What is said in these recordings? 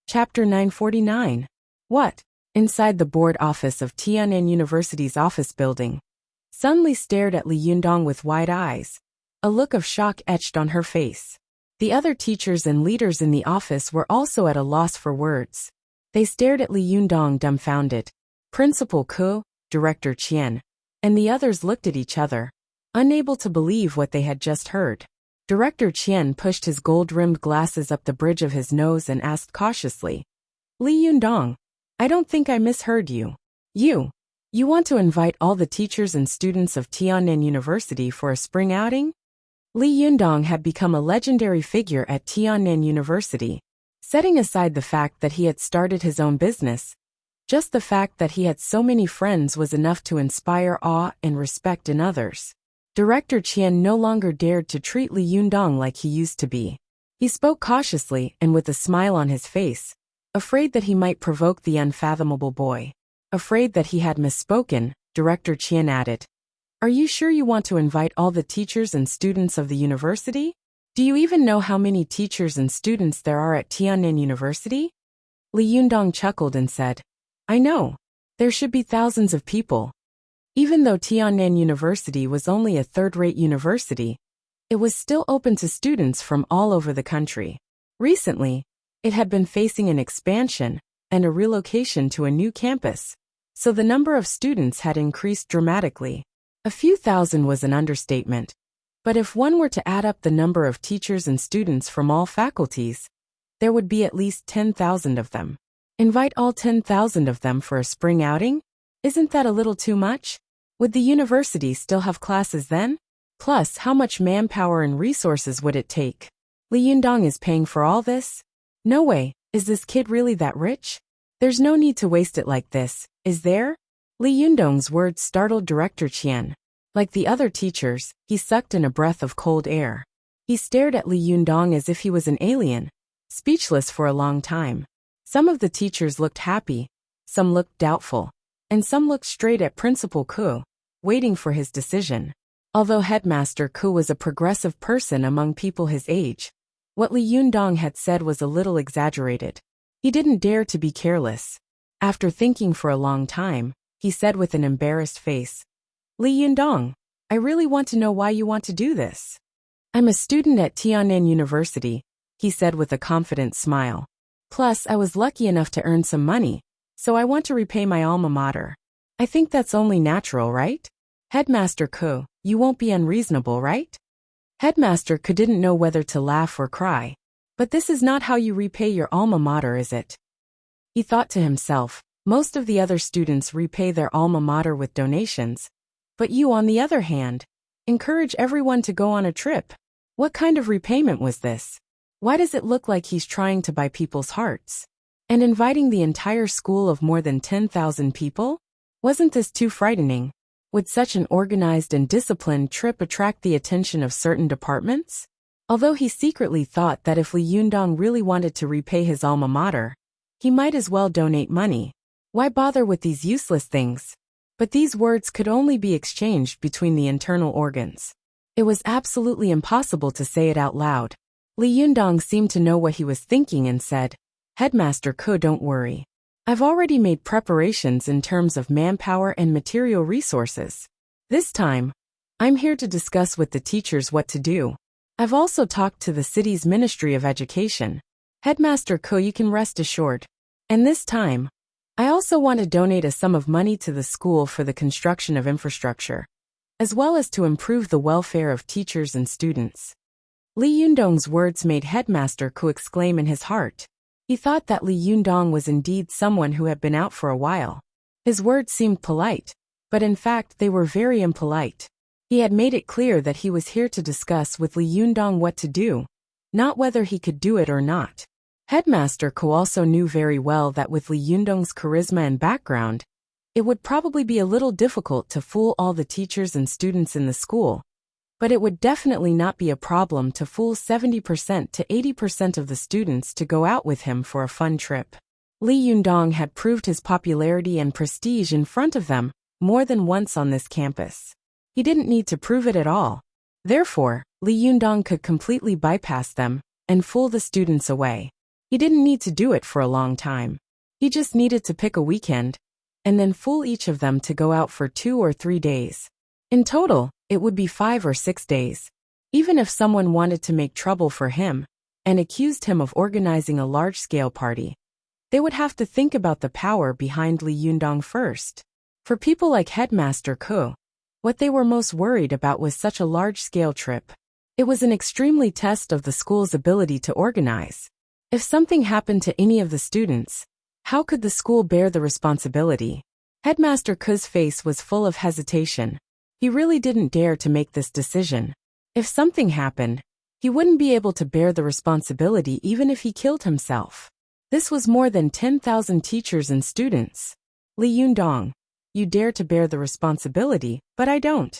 Chapter 949. What? Inside the board office of Tian'an University's office building, Sun Li stared at Li Yundong with wide eyes, a look of shock etched on her face. The other teachers and leaders in the office were also at a loss for words. They stared at Li Yundong dumbfounded. Principal Ku, Director Qian, and the others looked at each other, unable to believe what they had just heard. Director Qian pushed his gold-rimmed glasses up the bridge of his nose and asked cautiously, Li Yundong, I don't think I misheard you. You want to invite all the teachers and students of Tian'an University for a spring outing? Li Yundong had become a legendary figure at Tian'an University. Setting aside the fact that he had started his own business, just the fact that he had so many friends was enough to inspire awe and respect in others. Director Qian no longer dared to treat Li Yundong like he used to be. He spoke cautiously and with a smile on his face, afraid that he might provoke the unfathomable boy. Afraid that he had misspoken, Director Qian added, Are you sure you want to invite all the teachers and students of the university? Do you even know how many teachers and students there are at Tian'an University? Li Yundong chuckled and said, I know. There should be thousands of people. Even though Tian'an University was only a third-rate university, it was still open to students from all over the country. Recently, it had been facing an expansion and a relocation to a new campus, so the number of students had increased dramatically. A few thousand was an understatement, but if one were to add up the number of teachers and students from all faculties, there would be at least 10,000 of them. Invite all 10,000 of them for a spring outing? Isn't that a little too much? Would the university still have classes then? Plus, how much manpower and resources would it take? Li Yundong is paying for all this? No way, is this kid really that rich? There's no need to waste it like this, is there? Li Yundong's words startled Director Qian. Like the other teachers, he sucked in a breath of cold air. He stared at Li Yundong as if he was an alien, speechless for a long time. Some of the teachers looked happy, some looked doubtful, and some looked straight at Principal Ku, waiting for his decision. Although Headmaster Ku was a progressive person among people his age, what Li Yundong had said was a little exaggerated. He didn't dare to be careless. After thinking for a long time, he said with an embarrassed face, Li Yundong, I really want to know why you want to do this. I'm a student at Tian'an University, he said with a confident smile. Plus, I was lucky enough to earn some money, so I want to repay my alma mater. I think that's only natural, right? Headmaster Ku, you won't be unreasonable, right? Headmaster Ku didn't know whether to laugh or cry. But this is not how you repay your alma mater, is it? He thought to himself, most of the other students repay their alma mater with donations. But you, on the other hand, encourage everyone to go on a trip. What kind of repayment was this? Why does it look like he's trying to buy people's hearts? And inviting the entire school of more than 10,000 people? Wasn't this too frightening? Would such an organized and disciplined trip attract the attention of certain departments? Although he secretly thought that if Li Yundong really wanted to repay his alma mater, he might as well donate money. Why bother with these useless things? But these words could only be exchanged between the internal organs. It was absolutely impossible to say it out loud. Li Yundong seemed to know what he was thinking and said, Headmaster Ku, don't worry. I've already made preparations in terms of manpower and material resources. This time, I'm here to discuss with the teachers what to do. I've also talked to the city's Ministry of Education. Headmaster Ku, you can rest assured. And this time, I also want to donate a sum of money to the school for the construction of infrastructure, as well as to improve the welfare of teachers and students. Li Yundong's words made Headmaster Ku exclaim in his heart. He thought that Li Yundong was indeed someone who had been out for a while. His words seemed polite, but in fact they were very impolite. He had made it clear that he was here to discuss with Li Yundong what to do, not whether he could do it or not. Headmaster Ku also knew very well that with Li Yundong's charisma and background, it would probably be a little difficult to fool all the teachers and students in the school. But it would definitely not be a problem to fool 70% to 80% of the students to go out with him for a fun trip. Li Yundong had proved his popularity and prestige in front of them more than once on this campus. He didn't need to prove it at all. Therefore, Li Yundong could completely bypass them and fool the students away. He didn't need to do it for a long time. He just needed to pick a weekend, and then fool each of them to go out for 2 or 3 days. In total, it would be 5 or 6 days. Even if someone wanted to make trouble for him and accused him of organizing a large-scale party, they would have to think about the power behind Li Yundong first. For people like Headmaster Ko, what they were most worried about was such a large-scale trip. It was an extremely test of the school's ability to organize. If something happened to any of the students, how could the school bear the responsibility? Headmaster Ko's face was full of hesitation. He really didn't dare to make this decision. If something happened, he wouldn't be able to bear the responsibility even if he killed himself. This was more than 10,000 teachers and students. Li Yundong, you dare to bear the responsibility, but I don't.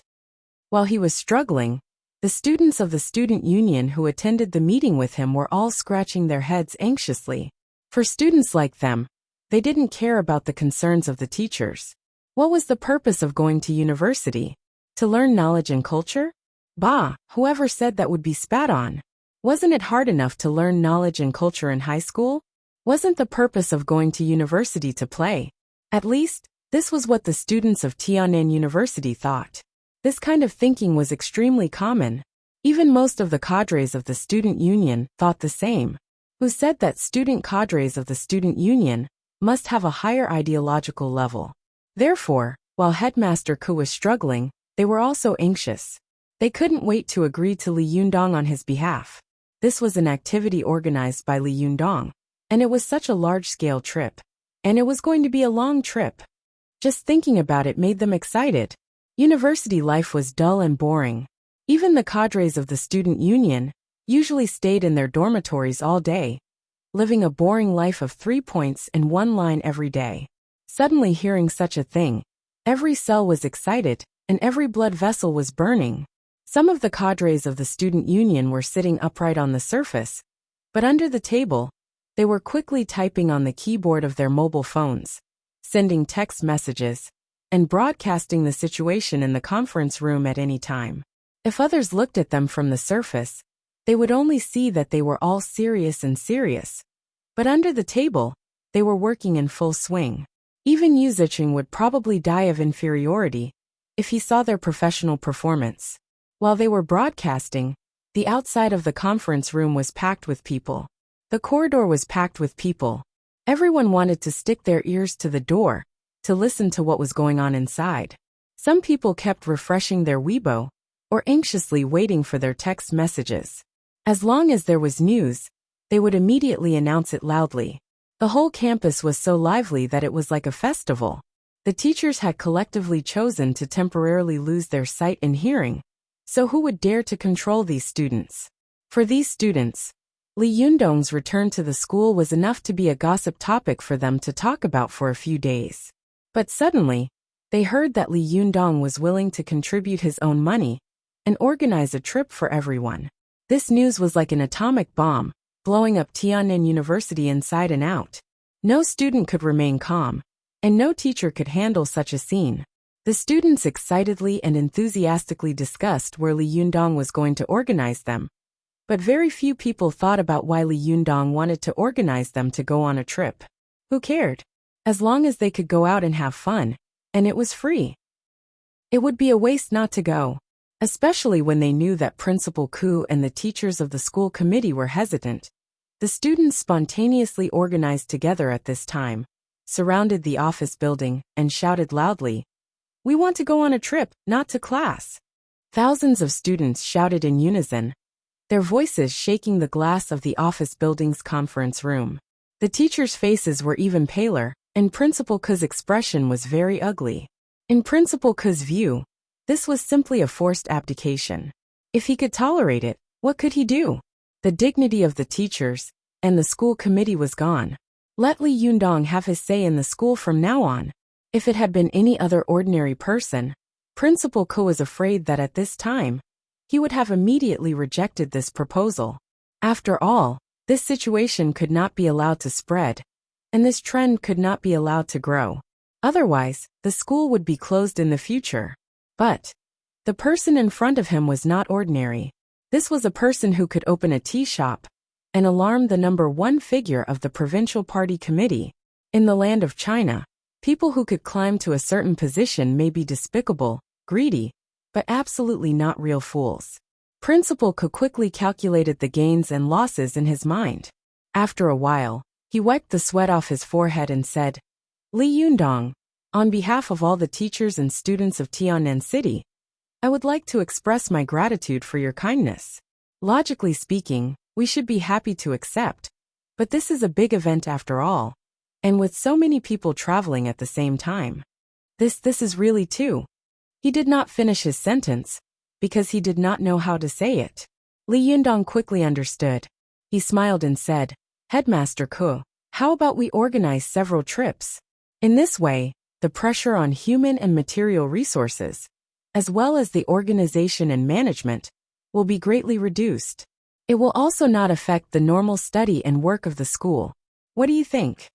While he was struggling, the students of the student union who attended the meeting with him were all scratching their heads anxiously. For students like them, they didn't care about the concerns of the teachers. What was the purpose of going to university? To learn knowledge and culture? Bah, whoever said that would be spat on. Wasn't it hard enough to learn knowledge and culture in high school? Wasn't the purpose of going to university to play? At least, this was what the students of Tian'an University thought. This kind of thinking was extremely common. Even most of the cadres of the student union thought the same. Who said that student cadres of the student union must have a higher ideological level. Therefore, while Headmaster Ko was struggling, they were also anxious. They couldn't wait to agree to Li Yundong on his behalf. This was an activity organized by Li Yundong, and it was such a large-scale trip. And it was going to be a long trip. Just thinking about it made them excited. University life was dull and boring. Even the cadres of the student union usually stayed in their dormitories all day, living a boring life of 3 points and 1 line every day. Suddenly hearing such a thing, every cell was excited, and every blood vessel was burning. Some of the cadres of the student union were sitting upright on the surface, but under the table, they were quickly typing on the keyboard of their mobile phones, sending text messages, and broadcasting the situation in the conference room at any time. If others looked at them from the surface, they would only see that they were all serious. But under the table, they were working in full swing. Even Yu Zicheng would probably die of inferiority if he saw their professional performance. While they were broadcasting, the outside of the conference room was packed with people. The corridor was packed with people. Everyone wanted to stick their ears to the door to listen to what was going on inside. Some people kept refreshing their Weibo or anxiously waiting for their text messages. As long as there was news, they would immediately announce it loudly. The whole campus was so lively that it was like a festival. The teachers had collectively chosen to temporarily lose their sight and hearing, so who would dare to control these students? For these students, Li Yundong's return to the school was enough to be a gossip topic for them to talk about for a few days. But suddenly, they heard that Li Yundong was willing to contribute his own money and organize a trip for everyone. This news was like an atomic bomb, blowing up Tian'an University inside and out. No student could remain calm, and no teacher could handle such a scene. The students excitedly and enthusiastically discussed where Li Yundong was going to organize them. But very few people thought about why Li Yundong wanted to organize them to go on a trip. Who cared? As long as they could go out and have fun, and it was free. It would be a waste not to go, especially when they knew that Principal Ku and the teachers of the school committee were hesitant. The students spontaneously organized together at this time, surrounded the office building, and shouted loudly, "We want to go on a trip, not to class." Thousands of students shouted in unison, their voices shaking the glass of the office building's conference room. The teachers' faces were even paler, and Principal Ku's expression was very ugly. In Principal Ku's view, this was simply a forced abdication. If he could tolerate it, what could he do? The dignity of the teachers and the school committee was gone. Let Li Yundong have his say in the school from now on. If it had been any other ordinary person, Principal Ku was afraid that at this time, he would have immediately rejected this proposal. After all, this situation could not be allowed to spread, and this trend could not be allowed to grow. Otherwise, the school would be closed in the future. But the person in front of him was not ordinary. This was a person who could open a tea shop and alarmed the #1 figure of the provincial party committee. In the land of China, people who could climb to a certain position may be despicable, greedy, but absolutely not real fools. Principal Ko quickly calculated the gains and losses in his mind. After a while, he wiped the sweat off his forehead and said, "Li Yundong, on behalf of all the teachers and students of Tiannan City, I would like to express my gratitude for your kindness. Logically speaking, we should be happy to accept, but this is a big event after all, and with so many people traveling at the same time. This is really too." He did not finish his sentence, because he did not know how to say it. Li Yundong quickly understood. He smiled and said, "Headmaster Ko, how about we organize several trips? In this way, the pressure on human and material resources, as well as the organization and management, will be greatly reduced. It will also not affect the normal study and work of the school. What do you think?"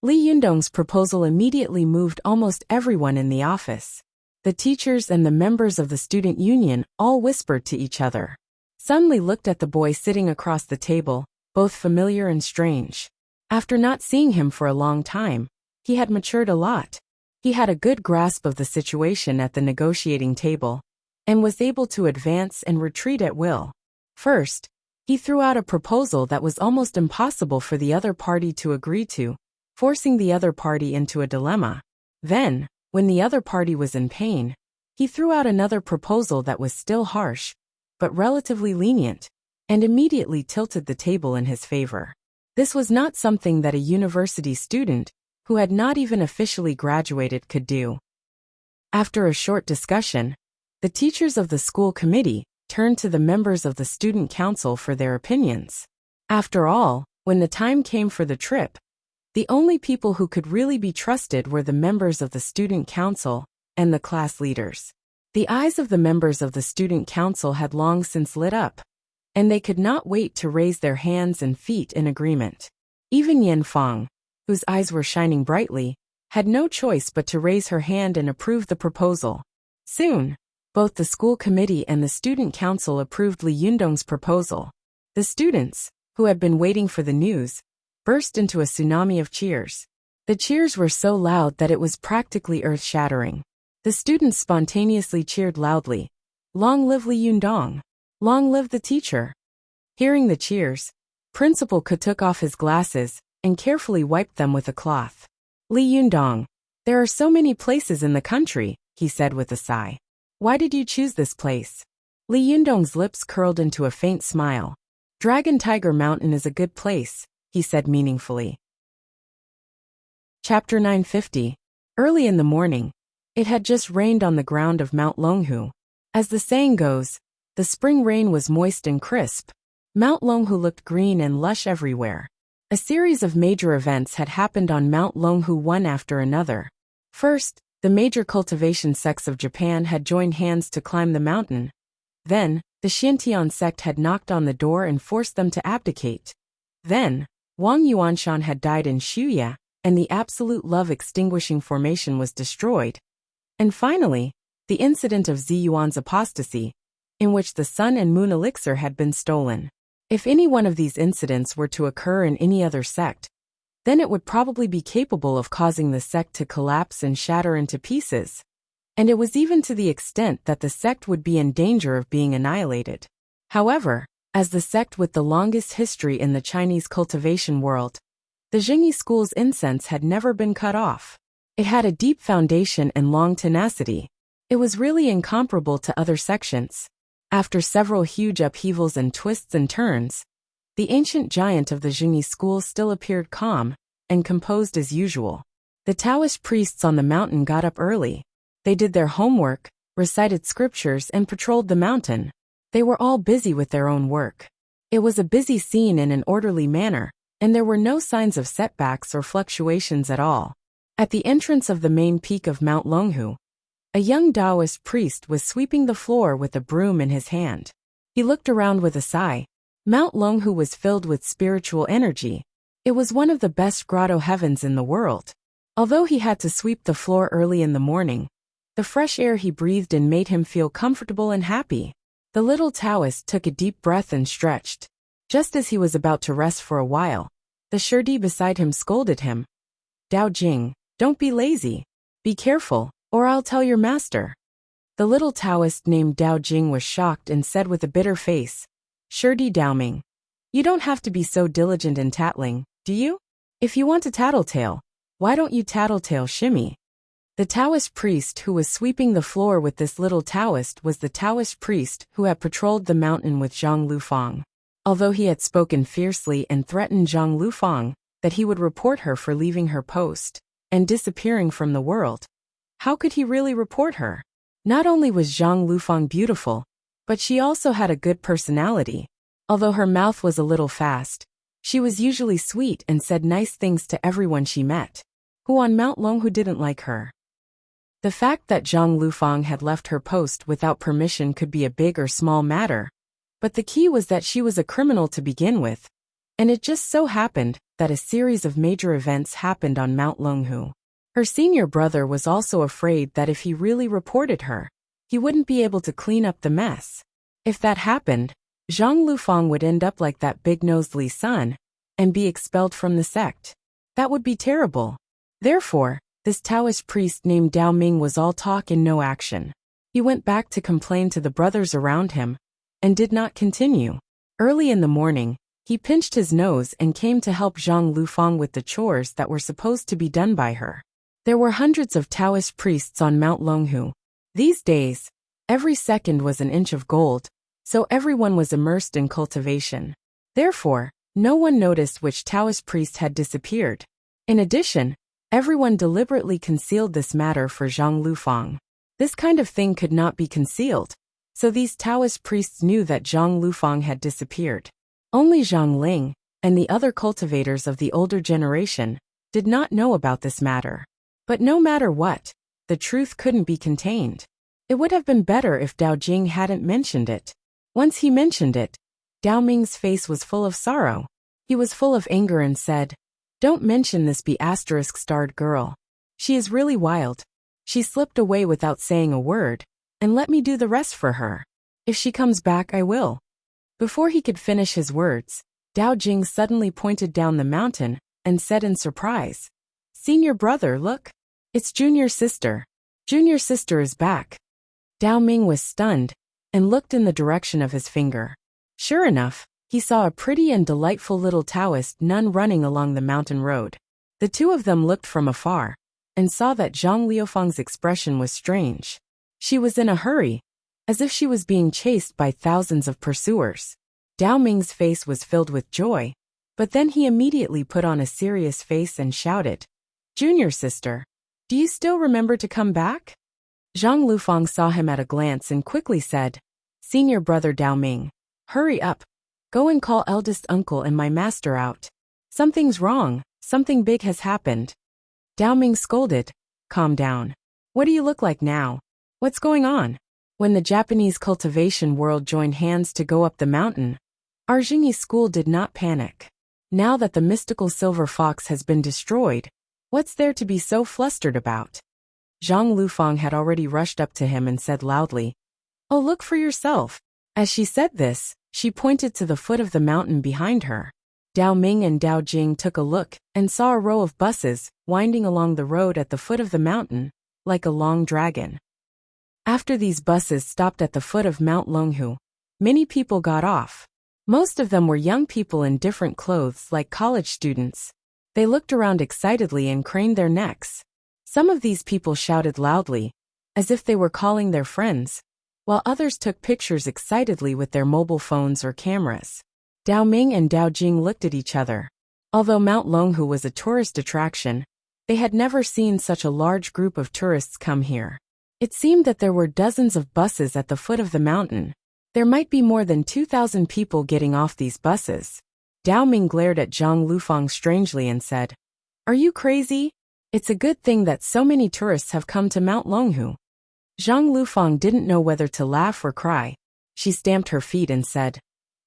Li Yundong's proposal immediately moved almost everyone in the office. The teachers and the members of the student union all whispered to each other. Sun Li looked at the boy sitting across the table, both familiar and strange. After not seeing him for a long time, he had matured a lot. He had a good grasp of the situation at the negotiating table, and was able to advance and retreat at will. First, he threw out a proposal that was almost impossible for the other party to agree to, forcing the other party into a dilemma. Then, when the other party was in pain, he threw out another proposal that was still harsh, but relatively lenient, and immediately tilted the table in his favor. This was not something that a university student, who had not even officially graduated, could do. After a short discussion, the teachers of the school committee turned to the members of the student council for their opinions. After all, when the time came for the trip, the only people who could really be trusted were the members of the student council and the class leaders. The eyes of the members of the student council had long since lit up, and they could not wait to raise their hands and feet in agreement. Even Yan Fang, whose eyes were shining brightly, had no choice but to raise her hand and approve the proposal. Soon, both the school committee and the student council approved Li Yundong's proposal. The students, who had been waiting for the news, burst into a tsunami of cheers. The cheers were so loud that it was practically earth-shattering. The students spontaneously cheered loudly, "Long live Li Yundong! Long live the teacher!" Hearing the cheers, Principal Ko took off his glasses and carefully wiped them with a cloth. "Li Yundong, there are so many places in the country," he said with a sigh. "Why did you choose this place?" Li Yundong's lips curled into a faint smile. "Dragon Tiger Mountain is a good place," he said meaningfully. Chapter 950. Early in the morning, it had just rained on the ground of Mount Longhu. As the saying goes, the spring rain was moist and crisp. Mount Longhu looked green and lush everywhere. A series of major events had happened on Mount Longhu one after another. First, the major cultivation sects of Japan had joined hands to climb the mountain. Then, the Xintian sect had knocked on the door and forced them to abdicate. Then, Wang Yuanshan had died in Shuya, and the absolute love-extinguishing formation was destroyed. And finally, the incident of Ziyuan's apostasy, in which the sun and moon elixir had been stolen. If any one of these incidents were to occur in any other sect, then it would probably be capable of causing the sect to collapse and shatter into pieces. And it was even to the extent that the sect would be in danger of being annihilated. However, as the sect with the longest history in the Chinese cultivation world, the Jingyi school's incense had never been cut off. It had a deep foundation and long tenacity. It was really incomparable to other sections. After several huge upheavals and twists and turns, the ancient giant of the Jingyi school still appeared calm and composed as usual. The Taoist priests on the mountain got up early. They did their homework, recited scriptures, and patrolled the mountain. They were all busy with their own work. It was a busy scene in an orderly manner, and there were no signs of setbacks or fluctuations at all. At the entrance of the main peak of Mount Longhu, a young Taoist priest was sweeping the floor with a broom in his hand. He looked around with a sigh. Mount Longhu was filled with spiritual energy. It was one of the best grotto heavens in the world. Although he had to sweep the floor early in the morning, the fresh air he breathed in made him feel comfortable and happy. The little Taoist took a deep breath and stretched. Just as he was about to rest for a while, the Shirdi beside him scolded him. Dao Jing, don't be lazy. Be careful, or I'll tell your master. The little Taoist named Dao Jing was shocked and said with a bitter face, Shirdi Daoming, you don't have to be so diligent in tattling, do you? If you want a tattletale, why don't you tattletale shimmy? The Taoist priest who was sweeping the floor with this little Taoist was the Taoist priest who had patrolled the mountain with Zhang Lufang. Although he had spoken fiercely and threatened Zhang Lufang that he would report her for leaving her post and disappearing from the world, how could he really report her? Not only was Zhang Lufang beautiful, but she also had a good personality. Although her mouth was a little fast, she was usually sweet and said nice things to everyone she met. Who on Mount Longhu didn't like her? The fact that Zhang Lufang had left her post without permission could be a big or small matter, but the key was that she was a criminal to begin with, and it just so happened that a series of major events happened on Mount Longhu. Her senior brother was also afraid that if he really reported her, he wouldn't be able to clean up the mess. If that happened, Zhang Lufang would end up like that big-nosed Li Sun and be expelled from the sect. That would be terrible. Therefore, this Taoist priest named Dao Ming was all talk and no action. He went back to complain to the brothers around him and did not continue. Early in the morning, he pinched his nose and came to help Zhang Lufang with the chores that were supposed to be done by her. There were hundreds of Taoist priests on Mount Longhu. These days, every second was an inch of gold, so everyone was immersed in cultivation. Therefore, no one noticed which Taoist priest had disappeared. In addition, everyone deliberately concealed this matter for Zhang Lufang. This kind of thing could not be concealed, so these Taoist priests knew that Zhang Lufang had disappeared. Only Zhang Ling and the other cultivators of the older generation did not know about this matter. But no matter what, the truth couldn't be contained. It would have been better if Dao Jing hadn't mentioned it. Once he mentioned it, Dao Ming's face was full of sorrow. He was full of anger and said, don't mention this B***starred girl. She is really wild. She slipped away without saying a word, and let me do the rest for her. If she comes back, I will. Before he could finish his words, Dao Jing suddenly pointed down the mountain and said in surprise, Senior brother, look. It's Junior sister. Junior sister is back. Dao Ming was stunned and looked in the direction of his finger. Sure enough, he saw a pretty and delightful little Taoist nun running along the mountain road. The two of them looked from afar and saw that Zhang Liufang's expression was strange. She was in a hurry, as if she was being chased by thousands of pursuers. Dao Ming's face was filled with joy, but then he immediately put on a serious face and shouted, Junior sister, do you still remember to come back? Zhang Lufang saw him at a glance and quickly said, Senior brother Dao Ming, hurry up. Go and call eldest uncle and my master out. Something's wrong, something big has happened. Dao Ming scolded, calm down. What do you look like now? What's going on? When the Japanese cultivation world joined hands to go up the mountain, our Jingyi school did not panic. Now that the mystical silver fox has been destroyed, what's there to be so flustered about? Zhang Lufang had already rushed up to him and said loudly, Oh, look for yourself. As she said this, she pointed to the foot of the mountain behind her. Dao Ming and Dao Jing took a look and saw a row of buses winding along the road at the foot of the mountain, like a long dragon. After these buses stopped at the foot of Mount Longhu, many people got off. Most of them were young people in different clothes like college students. They looked around excitedly and craned their necks. Some of these people shouted loudly, as if they were calling their friends, while others took pictures excitedly with their mobile phones or cameras. Dao Ming and Dao Jing looked at each other. Although Mount Longhu was a tourist attraction, they had never seen such a large group of tourists come here. It seemed that there were dozens of buses at the foot of the mountain. There might be more than 2,000 people getting off these buses. Dao Ming glared at Zhang Lufang strangely and said, Are you crazy? It's a good thing that so many tourists have come to Mount Longhu. Zhang Lufang didn't know whether to laugh or cry. She stamped her feet and said,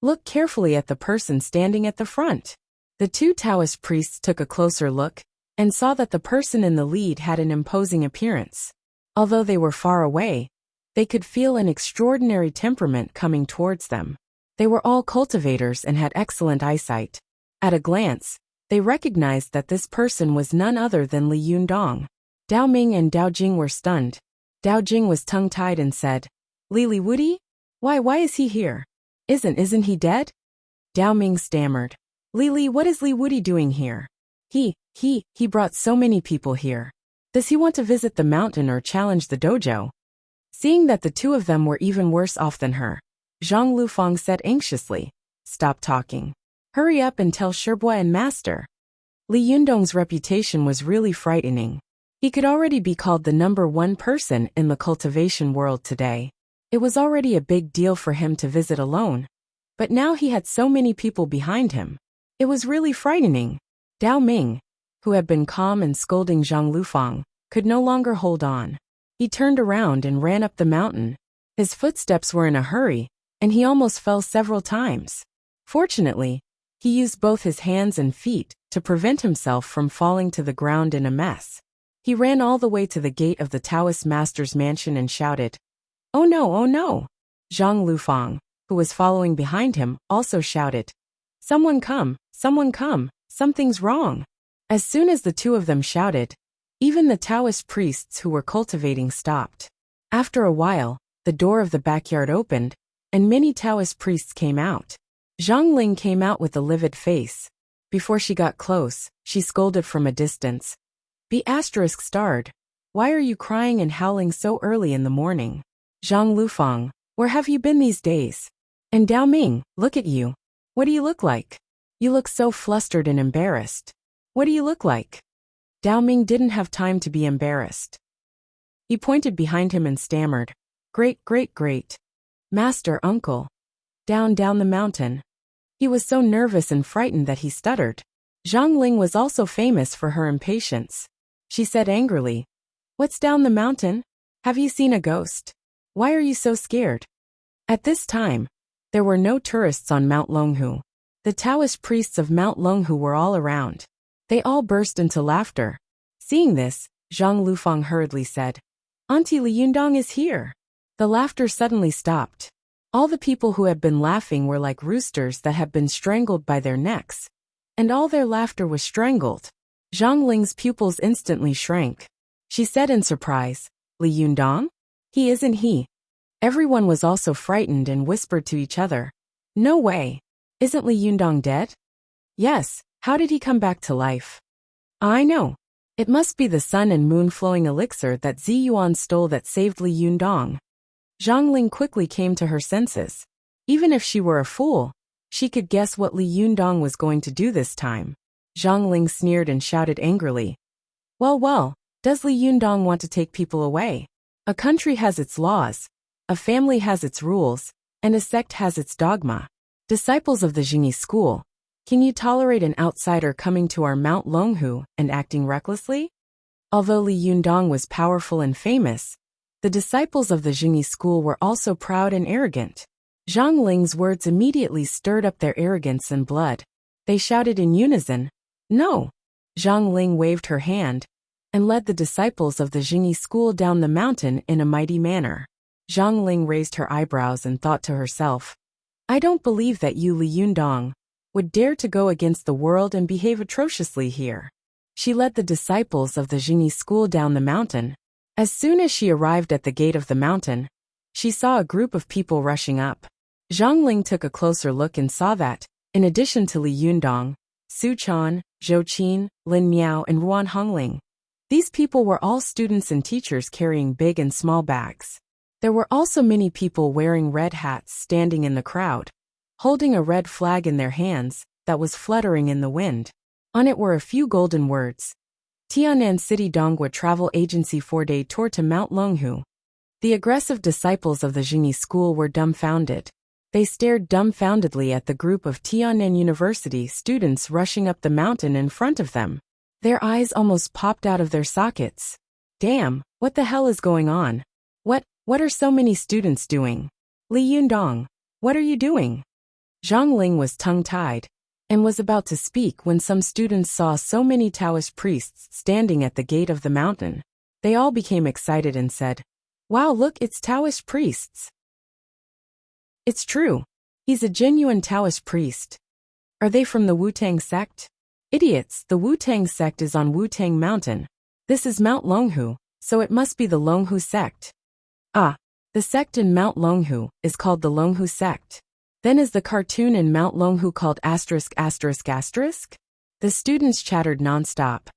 Look carefully at the person standing at the front. The two Taoist priests took a closer look and saw that the person in the lead had an imposing appearance. Although they were far away, they could feel an extraordinary temperament coming towards them. They were all cultivators and had excellent eyesight. At a glance, they recognized that this person was none other than Li Yundong. Dao Ming and Dao Jing were stunned. Dao Jing was tongue-tied and said, Li Woody? Why is he here? Isn't he dead? Dao Ming stammered. Li, what is Li Woody doing here? He brought so many people here. Does he want to visit the mountain or challenge the dojo? Seeing that the two of them were even worse off than her, Zhang Lufang said anxiously, Stop talking. Hurry up and tell Shibua and Master. Li Yundong's reputation was really frightening. He could already be called the #1 person in the cultivation world today. It was already a big deal for him to visit alone. But now he had so many people behind him. It was really frightening. Dao Ming, who had been calm and scolding Zhang Lufang, could no longer hold on. He turned around and ran up the mountain. His footsteps were in a hurry, and he almost fell several times. Fortunately, he used both his hands and feet to prevent himself from falling to the ground in a mess. He ran all the way to the gate of the Taoist master's mansion and shouted, Oh no, oh no! Zhang Lufang, who was following behind him, also shouted, Someone come, something's wrong. As soon as the two of them shouted, even the Taoist priests who were cultivating stopped. After a while, the door of the backyard opened, and many Taoist priests came out. Zhang Ling came out with a livid face. Before she got close, she scolded from a distance. Be ****, why are you crying and howling so early in the morning? Zhang Lufang, where have you been these days? And Dao Ming, look at you. What do you look like? You look so flustered and embarrassed. What do you look like? Dao Ming didn't have time to be embarrassed. He pointed behind him and stammered, Great. Master, uncle. Down the mountain. He was so nervous and frightened that he stuttered. Zhang Ling was also famous for her impatience. She said angrily, What's down the mountain? Have you seen a ghost? Why are you so scared? At this time, there were no tourists on Mount Longhu. The Taoist priests of Mount Longhu were all around. They all burst into laughter. Seeing this, Zhang Lufang hurriedly said, Auntie Li Yundong is here. The laughter suddenly stopped. All the people who had been laughing were like roosters that had been strangled by their necks. And all their laughter was strangled. Zhang Ling's pupils instantly shrank. She said in surprise, Li Yundong? He isn't he. Everyone was also frightened and whispered to each other, No way. Isn't Li Yundong dead? Yes, how did he come back to life? I know. It must be the sun and moon flowing elixir that Zi Yuan stole that saved Li Yundong. Zhang Ling quickly came to her senses. Even if she were a fool, she could guess what Li Yundong was going to do this time. Zhang Ling sneered and shouted angrily, Well, does Li Yundong want to take people away? A country has its laws, a family has its rules, and a sect has its dogma. Disciples of the Jingyi school, can you tolerate an outsider coming to our Mount Longhu and acting recklessly? Although Li Yundong was powerful and famous, the disciples of the Jingyi school were also proud and arrogant. Zhang Ling's words immediately stirred up their arrogance and blood. They shouted in unison, No! Zhang Ling waved her hand and led the disciples of the Jingyi school down the mountain in a mighty manner. Zhang Ling raised her eyebrows and thought to herself, I don't believe that you, Li Yundong, would dare to go against the world and behave atrociously here. She led the disciples of the Jingyi school down the mountain. As soon as she arrived at the gate of the mountain, she saw a group of people rushing up. Zhang Ling took a closer look and saw that, in addition to Li Yundong, Su Chan, Zhou Qin, Lin Miao and Ruan Hongling, these people were all students and teachers carrying big and small bags. There were also many people wearing red hats standing in the crowd, holding a red flag in their hands that was fluttering in the wind. On it were a few golden words. Tianan City Dongwa Travel Agency 4-day tour to Mount Longhu. The aggressive disciples of the Jingyi school were dumbfounded. They stared dumbfoundedly at the group of Tianan University students rushing up the mountain in front of them. Their eyes almost popped out of their sockets. Damn, what the hell is going on? What are so many students doing? Li Yundong, what are you doing? Zhang Ling was tongue-tied and was about to speak when some students saw so many Taoist priests standing at the gate of the mountain. They all became excited and said, Wow, look, it's Taoist priests. It's true. He's a genuine Taoist priest. Are they from the Wu-Tang sect? Idiots, the Wu-Tang sect is on Wu-Tang Mountain. This is Mount Longhu, so it must be the Longhu sect. Ah, the sect in Mount Longhu is called the Longhu sect. Then is the cartoon in Mount Longhu called asterisk asterisk asterisk? The students chattered nonstop,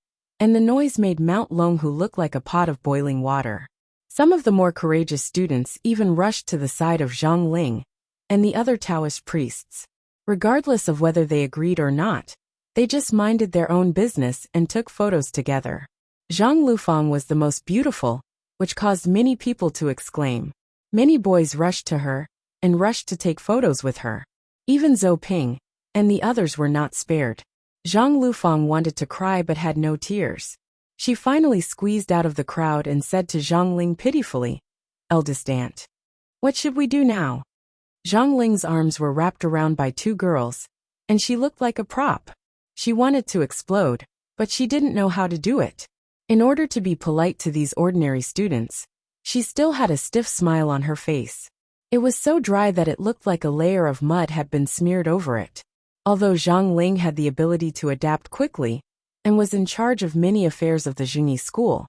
and the noise made Mount Longhu look like a pot of boiling water. Some of the more courageous students even rushed to the side of Zhang Ling and the other Taoist priests. Regardless of whether they agreed or not, they just minded their own business and took photos together. Zhang Lufang was the most beautiful, which caused many people to exclaim. Many boys rushed to her and rushed to take photos with her. Even Zhou Ping and the others were not spared. Zhang Lufang wanted to cry but had no tears. She finally squeezed out of the crowd and said to Zhang Ling pitifully, "Eldest aunt, what should we do now?" Zhang Ling's arms were wrapped around by two girls, and she looked like a prop. She wanted to explode, but she didn't know how to do it. In order to be polite to these ordinary students, she still had a stiff smile on her face. It was so dry that it looked like a layer of mud had been smeared over it. Although Zhang Ling had the ability to adapt quickly and was in charge of many affairs of the Jingyi school,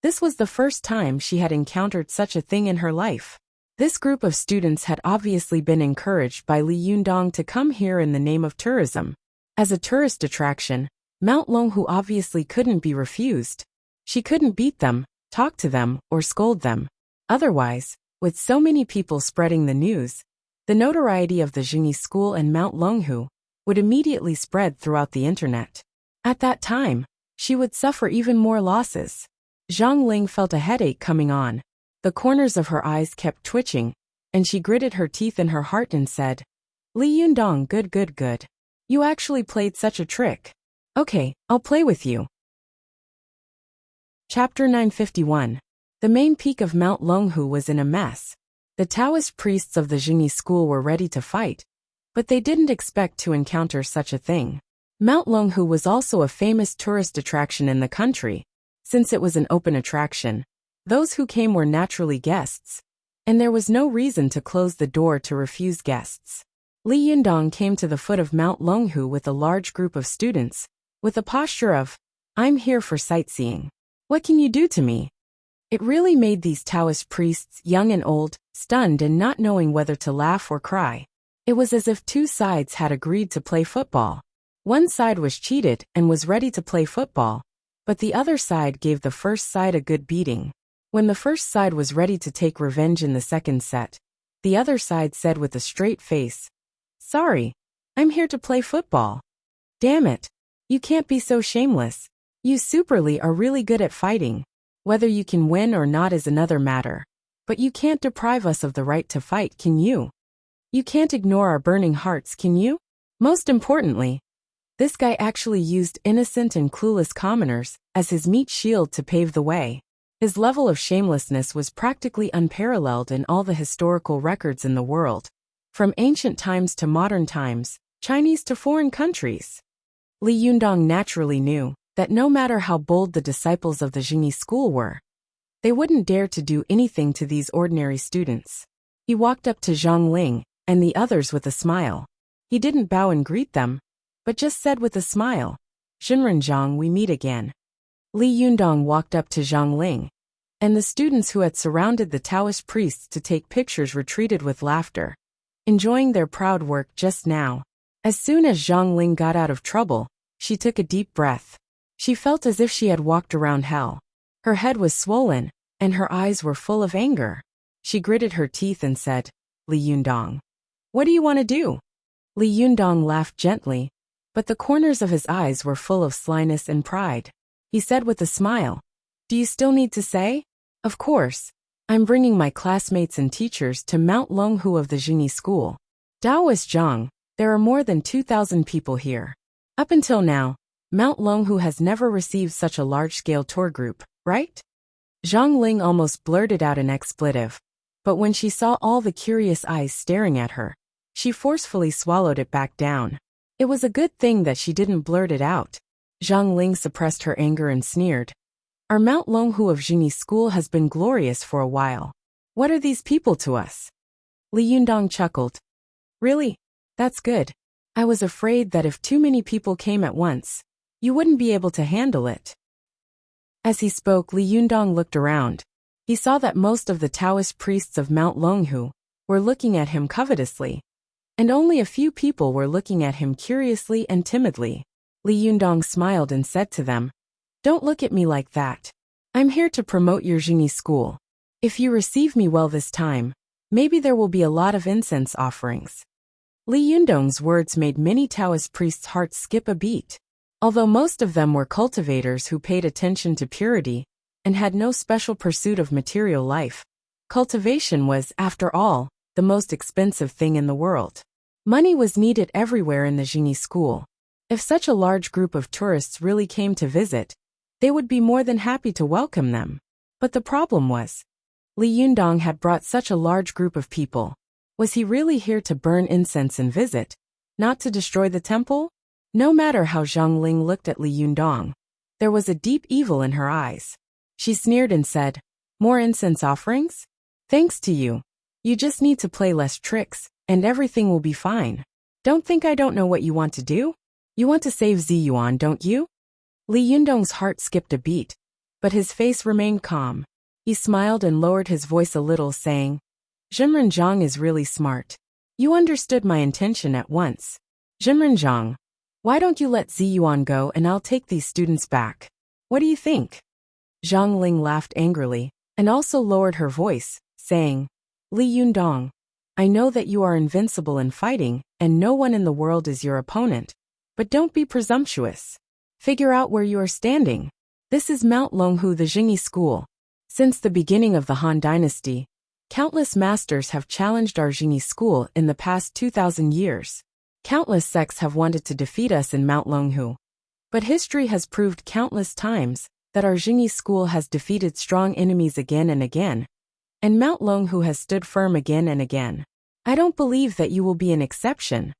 this was the first time she had encountered such a thing in her life. This group of students had obviously been encouraged by Li Yundong to come here in the name of tourism. As a tourist attraction, Mount Longhu obviously couldn't be refused. She couldn't beat them, talk to them, or scold them. Otherwise, with so many people spreading the news, the notoriety of the Jingyi school and Mount Longhu would immediately spread throughout the internet. At that time, she would suffer even more losses. Zhang Ling felt a headache coming on. The corners of her eyes kept twitching, and she gritted her teeth in her heart and said, "Li Yundong, good. You actually played such a trick. Okay, I'll play with you." Chapter 951. The main peak of Mount Longhu was in a mess. The Taoist priests of the Jingyi school were ready to fight, but they didn't expect to encounter such a thing. Mount Longhu was also a famous tourist attraction in the country. Since it was an open attraction, those who came were naturally guests, and there was no reason to close the door to refuse guests. Li Yundong came to the foot of Mount Longhu with a large group of students, with a posture of, "I'm here for sightseeing. What can you do to me?" It really made these Taoist priests, young and old, stunned and not knowing whether to laugh or cry. It was as if two sides had agreed to play football. One side was cheated and was ready to play football, but the other side gave the first side a good beating. When the first side was ready to take revenge in the second set, the other side said with a straight face, "Sorry, I'm here to play football." "Damn it, you can't be so shameless. You Superli are really good at fighting. Whether you can win or not is another matter. But you can't deprive us of the right to fight, can you? You can't ignore our burning hearts, can you?" Most importantly, this guy actually used innocent and clueless commoners as his meat shield to pave the way. His level of shamelessness was practically unparalleled in all the historical records in the world, from ancient times to modern times, Chinese to foreign countries. Li Yundong naturally knew that no matter how bold the disciples of the Jingyi school were, they wouldn't dare to do anything to these ordinary students. He walked up to Zhang Ling and the others with a smile. He didn't bow and greet them, but just said with a smile, "Xinren Zhang, we meet again." Li Yundong walked up to Zhang Ling, and the students who had surrounded the Taoist priests to take pictures retreated with laughter, enjoying their proud work just now. As soon as Zhang Ling got out of trouble, she took a deep breath. She felt as if she had walked around hell. Her head was swollen, and her eyes were full of anger. She gritted her teeth and said, "Li Yundong, what do you want to do?" Li Yundong laughed gently, but the corners of his eyes were full of slyness and pride. He said with a smile, "Do you still need to say? Of course, I'm bringing my classmates and teachers to Mount Longhu of the Jingyi school. Taoist Zhang, there are more than 2,000 people here. Up until now, Mount Longhu has never received such a large-scale tour group, right?" Zhang Ling almost blurted out an expletive, but when she saw all the curious eyes staring at her, she forcefully swallowed it back down. It was a good thing that she didn't blurt it out. Zhang Ling suppressed her anger and sneered, "Our Mount Longhu of Jingyi school has been glorious for a while. What are these people to us?" Li Yundong chuckled. Really? That's good. I was afraid that if too many people came at once, you wouldn't be able to handle it. As he spoke, Li Yundong looked around. He saw that most of the Taoist priests of Mount Longhu were looking at him covetously, and only a few people were looking at him curiously and timidly. Li Yundong smiled and said to them, "Don't look at me like that. I'm here to promote your Jingyi school. If you receive me well this time, maybe there will be a lot of incense offerings." Li Yundong's words made many Taoist priests' hearts skip a beat. Although most of them were cultivators who paid attention to purity and had no special pursuit of material life, cultivation was, after all, the most expensive thing in the world. Money was needed everywhere in the Jingyi school. If such a large group of tourists really came to visit, they would be more than happy to welcome them. But the problem was, Li Yundong had brought such a large group of people. Was he really here to burn incense and visit, not to destroy the temple? No matter how Zhang Ling looked at Li Yundong, there was a deep evil in her eyes. She sneered and said, "More incense offerings? Thanks to you. You just need to play less tricks, and everything will be fine. Don't think I don't know what you want to do? You want to save Ziyuan, don't you?" Li Yundong's heart skipped a beat, but his face remained calm. He smiled and lowered his voice a little, saying, "Zhenren Zhang is really smart. You understood my intention at once. Zhenren Zhang, why don't you let Ziyuan go and I'll take these students back? What do you think?" Zhang Ling laughed angrily, and also lowered her voice, saying, "Li Yundong, I know that you are invincible in fighting, and no one in the world is your opponent. But don't be presumptuous. Figure out where you are standing. This is Mount Longhu, the Jingyi school. Since the beginning of the Han Dynasty, countless masters have challenged our Jingyi school in the past 2,000 years. Countless sects have wanted to defeat us in Mount Longhu. But history has proved countless times that our Jingyi school has defeated strong enemies again and again, and Mount Longhu has stood firm again and again. I don't believe that you will be an exception."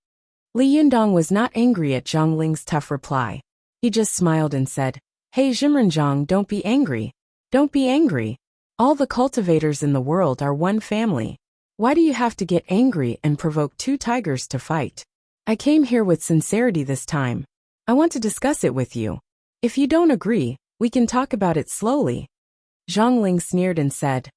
Li Yundong was not angry at Zhang Ling's tough reply. He just smiled and said, "Hey Zhenren Zhang, don't be angry. Don't be angry. All the cultivators in the world are one family. Why do you have to get angry and provoke two tigers to fight? I came here with sincerity this time. I want to discuss it with you. If you don't agree, we can talk about it slowly." Zhang Ling sneered and said,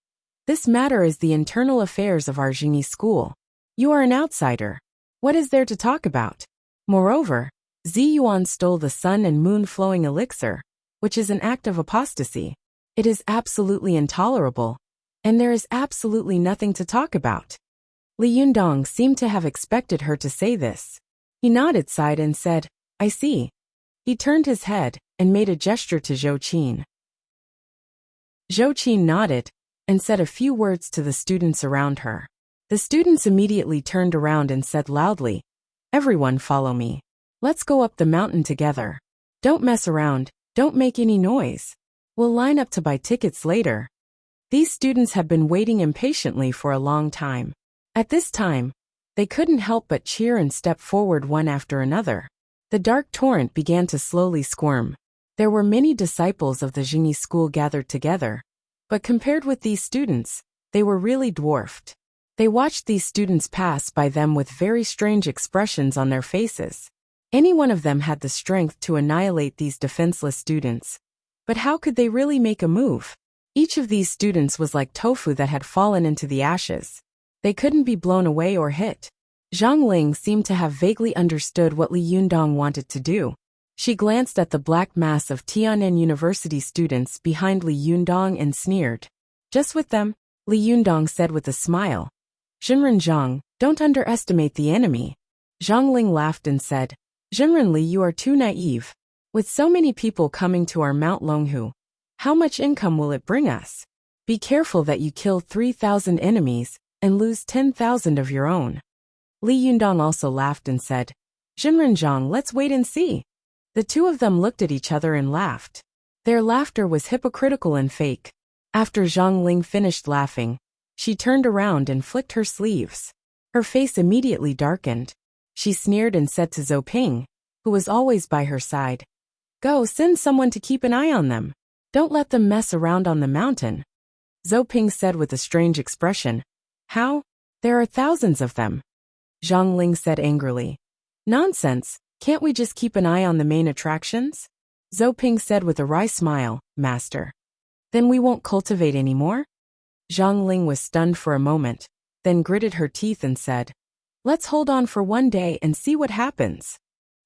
"This matter is the internal affairs of our Jingyi school. You are an outsider. What is there to talk about? Moreover, Ziyuan stole the sun and moon flowing elixir, which is an act of apostasy. It is absolutely intolerable, and there is absolutely nothing to talk about." Li Yundong seemed to have expected her to say this. He nodded side and said, "I see." He turned his head and made a gesture to Zhou Qin. Zhou Qin nodded and said a few words to the students around her. The students immediately turned around and said loudly, "Everyone follow me. Let's go up the mountain together. Don't mess around, don't make any noise. We'll line up to buy tickets later." These students had been waiting impatiently for a long time. At this time, they couldn't help but cheer and step forward one after another. The dark torrent began to slowly squirm. There were many disciples of the Jingyi school gathered together, but compared with these students, they were really dwarfed. They watched these students pass by them with very strange expressions on their faces. Any one of them had the strength to annihilate these defenseless students. But how could they really make a move? Each of these students was like tofu that had fallen into the ashes. They couldn't be blown away or hit. Zhang Ling seemed to have vaguely understood what Li Yundong wanted to do. She glanced at the black mass of Tian'an University students behind Li Yundong and sneered. "Just with them," Li Yundong said with a smile. "Zhenren Zhang, don't underestimate the enemy." Zhang Ling laughed and said, "Zhenren Li, you are too naive. With so many people coming to our Mount Longhu, how much income will it bring us? Be careful that you kill 3,000 enemies and lose 10,000 of your own." Li Yundong also laughed and said, "Zhenren Zhang, let's wait and see." The two of them looked at each other and laughed. Their laughter was hypocritical and fake. After Zhang Ling finished laughing, she turned around and flicked her sleeves. Her face immediately darkened. She sneered and said to Zhou Ping, who was always by her side, "Go, send someone to keep an eye on them. Don't let them mess around on the mountain." Zhou Ping said with a strange expression, "How? There are thousands of them." Zhang Ling said angrily. Nonsense, can't we just keep an eye on the main attractions? Zhou Ping said with a wry smile, Master. Then we won't cultivate anymore? Zhang Ling was stunned for a moment, then gritted her teeth and said, Let's hold on for one day and see what happens.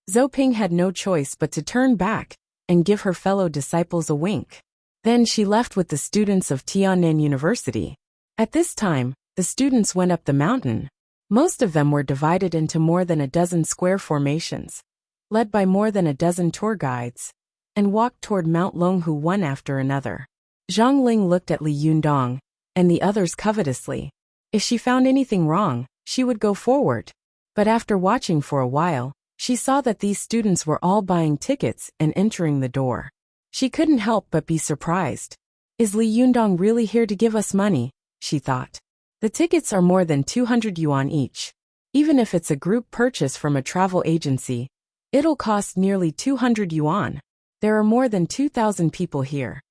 Zhou Ping had no choice but to turn back and give her fellow disciples a wink. Then she left with the students of Tiannan University. At this time, the students went up the mountain. Most of them were divided into more than a dozen square formations, led by more than a dozen tour guides, and walked toward Mount Longhu one after another. Zhang Ling looked at Li Yundong and the others covetously. If she found anything wrong, she would go forward. But after watching for a while, she saw that these students were all buying tickets and entering the door. She couldn't help but be surprised. Is Li Yundong really here to give us money? She thought. The tickets are more than 200 yuan each. Even if it's a group purchase from a travel agency, it'll cost nearly 200 yuan. There are more than 2,000 people here.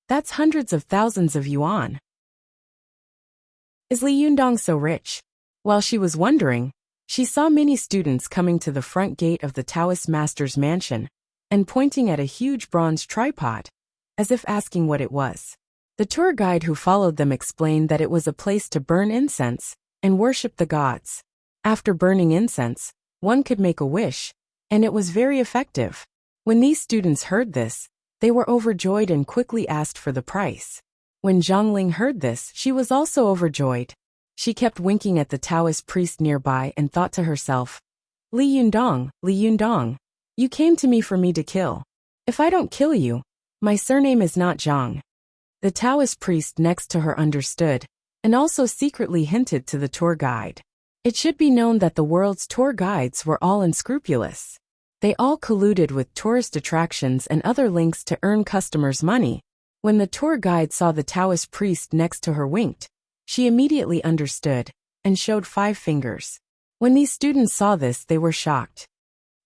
That's hundreds of thousands of yuan. Is Li Yundong so rich? While she was wondering, she saw many students coming to the front gate of the Taoist master's mansion and pointing at a huge bronze tripod, as if asking what it was. The tour guide who followed them explained that it was a place to burn incense and worship the gods. After burning incense, one could make a wish, and it was very effective. When these students heard this, they were overjoyed and quickly asked for the price. When Zhang Ling heard this, she was also overjoyed. She kept winking at the Taoist priest nearby and thought to herself, Li Yundong, you came to me for me to kill. If I don't kill you, my surname is not Zhang. The Taoist priest next to her understood, and also secretly hinted to the tour guide. It should be known that the world's tour guides were all unscrupulous. They all colluded with tourist attractions and other links to earn customers' money. When the tour guide saw the Taoist priest next to her winked, she immediately understood, and showed 5 fingers. When these students saw this, they were shocked.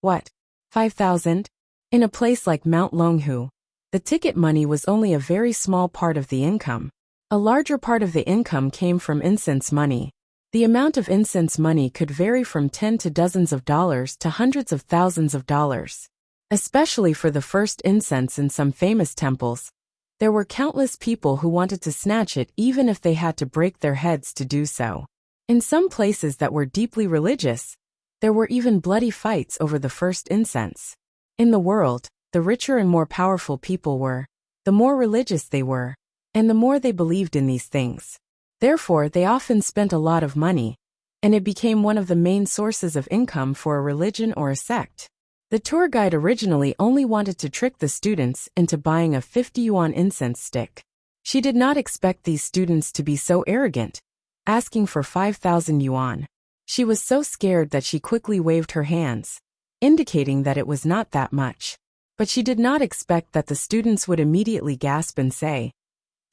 What? 5,000? In a place like Mount Longhu, the ticket money was only a very small part of the income. A larger part of the income came from incense money. The amount of incense money could vary from 10 to dozens of dollars to hundreds of thousands of dollars. Especially for the first incense in some famous temples, there were countless people who wanted to snatch it even if they had to break their heads to do so. In some places that were deeply religious, there were even bloody fights over the first incense. In the world, the richer and more powerful people were, the more religious they were, and the more they believed in these things. Therefore, they often spent a lot of money, and it became one of the main sources of income for a religion or a sect. The tour guide originally only wanted to trick the students into buying a 50 yuan incense stick. She did not expect these students to be so arrogant, asking for 5,000 yuan. She was so scared that she quickly waved her hands, indicating that it was not that much. But she did not expect that the students would immediately gasp and say,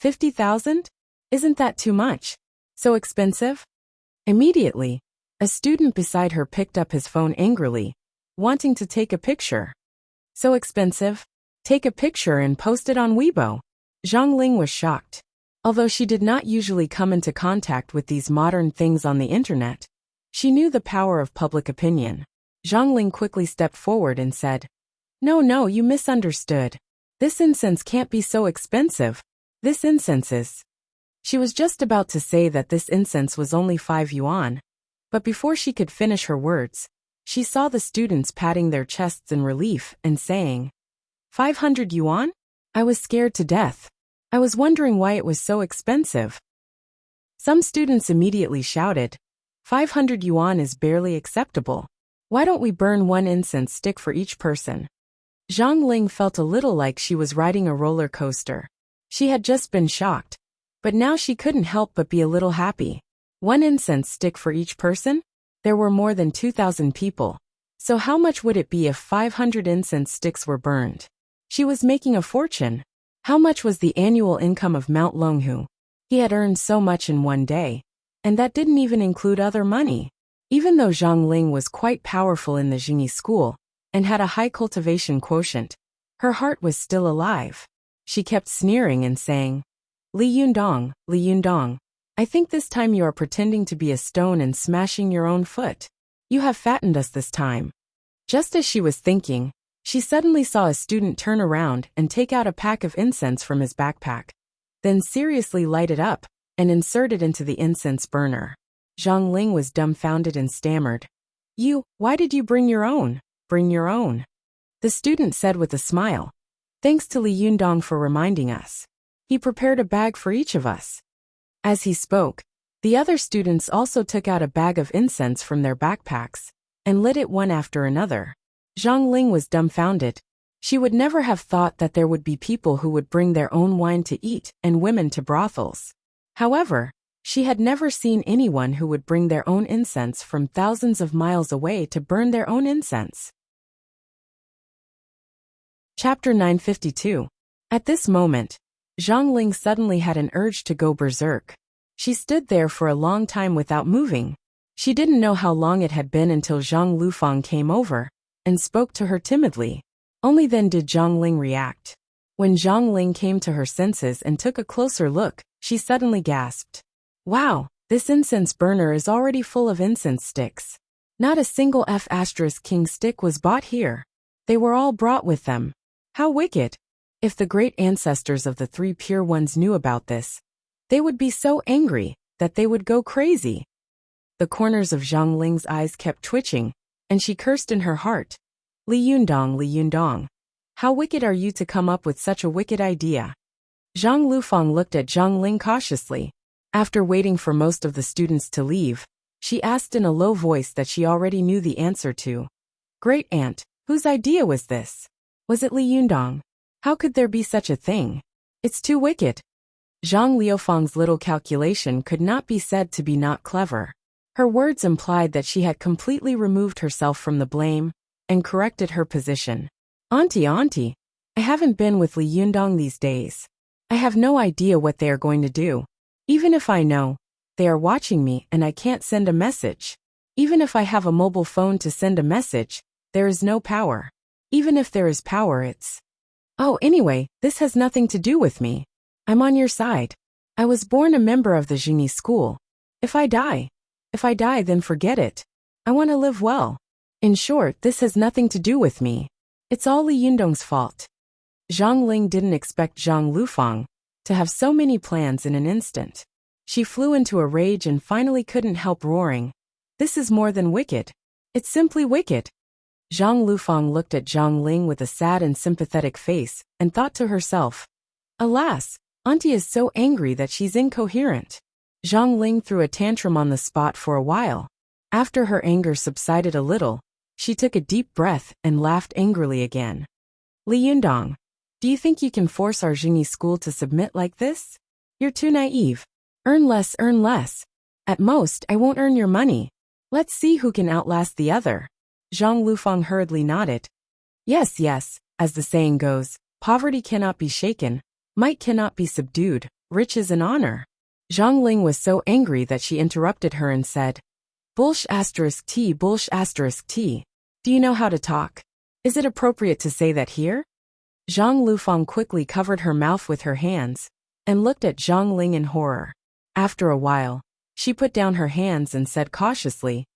50,000? Isn't that too much? So expensive? Immediately, a student beside her picked up his phone angrily, wanting to take a picture. So expensive? Take a picture and post it on Weibo. Zhang Ling was shocked. Although she did not usually come into contact with these modern things on the internet, she knew the power of public opinion. Zhang Ling quickly stepped forward and said, No, you misunderstood. This incense can't be so expensive. This incense is. She was just about to say that this incense was only 5 yuan, but before she could finish her words, she saw the students patting their chests in relief and saying, 500 yuan? I was scared to death. I was wondering why it was so expensive. Some students immediately shouted, 500 yuan is barely acceptable. Why don't we burn 1 incense stick for each person? Zhang Ling felt a little like she was riding a roller coaster. She had just been shocked, but now she couldn't help but be a little happy. 1 incense stick for each person? There were more than 2,000 people. So how much would it be if 500 incense sticks were burned? She was making a fortune. How much was the annual income of Mount Longhu? He had earned so much in one day, and that didn't even include other money. Even though Zhang Ling was quite powerful in the Jingyi school and had a high cultivation quotient, her heart was still alive. She kept sneering and saying, Li Yundong, I think this time you are pretending to be a stone and smashing your own foot. You have fattened us this time. Just as she was thinking, she suddenly saw a student turn around and take out a pack of incense from his backpack, then seriously light it up and insert it into the incense burner. Zhang Ling was dumbfounded and stammered. Why did you bring your own? Bring your own. The student said with a smile. Thanks to Li Yundong for reminding us. He prepared a bag for each of us. As he spoke, the other students also took out a bag of incense from their backpacks and lit it one after another. Zhang Ling was dumbfounded. She would never have thought that there would be people who would bring their own wine to eat and women to brothels. However, she had never seen anyone who would bring their own incense from thousands of miles away to burn their own incense. Chapter 952. At this moment, Zhang Ling suddenly had an urge to go berserk. She stood there for a long time without moving. She didn't know how long it had been until Zhang Lufang came over and spoke to her timidly. Only then did Zhang Ling react. When Zhang Ling came to her senses and took a closer look, she suddenly gasped. Wow, this incense burner is already full of incense sticks. Not a single F*king stick was bought here. They were all brought with them. How wicked! If the great ancestors of the three pure ones knew about this, they would be so angry that they would go crazy. The corners of Zhang Ling's eyes kept twitching, and she cursed in her heart. Li Yundong, how wicked are you to come up with such a wicked idea? Zhang Lufang looked at Zhang Ling cautiously. After waiting for most of the students to leave, she asked in a low voice that she already knew the answer to. Great aunt, whose idea was this? Was it Li Yundong? How could there be such a thing? It's too wicked. Zhang Liufang's little calculation could not be said to be not clever. Her words implied that she had completely removed herself from the blame and corrected her position. Auntie, I haven't been with Li Yundong these days. I have no idea what they are going to do. Even if I know, they are watching me and I can't send a message. Even if I have a mobile phone to send a message, there is no power. Even if there is power, it's... Oh, anyway, this has nothing to do with me. I'm on your side. I was born a member of the genie school. If I die, then forget it. I want to live well. In short, this has nothing to do with me. It's all Li Yundong's fault. Zhang Ling didn't expect Zhang Lufang to have so many plans in an instant. She flew into a rage and finally couldn't help roaring. This is more than wicked. It's simply wicked. Zhang Lufang looked at Zhang Ling with a sad and sympathetic face and thought to herself, alas, auntie is so angry that she's incoherent. Zhang Ling threw a tantrum on the spot for a while. After her anger subsided a little, she took a deep breath and laughed angrily again. Li Yundong, do you think you can force our genie school to submit like this? You're too naive. Earn less. At most, I won't earn your money. Let's see who can outlast the other. Zhang Lufang hurriedly nodded. Yes, as the saying goes, poverty cannot be shaken, might cannot be subdued, riches and honor. Zhang Ling was so angry that she interrupted her and said, Bullsh**t. Do you know how to talk? Is it appropriate to say that here? Zhang Lufang quickly covered her mouth with her hands and looked at Zhang Ling in horror. After a while, she put down her hands and said cautiously,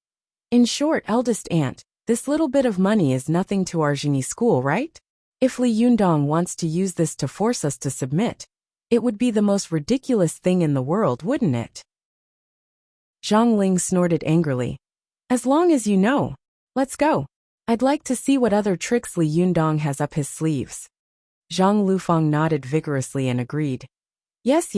in short, eldest aunt, this little bit of money is nothing to our genie school, right? If Li Yundong wants to use this to force us to submit, it would be the most ridiculous thing in the world, wouldn't it? Zhang Ling snorted angrily. As long as you know. Let's go. I'd like to see what other tricks Li Yundong has up his sleeves. Zhang Lufang nodded vigorously and agreed. Yes,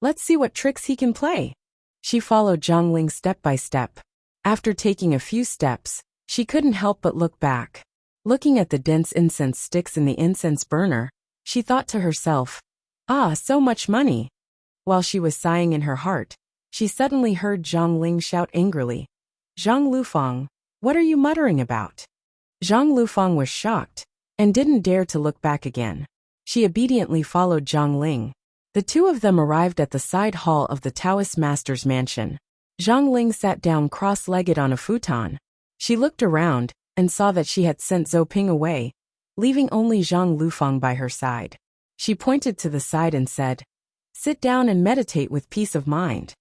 let's see what tricks he can play. She followed Zhang Ling step by step. After taking a few steps, she couldn't help but look back. Looking at the dense incense sticks in the incense burner, she thought to herself, ah, so much money. While she was sighing in her heart, she suddenly heard Zhang Ling shout angrily, Zhang Lufang, what are you muttering about? Zhang Lufang was shocked and didn't dare to look back again. She obediently followed Zhang Ling. The two of them arrived at the side hall of the Taoist master's mansion. Zhang Ling sat down cross-legged on a futon. She looked around and saw that she had sent Zhou Ping away, leaving only Zhang Lufang by her side. She pointed to the side and said, sit down and meditate with peace of mind.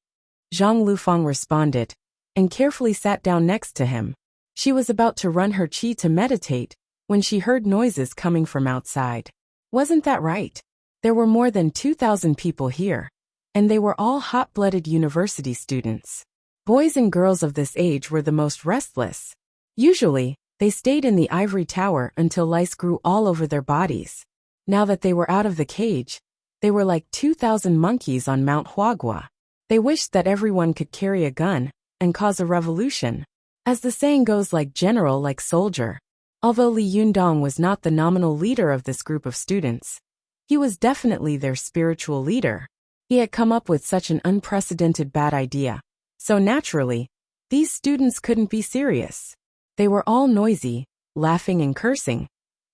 Zhang Lufang responded, and carefully sat down next to him. She was about to run her chi to meditate when she heard noises coming from outside. Wasn't that right? There were more than 2,000 people here, and they were all hot-blooded university students. Boys and girls of this age were the most restless. Usually, they stayed in the ivory tower until lice grew all over their bodies. Now that they were out of the cage, they were like 2,000 monkeys on Mount Huagua. They wished that everyone could carry a gun and cause a revolution. As the saying goes, like general, like soldier. Although Li Yundong was not the nominal leader of this group of students, he was definitely their spiritual leader. He had come up with such an unprecedented bad idea. So naturally, these students couldn't be serious. They were all noisy, laughing and cursing,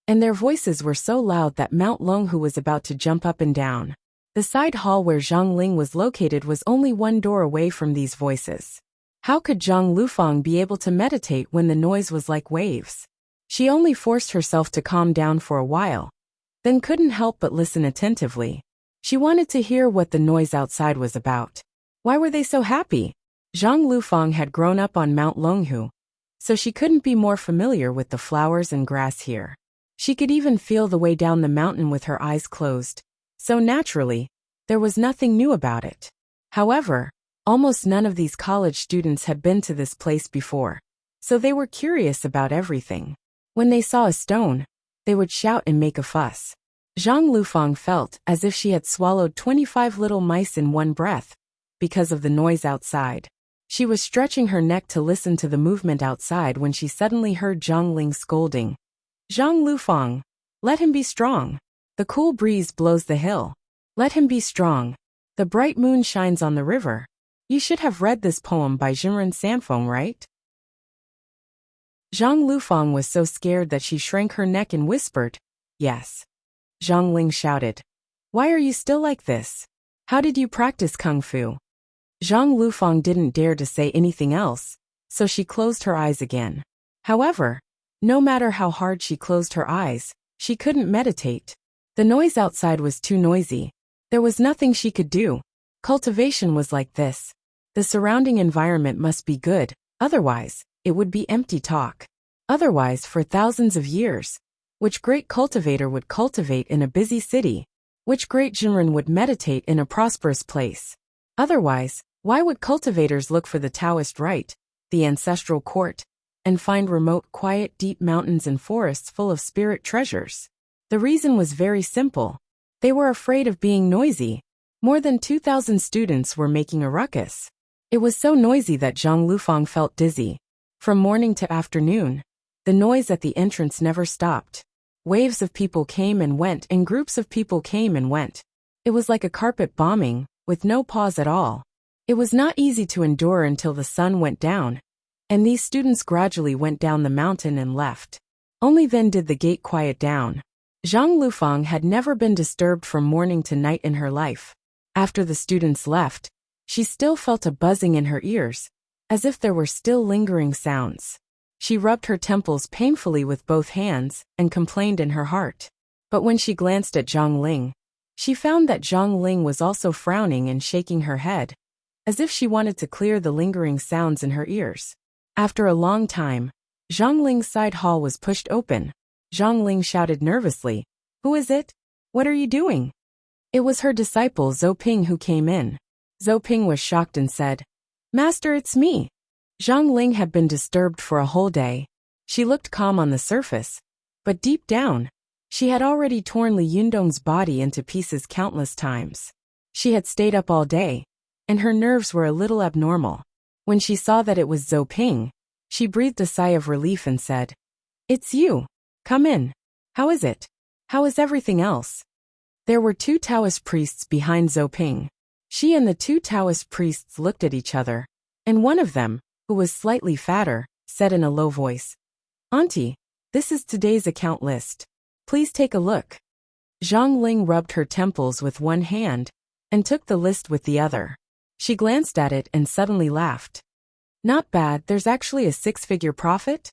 and their voices were so loud that Mount Longhu was about to jump up and down. The side hall where Zhang Ling was located was only one door away from these voices. How could Zhang Lufang be able to meditate when the noise was like waves? She only forced herself to calm down for a while, then couldn't help but listen attentively. She wanted to hear what the noise outside was about. Why were they so happy? Zhang Lufang had grown up on Mount Longhu, so she couldn't be more familiar with the flowers and grass here. She could even feel the way down the mountain with her eyes closed, so naturally, there was nothing new about it. However, almost none of these college students had been to this place before, so they were curious about everything. When they saw a stone, they would shout and make a fuss. Zhang Lufang felt as if she had swallowed 25 little mice in one breath because of the noise outside. She was stretching her neck to listen to the movement outside when she suddenly heard Zhang Ling scolding. Zhang Lufang, let him be strong. The cool breeze blows the hill. Let him be strong. The bright moon shines on the river. You should have read this poem by Jimren Samphong, right? Zhang Lufang was so scared that she shrank her neck and whispered, yes. Zhang Ling shouted, why are you still like this? How did you practice kung fu? Zhang Lufang didn't dare to say anything else, so she closed her eyes again. However, no matter how hard she closed her eyes, she couldn't meditate. The noise outside was too noisy. There was nothing she could do. Cultivation was like this. The surrounding environment must be good, otherwise, it would be empty talk. Otherwise, for thousands of years, which great cultivator would cultivate in a busy city? Which great Jinren would meditate in a prosperous place? Otherwise, why would cultivators look for the Taoist rite, the ancestral court, and find remote, quiet, deep mountains and forests full of spirit treasures? The reason was very simple. They were afraid of being noisy. More than 2,000 students were making a ruckus. It was so noisy that Zhang Lufang felt dizzy. From morning to afternoon, the noise at the entrance never stopped. Waves of people came and went, and groups of people came and went. It was like a carpet bombing, with no pause at all. It was not easy to endure until the sun went down, and these students gradually went down the mountain and left. Only then did the gate quiet down. Zhang Lufang had never been disturbed from morning to night in her life. After the students left, she still felt a buzzing in her ears, as if there were still lingering sounds. She rubbed her temples painfully with both hands and complained in her heart. But when she glanced at Zhang Ling, she found that Zhang Ling was also frowning and shaking her head, as if she wanted to clear the lingering sounds in her ears. After a long time, Zhang Ling's side hall was pushed open. Zhang Ling shouted nervously, "Who is it? What are you doing?" It was her disciple Zhou Ping who came in. Zhou Ping was shocked and said, "Master, it's me." Zhang Ling had been disturbed for a whole day. She looked calm on the surface, but deep down, she had already torn Li Yundong's body into pieces countless times. She had stayed up all day, and her nerves were a little abnormal. When she saw that it was Zhou Ping, she breathed a sigh of relief and said, "It's you. Come in. How is it? How is everything else?" There were 2 Taoist priests behind Zhou Ping. She and the 2 Taoist priests looked at each other, and one of them, who was slightly fatter, said in a low voice, "Auntie, this is today's account list. Please take a look." Zhang Ling rubbed her temples with one hand and took the list with the other. She glanced at it and suddenly laughed. "Not bad, there's actually a 6-figure profit?"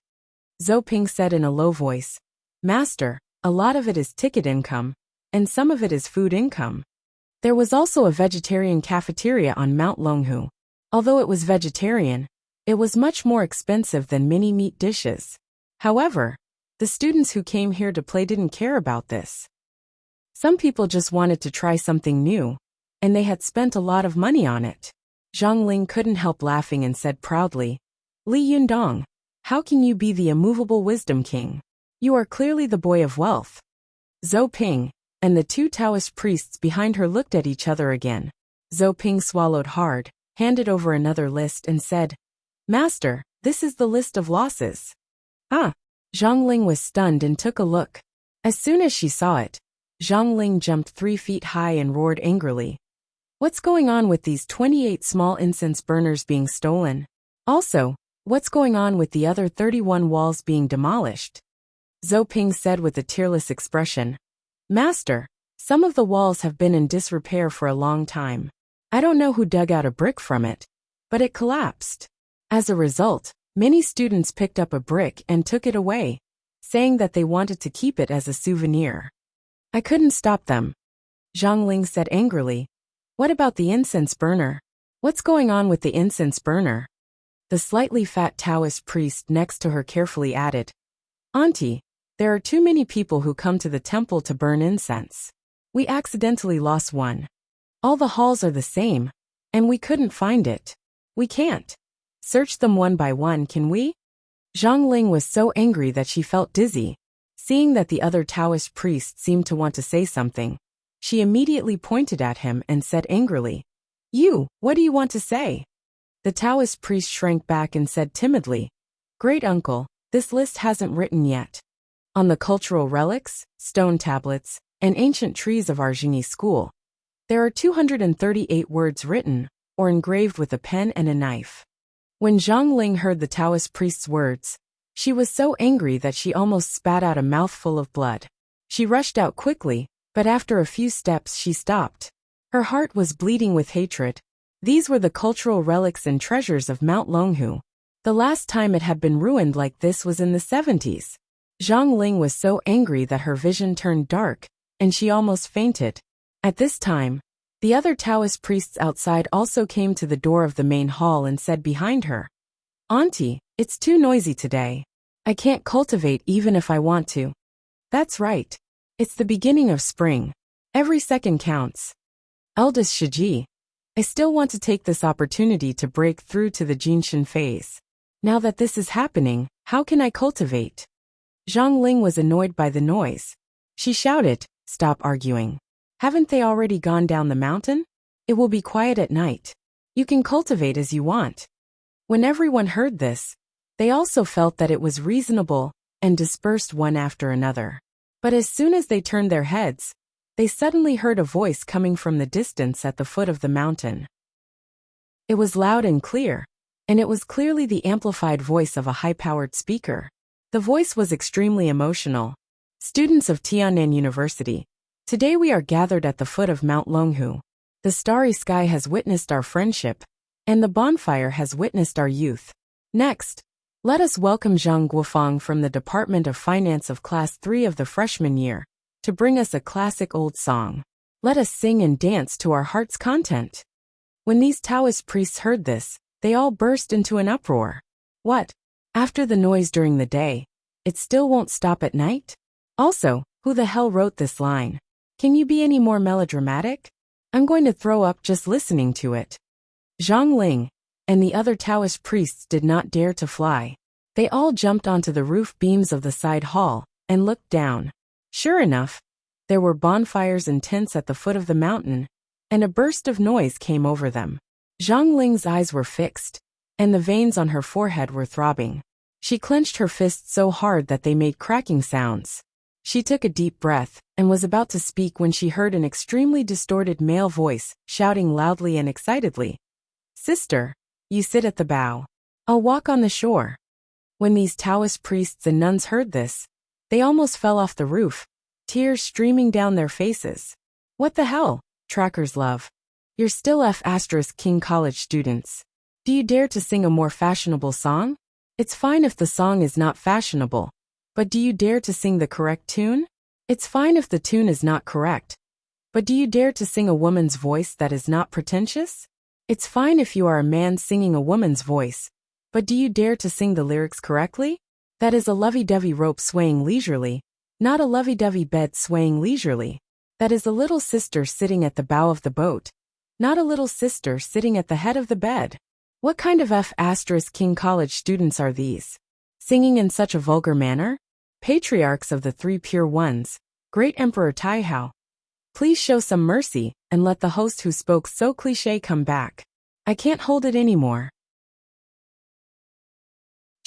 Zhou Ping said in a low voice, "Master, a lot of it is ticket income, and some of it is food income." There was also a vegetarian cafeteria on Mount Longhu. Although it was vegetarian, It was much more expensive than mini meat dishes. However, the students who came here to play didn't care about this. Some people just wanted to try something new, and they had spent a lot of money on it. Zhang Ling couldn't help laughing and said proudly, Li Yundong, how can you be the immovable wisdom king? You are clearly the boy of wealth. Zhou Ping and the two Taoist priests behind her looked at each other again. Zhou Ping swallowed hard, handed over another list and said, Master, this is the list of losses. Ah! Zhang Ling was stunned and took a look. As soon as she saw it, Zhang Ling jumped 3 feet high and roared angrily. What's going on with these 28 small incense burners being stolen? Also, what's going on with the other 31 walls being demolished? Zhou Ping said with a tearless expression, Master, some of the walls have been in disrepair for a long time. I don't know who dug out a brick from it, but it collapsed. As a result, many students picked up a brick and took it away, saying that they wanted to keep it as a souvenir. I couldn't stop them. Zhang Ling said angrily, What about the incense burner? What's going on with the incense burner? The slightly fat Taoist priest next to her carefully added, Auntie, there are too many people who come to the temple to burn incense. We accidentally lost one. All the halls are the same, and we couldn't find it. We can't search them one by one, can we? Zhang Ling was so angry that she felt dizzy. Seeing that the other Taoist priest seemed to want to say something, she immediately pointed at him and said angrily, You, what do you want to say? The Taoist priest shrank back and said timidly, Great uncle, this list hasn't written yet. On the cultural relics, stone tablets, and ancient trees of our Jingyi school, there are 238 words written, or engraved with a pen and a knife. When Zhang Ling heard the Taoist priest's words, she was so angry that she almost spat out a mouthful of blood. She rushed out quickly, but after a few steps she stopped. Her heart was bleeding with hatred. These were the cultural relics and treasures of Mount Longhu. The last time it had been ruined like this was in the 70s. Zhang Ling was so angry that her vision turned dark, and she almost fainted. At this time, the other Taoist priests outside also came to the door of the main hall and said behind her, Auntie, it's too noisy today. I can't cultivate even if I want to. That's right. It's the beginning of spring. Every second counts. Eldest Shiji, I still want to take this opportunity to break through to the Jinshin phase. Now that this is happening, how can I cultivate? Zhang Ling was annoyed by the noise. She shouted, Stop arguing. Haven't they already gone down the mountain? It will be quiet at night. You can cultivate as you want. When everyone heard this, they also felt that it was reasonable and dispersed one after another. But as soon as they turned their heads, they suddenly heard a voice coming from the distance at the foot of the mountain. It was loud and clear, and it was clearly the amplified voice of a high-powered speaker. The voice was extremely emotional. Students of Tiannan University, today we are gathered at the foot of Mount Longhu. The starry sky has witnessed our friendship, and the bonfire has witnessed our youth. Next, let us welcome Zhang Guofang from the Department of Finance of Class 3 of the freshman year, to bring us a classic old song. Let us sing and dance to our heart's content. When these Taoist priests heard this, they all burst into an uproar. What? After the noise during the day, it still won't stop at night? Also, who the hell wrote this line? Can you be any more melodramatic? I'm going to throw up just listening to it. Zhang Ling and the other Taoist priests did not dare to fly. They all jumped onto the roof beams of the side hall and looked down. Sure enough, there were bonfires and tents at the foot of the mountain, and a burst of noise came over them. Zhang Ling's eyes were fixed, and the veins on her forehead were throbbing. She clenched her fists so hard that they made cracking sounds. She took a deep breath and was about to speak when she heard an extremely distorted male voice shouting loudly and excitedly, Sister, you sit at the bow. I'll walk on the shore. When these Taoist priests and nuns heard this, they almost fell off the roof, tears streaming down their faces. What the hell, trackers love? You're still F*King college students. Do you dare to sing a more fashionable song? It's fine if the song is not fashionable, but do you dare to sing the correct tune? It's fine if the tune is not correct, but do you dare to sing a woman's voice that is not pretentious? It's fine if you are a man singing a woman's voice, But do you dare to sing the lyrics correctly? That is a lovey-dovey rope swaying leisurely, not a lovey-dovey bed swaying leisurely. That is a little sister sitting at the bow of the boat, not a little sister sitting at the head of the bed. What kind of King college students are these? Singing in such a vulgar manner? Patriarchs of the three pure ones, great Emperor Taihao. Please show some mercy, and let the host who spoke so cliché come back. I can't hold it anymore.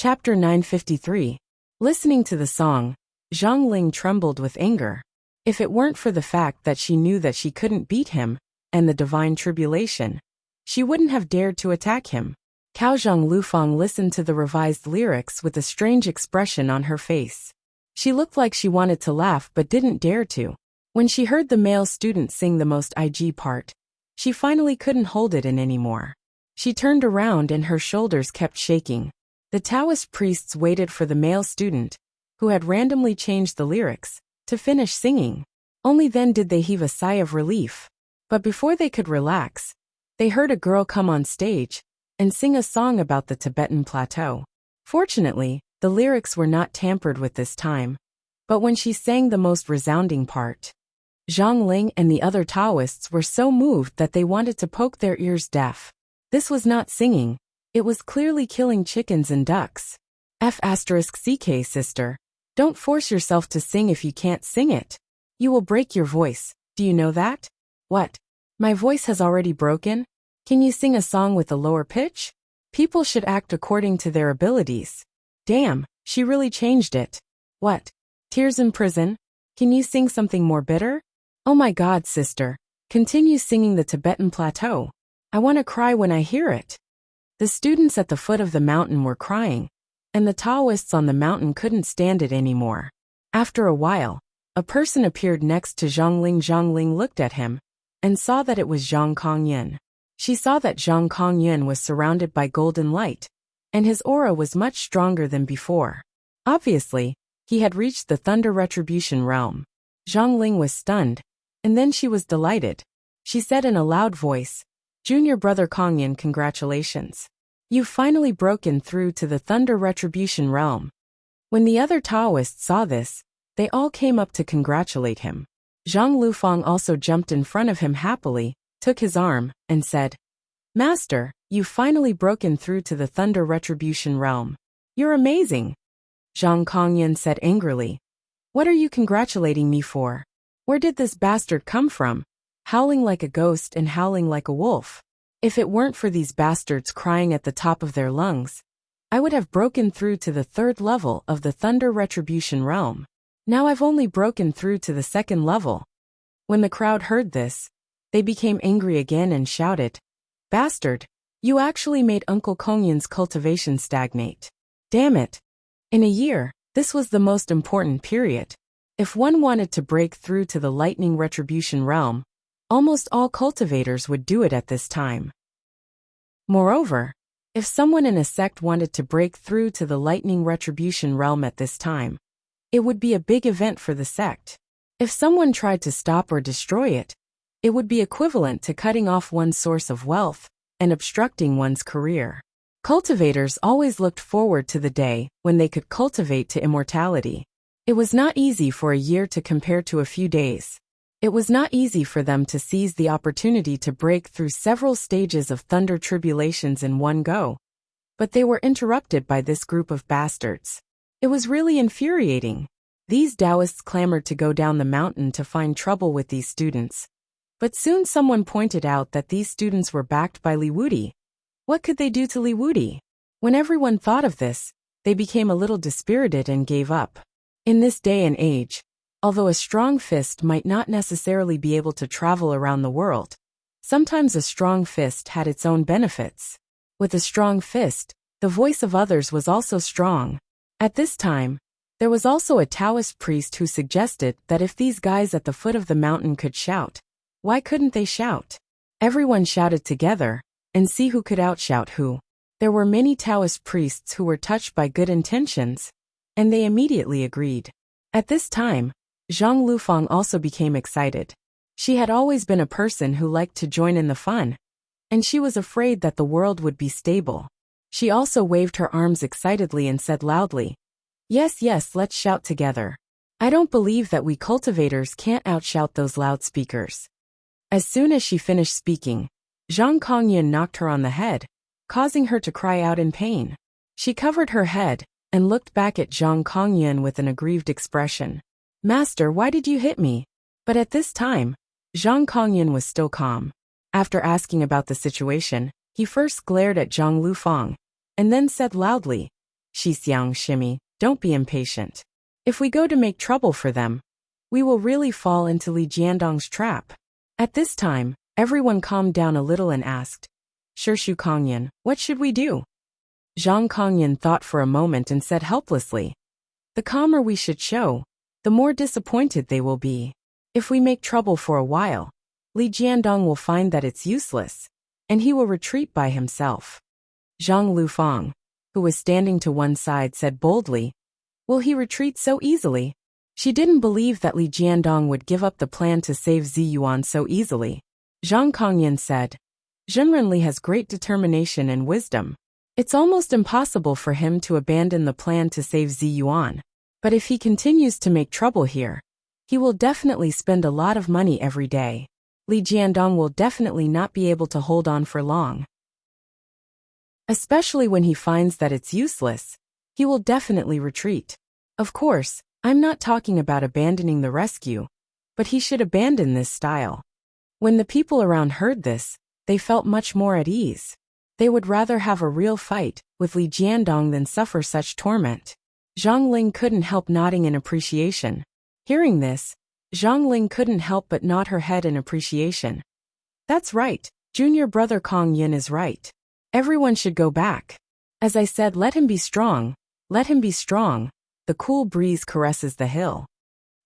Chapter 953. Listening to the song, Zhang Ling trembled with anger. If it weren't for the fact that she knew that she couldn't beat him, and the divine tribulation, she wouldn't have dared to attack him. Cao Zhang Lufang listened to the revised lyrics with a strange expression on her face. She looked like she wanted to laugh but didn't dare to. When she heard the male student sing the most IG part, she finally couldn't hold it in anymore. She turned around and her shoulders kept shaking. The Taoist priests waited for the male student, who had randomly changed the lyrics, to finish singing. Only then did they heave a sigh of relief. But before they could relax, they heard a girl come on stage and sing a song about the Tibetan plateau. Fortunately, the lyrics were not tampered with this time. But when she sang the most resounding part, Zhang Ling and the other Taoists were so moved that they wanted to poke their ears deaf. This was not singing. It was clearly killing chickens and ducks. CK sister, don't force yourself to sing if you can't sing it. You will break your voice, do you know that? What? My voice has already broken? Can you sing a song with a lower pitch? People should act according to their abilities. Damn, she really changed it. What? Tears in prison? Can you sing something more bitter? Oh my God, sister. Continue singing the Tibetan plateau. I want to cry when I hear it. The students at the foot of the mountain were crying, and the Taoists on the mountain couldn't stand it anymore. After a while, a person appeared next to Zhang Ling. Zhang Ling looked at him and saw that it was Zhang Kongyan. She saw that Zhang Kongyan was surrounded by golden light, and his aura was much stronger than before. Obviously, he had reached the Thunder Retribution realm. Zhang Ling was stunned, and then she was delighted. She said in a loud voice, Junior brother Kongyan, congratulations. You've finally broken through to the Thunder Retribution realm. When the other Taoists saw this, they all came up to congratulate him. Zhang Lufang also jumped in front of him happily, took his arm, and said, Master, you've finally broken through to the Thunder Retribution realm. You're amazing. Zhang Kongyan said angrily, What are you congratulating me for? Where did this bastard come from? Howling like a ghost and howling like a wolf. If it weren't for these bastards crying at the top of their lungs, I would have broken through to the 3rd level of the Thunder Retribution realm. Now I've only broken through to the 2nd level. When the crowd heard this, they became angry again and shouted, Bastard, you actually made Uncle Kongyan's cultivation stagnate. Damn it. In a year, this was the most important period. If one wanted to break through to the Lightning Retribution realm, almost all cultivators would do it at this time. Moreover, if someone in a sect wanted to break through to the Lightning Retribution realm at this time, it would be a big event for the sect. If someone tried to stop or destroy it, it would be equivalent to cutting off one's source of wealth and obstructing one's career. Cultivators always looked forward to the day when they could cultivate to immortality. It was not easy for a year to compare to a few days. It was not easy for them to seize the opportunity to break through several stages of thunder tribulations in one go. But they were interrupted by this group of bastards. It was really infuriating. These Taoists clamored to go down the mountain to find trouble with these students. But soon someone pointed out that these students were backed by Li Wudi. What could they do to Li Wudi? When everyone thought of this, they became a little dispirited and gave up. In this day and age, although a strong fist might not necessarily be able to travel around the world, sometimes a strong fist had its own benefits. With a strong fist, the voice of others was also strong. At this time, there was also a Taoist priest who suggested that if these guys at the foot of the mountain could shout, why couldn't they shout? Everyone shouted together, and see who could outshout who. There were many Taoist priests who were touched by good intentions, and they immediately agreed. At this time, Zhang Lufang also became excited. She had always been a person who liked to join in the fun, and she was afraid that the world would be stable. She also waved her arms excitedly and said loudly, "Yes, yes, let's shout together. I don't believe that we cultivators can't outshout those loudspeakers." As soon as she finished speaking, Zhang Kongyan knocked her on the head, causing her to cry out in pain. She covered her head and looked back at Zhang Kongyan with an aggrieved expression. "Master, why did you hit me?" But at this time, Zhang Kongyan was still calm. After asking about the situation, he first glared at Zhang Lufang, and then said loudly, "Shi Xiang Shimi, don't be impatient. If we go to make trouble for them, we will really fall into Li Jiandong's trap." At this time, everyone calmed down a little and asked, "Shirshu Kongyan, what should we do?" Zhang Kongyan thought for a moment and said helplessly, "The calmer we should show, the more disappointed they will be. If we make trouble for a while, Li Jiandong will find that it's useless, and he will retreat by himself." Zhang Lufang, who was standing to one side, said boldly, "Will he retreat so easily?" She didn't believe that Li Jiandong would give up the plan to save Zi Yuan so easily. Zhang Kongyan said, "Zhenrenli has great determination and wisdom. It's almost impossible for him to abandon the plan to save Zi Yuan. But if he continues to make trouble here, he will definitely spend a lot of money every day. Li Jiandong will definitely not be able to hold on for long. Especially when he finds that it's useless, he will definitely retreat. Of course, I'm not talking about abandoning the rescue, but he should abandon this style." When the people around heard this, they felt much more at ease. They would rather have a real fight with Li Jiandong than suffer such torment. Zhang Ling couldn't help nodding in appreciation. Hearing this, Zhang Ling couldn't help but nod her head in appreciation. "That's right, junior brother Kong Yin is right. Everyone should go back. As I said, let him be strong, let him be strong. The cool breeze caresses the hill."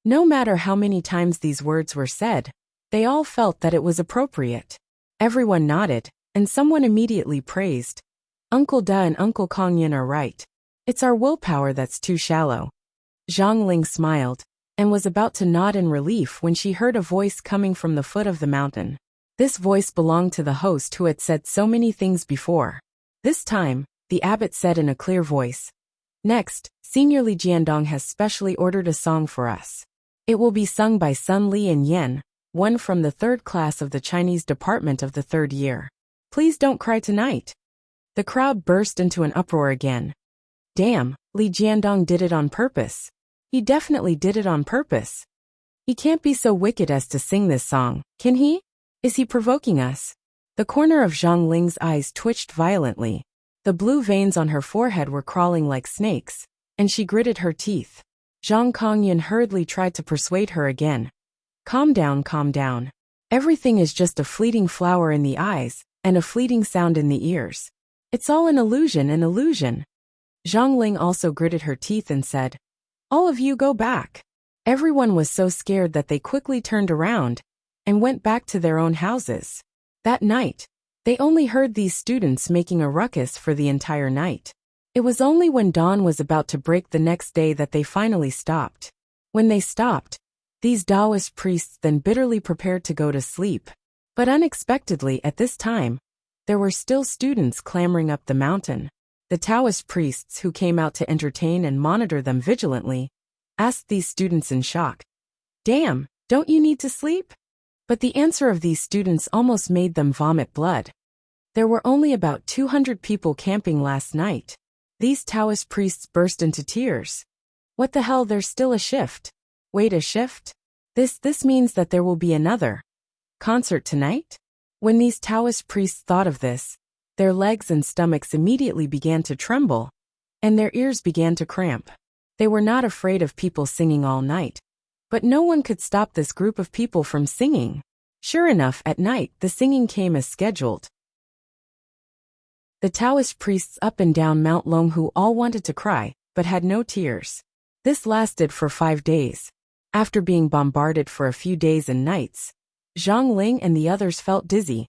No matter how many times these words were said, they all felt that it was appropriate. Everyone nodded, and someone immediately praised, "Uncle Da and Uncle Kong Yin are right. It's our willpower that's too shallow." Zhang Ling smiled, and was about to nod in relief when she heard a voice coming from the foot of the mountain. This voice belonged to the host who had said so many things before. This time, the abbot said in a clear voice, "Next, Senior Li Jiandong has specially ordered a song for us. It will be sung by Sun Li and Yen, one from the third class of the Chinese department of the third year. Please don't cry tonight." The crowd burst into an uproar again. Damn, Li Jiandong did it on purpose. He definitely did it on purpose. He can't be so wicked as to sing this song, can he? Is he provoking us? The corner of Zhang Ling's eyes twitched violently. The blue veins on her forehead were crawling like snakes, and she gritted her teeth. Zhang Kongyan hurriedly tried to persuade her again. Calm down, calm down. Everything is just a fleeting flower in the eyes, and a fleeting sound in the ears. It's all an illusion, an illusion." Zhang Ling also gritted her teeth and said, "All of you go back." Everyone was so scared that they quickly turned around and went back to their own houses. That night, they only heard these students making a ruckus for the entire night. It was only when dawn was about to break the next day that they finally stopped. When they stopped, these Taoist priests then bitterly prepared to go to sleep. But unexpectedly at this time, there were still students clambering up the mountain. The Taoist priests who came out to entertain and monitor them vigilantly asked these students in shock, "Damn, don't you need to sleep?" But the answer of these students almost made them vomit blood. There were only about 200 people camping last night. These Taoist priests burst into tears. What the hell, there's still a shift. Wait, a shift? This means that there will be another concert tonight? When these Taoist priests thought of this, their legs and stomachs immediately began to tremble, and their ears began to cramp. They were not afraid of people singing all night, but no one could stop this group of people from singing. Sure enough, at night, the singing came as scheduled. The Taoist priests up and down Mount Longhu all wanted to cry, but had no tears. This lasted for 5 days. After being bombarded for a few days and nights, Zhang Ling and the others felt dizzy,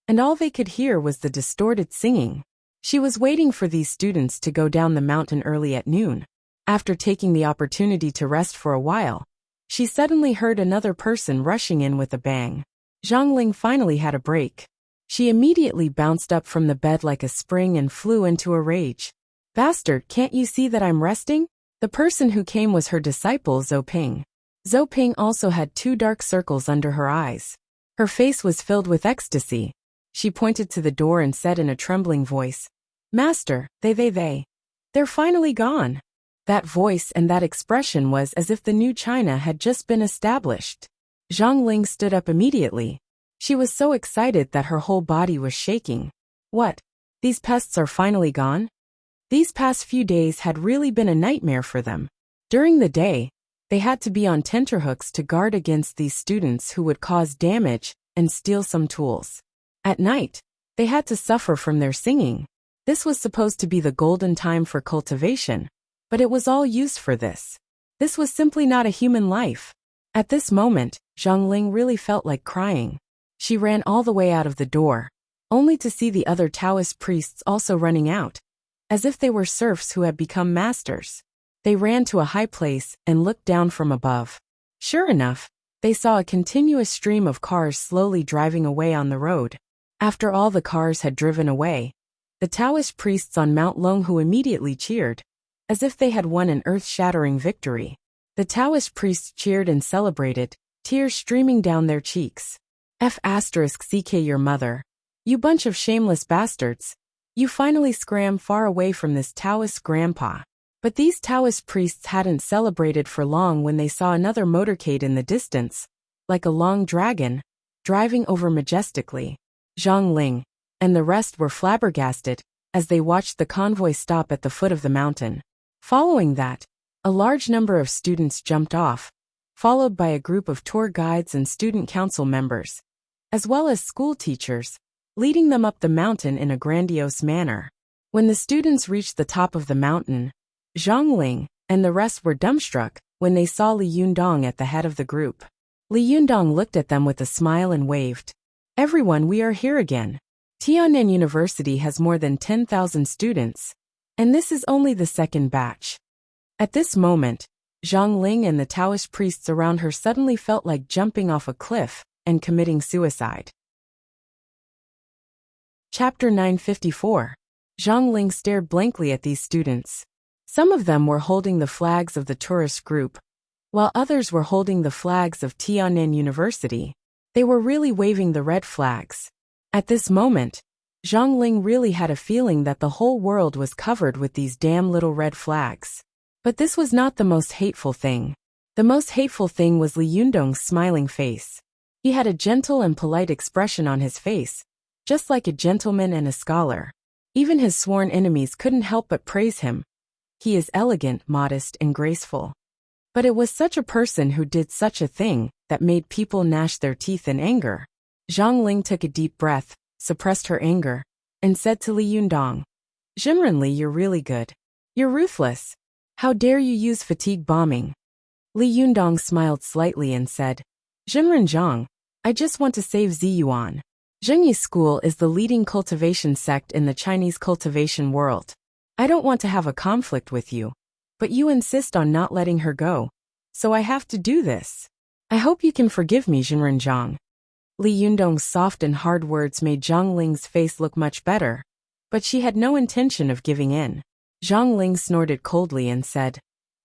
and all they could hear was the distorted singing. She was waiting for these students to go down the mountain early at noon. After taking the opportunity to rest for a while, she suddenly heard another person rushing in with a bang. Zhang Ling finally had a break. She immediately bounced up from the bed like a spring and flew into a rage. Bastard, can't you see that I'm resting? The person who came was her disciple Zhou Ping. Zhou Ping also had 2 dark circles under her eyes. Her face was filled with ecstasy. She pointed to the door and said in a trembling voice, "Master, they're finally gone." That voice and that expression was as if the new China had just been established. Zhang Ling stood up immediately. She was so excited that her whole body was shaking. What? These pests are finally gone? These past few days had really been a nightmare for them. During the day, they had to be on tenterhooks to guard against these students who would cause damage and steal some tools. At night, they had to suffer from their singing. This was supposed to be the golden time for cultivation, but it was all used for this. This was simply not a human life. At this moment, Zhang Ling really felt like crying. She ran all the way out of the door, only to see the other Taoist priests also running out, as if they were serfs who had become masters. They ran to a high place and looked down from above. Sure enough, they saw a continuous stream of cars slowly driving away on the road. After all the cars had driven away, the Taoist priests on Mount Longhu immediately cheered, as if they had won an earth-shattering victory. The Taoist priests cheered and celebrated, tears streaming down their cheeks. F***ck your mother. You bunch of shameless bastards. You finally scram far away from this Taoist grandpa. But these Taoist priests hadn't celebrated for long when they saw another motorcade in the distance, like a long dragon, driving over majestically. Zhang Ling and the rest were flabbergasted as they watched the convoy stop at the foot of the mountain. Following that, a large number of students jumped off, followed by a group of tour guides and student council members, as well as school teachers, leading them up the mountain in a grandiose manner. When the students reached the top of the mountain, Zhang Ling and the rest were dumbstruck when they saw Li Yundong at the head of the group. Li Yundong looked at them with a smile and waved. "Everyone, we are here again. Tiannan University has more than 10,000 students, and this is only the second batch." At this moment, Zhang Ling and the Taoist priests around her suddenly felt like jumping off a cliff and committing suicide. Chapter 954. Zhang Ling stared blankly at these students. Some of them were holding the flags of the tourist group, while others were holding the flags of Tiannan University. They were really waving the red flags. At this moment, Zhang Ling really had a feeling that the whole world was covered with these damn little red flags. But this was not the most hateful thing. The most hateful thing was Li Yundong's smiling face. He had a gentle and polite expression on his face, just like a gentleman and a scholar. Even his sworn enemies couldn't help but praise him. He is elegant, modest, and graceful. But it was such a person who did such a thing that made people gnash their teeth in anger. Zhang Ling took a deep breath, suppressed her anger, and said to Li Yundong, "Jinren Li, you're really good. You're ruthless. How dare you use fatigue bombing?" Li Yundong smiled slightly and said, "Jinren Zhang, I just want to save Ziyuan. Zhengyi School is the leading cultivation sect in the Chinese cultivation world. I don't want to have a conflict with you, but you insist on not letting her go, so I have to do this. I hope you can forgive me, Jinren Zhang." Li Yundong's soft and hard words made Zhang Ling's face look much better, but she had no intention of giving in. Zhang Ling snorted coldly and said,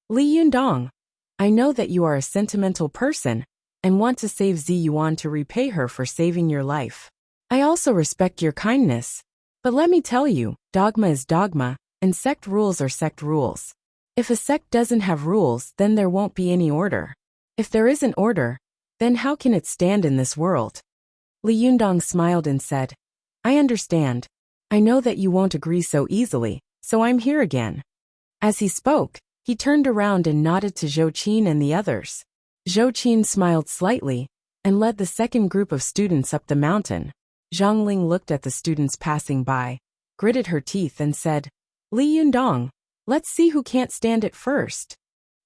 "Li Yundong, I know that you are a sentimental person and want to save Ziyuan to repay her for saving your life. I also respect your kindness, but let me tell you, dogma is dogma, and sect rules are sect rules. If a sect doesn't have rules, then there won't be any order. If there isn't order, then how can it stand in this world?" Li Yundong smiled and said, "I understand. I know that you won't agree so easily, so I'm here again." As he spoke, he turned around and nodded to Zhou Qin and the others. Zhou Qin smiled slightly and led the second group of students up the mountain. Zhang Ling looked at the students passing by, gritted her teeth and said, "Li Yundong, let's see who can't stand it first."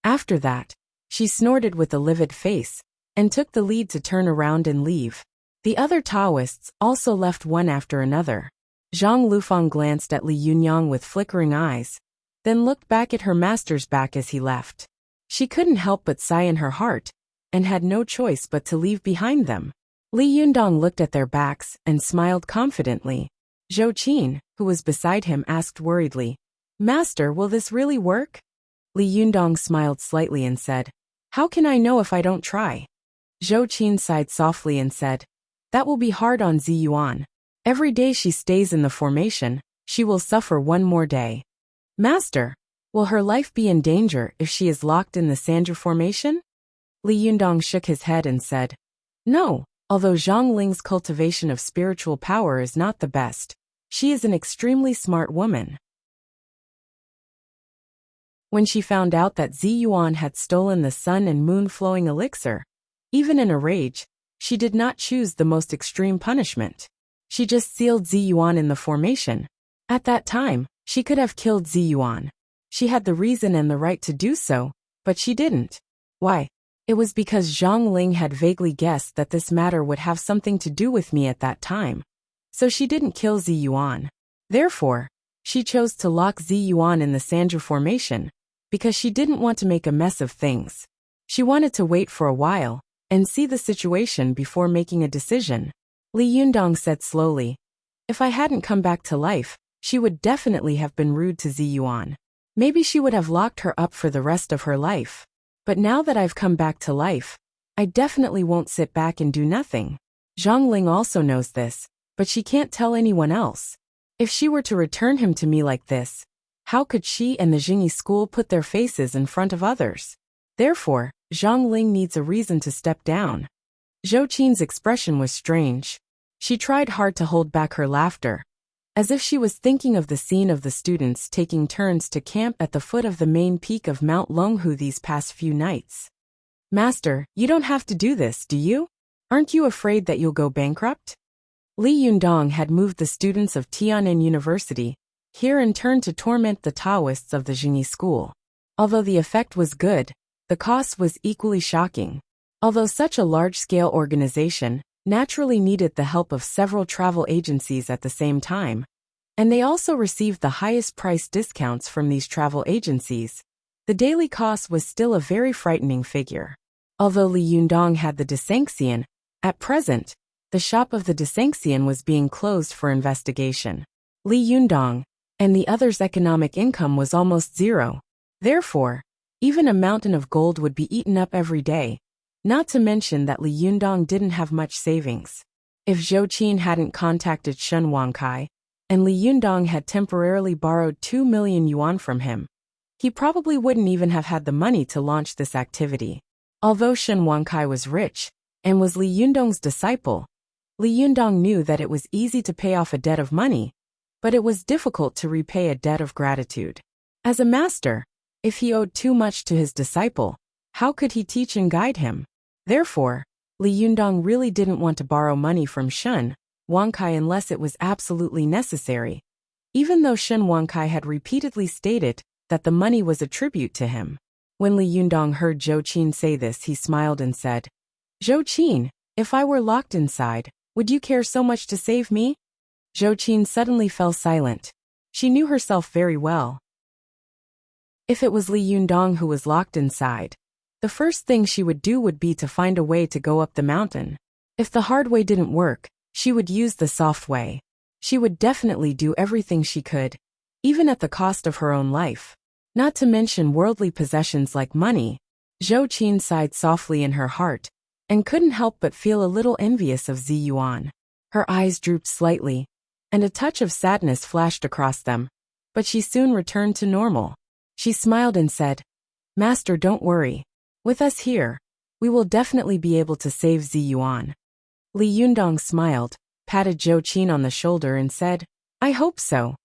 After that, she snorted with a livid face and took the lead to turn around and leave. The other Taoists also left one after another. Zhang Lufang glanced at Li Yunyang with flickering eyes, then looked back at her master's back as he left. She couldn't help but sigh in her heart, and had no choice but to leave behind them. Li Yundong looked at their backs and smiled confidently. Zhou Qin, who was beside him, asked worriedly, "Master, will this really work?" Li Yundong smiled slightly and said, "How can I know if I don't try?" Zhou Qin sighed softly and said, "That will be hard on Zi Yuan. Every day she stays in the formation, she will suffer one more day." "Master, will her life be in danger if she is locked in the Sanju formation?" Li Yundong shook his head and said, "No, although Zhang Ling's cultivation of spiritual power is not the best, she is an extremely smart woman." When she found out that Zi Yuan had stolen the sun and moon flowing elixir, even in a rage, she did not choose the most extreme punishment. She just sealed Zi Yuan in the formation. At that time, she could have killed Zi Yuan. She had the reason and the right to do so, but she didn't. Why? It was because Zhang Ling had vaguely guessed that this matter would have something to do with me at that time. So she didn't kill Zi Yuan. Therefore, she chose to lock Zi Yuan in the Sanju formation, because she didn't want to make a mess of things. She wanted to wait for a while and see the situation before making a decision. Li Yundong said slowly, "If I hadn't come back to life, she would definitely have been rude to Zi Yuan. Maybe she would have locked her up for the rest of her life. But now that I've come back to life, I definitely won't sit back and do nothing." Zhang Ling also knows this, but she can't tell anyone else. If she were to return him to me like this, how could she and the Jingyi school put their faces in front of others? Therefore, Zhang Ling needs a reason to step down. Zhou Qin's expression was strange. She tried hard to hold back her laughter, as if she was thinking of the scene of the students taking turns to camp at the foot of the main peak of Mount Longhu these past few nights. "Master, you don't have to do this, do you? Aren't you afraid that you'll go bankrupt?" Li Yundong had moved the students of Tian'an University here and turned to torment the Taoists of the Jingyi school. Although the effect was good, the cost was equally shocking. Although such a large-scale organization naturally needed the help of several travel agencies at the same time, and they also received the highest price discounts from these travel agencies, the daily cost was still a very frightening figure. Although Li Yundong had the Desanxian, at present, the shop of the Desanxian was being closed for investigation. Li Yundong and the others' economic income was almost zero. Therefore, even a mountain of gold would be eaten up every day, not to mention that Li Yundong didn't have much savings. If Zhou Qin hadn't contacted Shen Wangkai, and Li Yundong had temporarily borrowed 2 million yuan from him, he probably wouldn't even have had the money to launch this activity. Although Shen Wangkai was rich, and was Li Yundong's disciple, Li Yundong knew that it was easy to pay off a debt of money, but it was difficult to repay a debt of gratitude. As a master, if he owed too much to his disciple, how could he teach and guide him? Therefore, Li Yundong really didn't want to borrow money from Shen Wangkai unless it was absolutely necessary, even though Shen Wangkai had repeatedly stated that the money was a tribute to him. When Li Yundong heard Zhou Qin say this, he smiled and said, "Zhou Qin, if I were locked inside, would you care so much to save me?" Zhou Qin suddenly fell silent. She knew herself very well. If it was Li Yundong who was locked inside, the first thing she would do would be to find a way to go up the mountain. If the hard way didn't work, she would use the soft way. She would definitely do everything she could, even at the cost of her own life. Not to mention worldly possessions like money. Zhou Qin sighed softly in her heart, and couldn't help but feel a little envious of Zi Yuan. Her eyes drooped slightly, and a touch of sadness flashed across them, but she soon returned to normal. She smiled and said, "Master, don't worry. With us here, we will definitely be able to save Zi Yuan." Li Yundong smiled, patted Zhou Qin on the shoulder and said, "I hope so."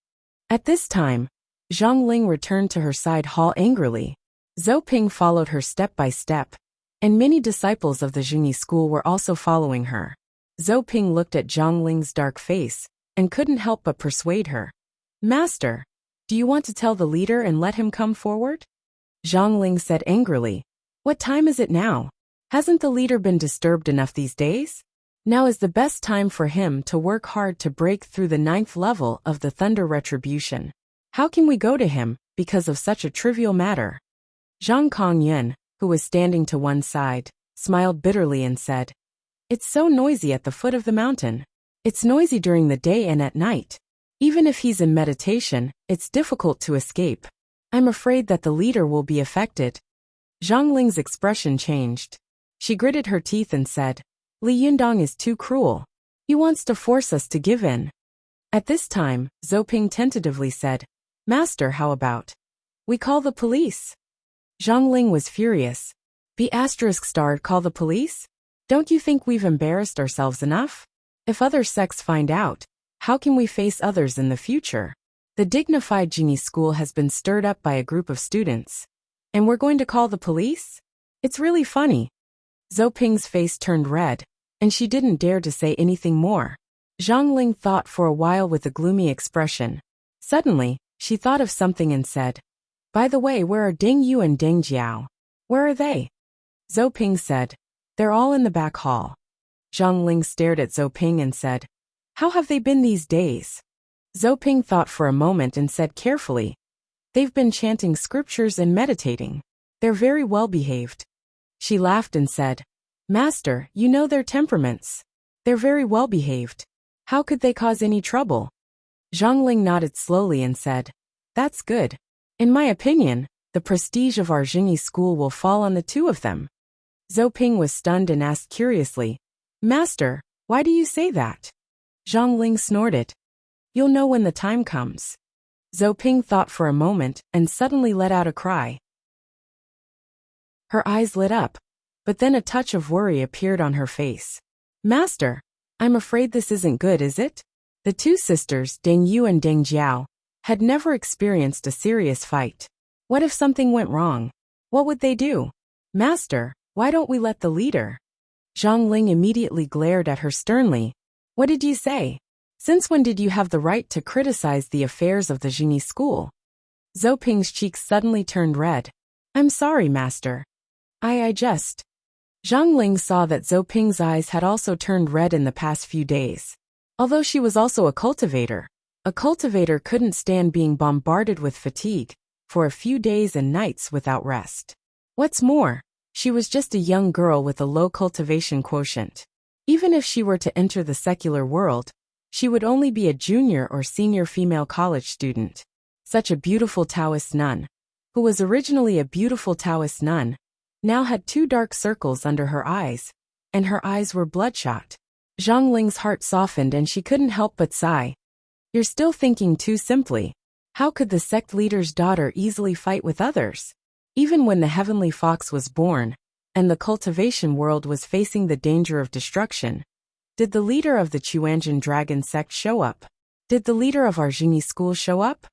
At this time, Zhang Ling returned to her side hall angrily. Zhou Ping followed her step by step, and many disciples of the Jingyi school were also following her. Zhou Ping looked at Zhang Ling's dark face, and couldn't help but persuade her. "Master, do you want to tell the leader and let him come forward?" Zhang Ling said angrily, "What time is it now? Hasn't the leader been disturbed enough these days? Now is the best time for him to work hard to break through the 9th level of the Thunder Retribution. How can we go to him because of such a trivial matter?" Zhang Kongyuan, who was standing to one side, smiled bitterly and said, It's so noisy at the foot of the mountain. It's noisy during the day and at night. Even if he's in meditation, it's difficult to escape. I'm afraid that the leader will be affected. Zhang Ling's expression changed. She gritted her teeth and said, Li Yundong is too cruel. He wants to force us to give in. At this time, Zhou Ping tentatively said, Master, how about we call the police? Zhang Ling was furious. Call the police? Don't you think we've embarrassed ourselves enough? If other sects find out, how can we face others in the future? The dignified Jingyi school has been stirred up by a group of students. And we're going to call the police? It's really funny. Zhou Ping's face turned red, and she didn't dare to say anything more. Zhang Ling thought for a while with a gloomy expression. Suddenly, she thought of something and said, By the way, where are Ding Yu and Ding Jiao? Where are they? Zhou Ping said, They're all in the back hall. Zhang Ling stared at Zhou Ping and said, How have they been these days? Zhou Ping thought for a moment and said carefully, They've been chanting scriptures and meditating. They're very well behaved. She laughed and said, Master, you know their temperaments. They're very well behaved. How could they cause any trouble? Zhang Ling nodded slowly and said, That's good. In my opinion, the prestige of our Jingyi school will fall on the two of them. Zhou Ping was stunned and asked curiously, Master, why do you say that? Zhang Ling snorted. You'll know when the time comes. Zhou Ping thought for a moment and suddenly let out a cry. Her eyes lit up, but then a touch of worry appeared on her face. Master, I'm afraid this isn't good, is it? The two sisters, Ding Yu and Ding Jiao, had never experienced a serious fight. What if something went wrong? What would they do? Master, why don't we let the leader? Zhang Ling immediately glared at her sternly. What did you say? Since when did you have the right to criticize the affairs of the Jingyi school? Zhou Ping's cheeks suddenly turned red. I'm sorry, Master. I just... Zhang Ling saw that Zhou Ping's eyes had also turned red in the past few days. Although she was also a cultivator couldn't stand being bombarded with fatigue for a few days and nights without rest. What's more, she was just a young girl with a low cultivation quotient. Even if she were to enter the secular world, she would only be a junior or senior female college student. Such a beautiful Taoist nun, who was originally a beautiful Taoist nun, now had 2 dark circles under her eyes, and her eyes were bloodshot. Zhang Ling's heart softened and she couldn't help but sigh. You're still thinking too simply. How could the sect leader's daughter easily fight with others? Even when the heavenly fox was born, and the cultivation world was facing the danger of destruction, did the leader of the Chuanjin dragon sect show up? Did the leader of our Jingyi school show up?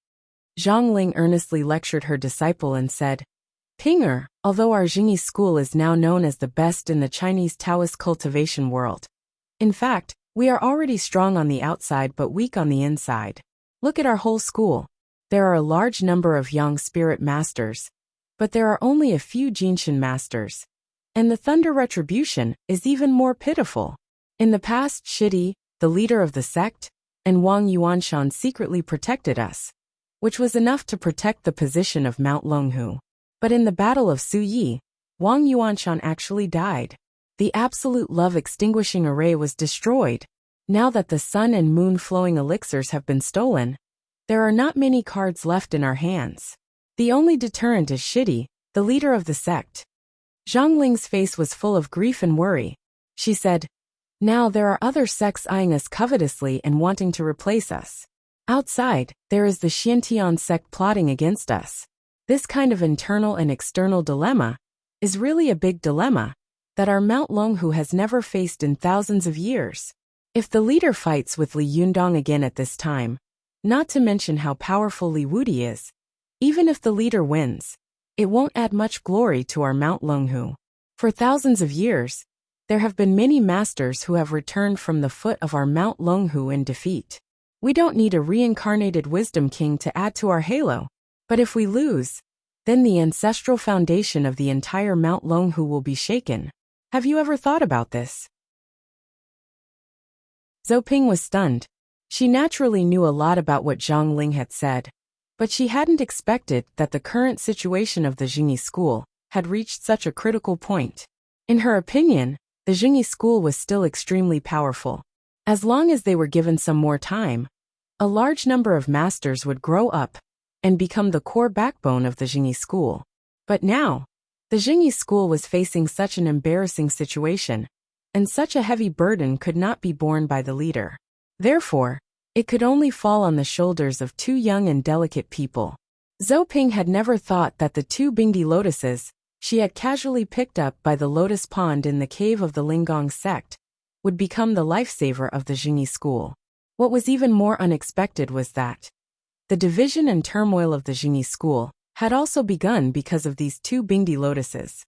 Zhang Ling earnestly lectured her disciple and said, Pinger, although our Jingyi school is now known as the best in the Chinese Taoist cultivation world. In fact, we are already strong on the outside but weak on the inside. Look at our whole school. There are a large number of young spirit masters, but there are only a few Jinshin masters. And the Thunder Retribution is even more pitiful. In the past, Shidi, the leader of the sect, and Wang Yuanshan secretly protected us, which was enough to protect the position of Mount Longhu. But in the Battle of Suyi, Wang Yuanshan actually died. The absolute love extinguishing array was destroyed. Now that the sun and moon flowing elixirs have been stolen, there are not many cards left in our hands. The only deterrent is Shidi, the leader of the sect. Zhang Ling's face was full of grief and worry. She said, Now there are other sects eyeing us covetously and wanting to replace us. Outside, there is the Xiantian sect plotting against us. This kind of internal and external dilemma is really a big dilemma that our Mount Longhu has never faced in thousands of years. If the leader fights with Li Yundong again at this time, not to mention how powerful Li Wudi is, even if the leader wins, it won't add much glory to our Mount Longhu. For thousands of years, there have been many masters who have returned from the foot of our Mount Longhu in defeat. We don't need a reincarnated wisdom king to add to our halo. But if we lose, then the ancestral foundation of the entire Mount Longhu will be shaken. Have you ever thought about this? Zhou Ping was stunned. She naturally knew a lot about what Zhang Ling had said, but she hadn't expected that the current situation of the Jingyi school had reached such a critical point. In her opinion, the Jingyi school was still extremely powerful. As long as they were given some more time, a large number of masters would grow up and become the core backbone of the Jingyi school. But now, the Jingyi school was facing such an embarrassing situation, and such a heavy burden could not be borne by the leader. Therefore, it could only fall on the shoulders of two young and delicate people. Zhou Ping had never thought that the two Bingdi lotuses she had casually picked up by the lotus pond in the cave of the Linggong sect would become the lifesaver of the Jingyi school. What was even more unexpected was that the division and turmoil of the Jingyi school had also begun because of these two Bingdi lotuses.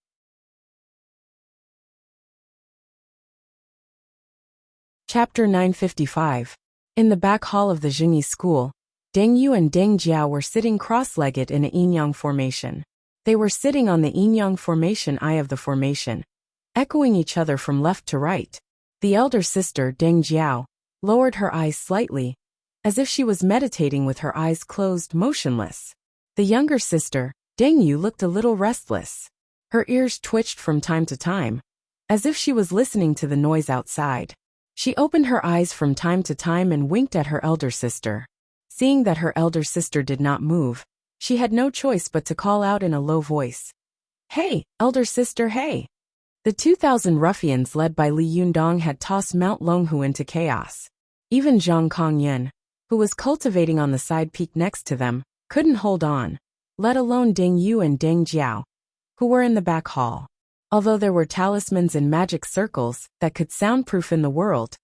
Chapter 955. In the back hall of the Jingyi school, Deng Yu and Deng Jiao were sitting cross-legged in a yin-yang formation. They were sitting on the yin-yang formation eye of the formation, echoing each other from left to right. The elder sister, Deng Jiao, lowered her eyes slightly, as if she was meditating with her eyes closed, motionless. The younger sister, Deng Yu, looked a little restless. Her ears twitched from time to time, as if she was listening to the noise outside. She opened her eyes from time to time and winked at her elder sister. Seeing that her elder sister did not move, she had no choice but to call out in a low voice. "Hey, elder sister, hey!" The 2,000 ruffians led by Li Yundong had tossed Mount Longhu into chaos. Even Zhang Kongyan, who was cultivating on the side peak next to them, couldn't hold on, let alone Deng Yu and Deng Jiao, who were in the back hall. Although there were talismans and magic circles that could soundproof in the world,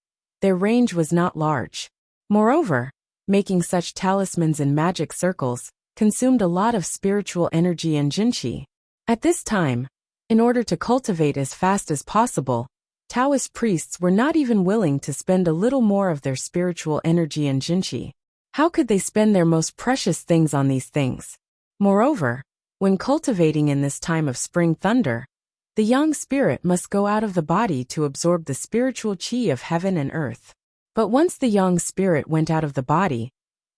their range was not large. Moreover, making such talismans and magic circles consumed a lot of spiritual energy and jinqi. At this time, in order to cultivate as fast as possible, Taoist priests were not even willing to spend a little more of their spiritual energy and jinqi. How could they spend their most precious things on these things? Moreover, when cultivating in this time of spring thunder, the yang spirit must go out of the body to absorb the spiritual qi of heaven and earth. But once the yang spirit went out of the body,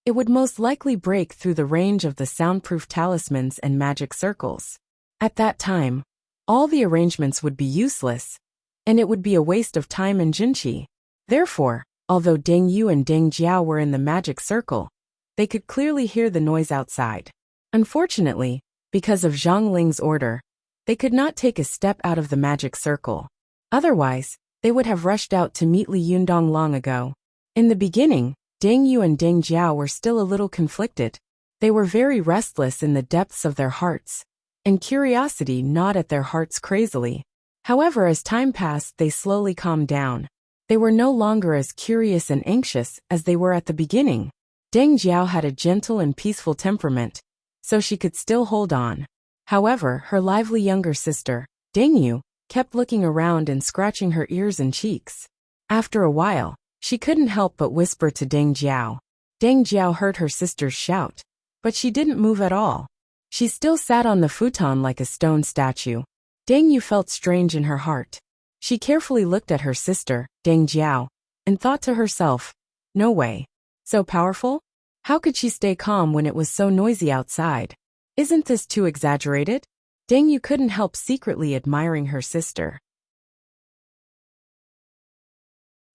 it would most likely break through the range of the soundproof talismans and magic circles. At that time, all the arrangements would be useless, and it would be a waste of time and jinqi. Therefore, although Deng Yu and Deng Jiao were in the magic circle, they could clearly hear the noise outside. Unfortunately, because of Zhang Ling's order, they could not take a step out of the magic circle. Otherwise, they would have rushed out to meet Li Yundong long ago. In the beginning, Deng Yu and Deng Jiao were still a little conflicted. They were very restless in the depths of their hearts, and curiosity gnawed at their hearts crazily. However, as time passed, they slowly calmed down. They were no longer as curious and anxious as they were at the beginning. Deng Jiao had a gentle and peaceful temperament, so she could still hold on. However, her lively younger sister, Deng Yu, kept looking around and scratching her ears and cheeks. After a while, she couldn't help but whisper to Deng Jiao. Deng Jiao heard her sister's shout, but she didn't move at all. She still sat on the futon like a stone statue. Deng Yu felt strange in her heart. She carefully looked at her sister, Deng Jiao, and thought to herself, "No way. So powerful? How could she stay calm when it was so noisy outside? Isn't this too exaggerated?" Deng Yu couldn't help secretly admiring her sister.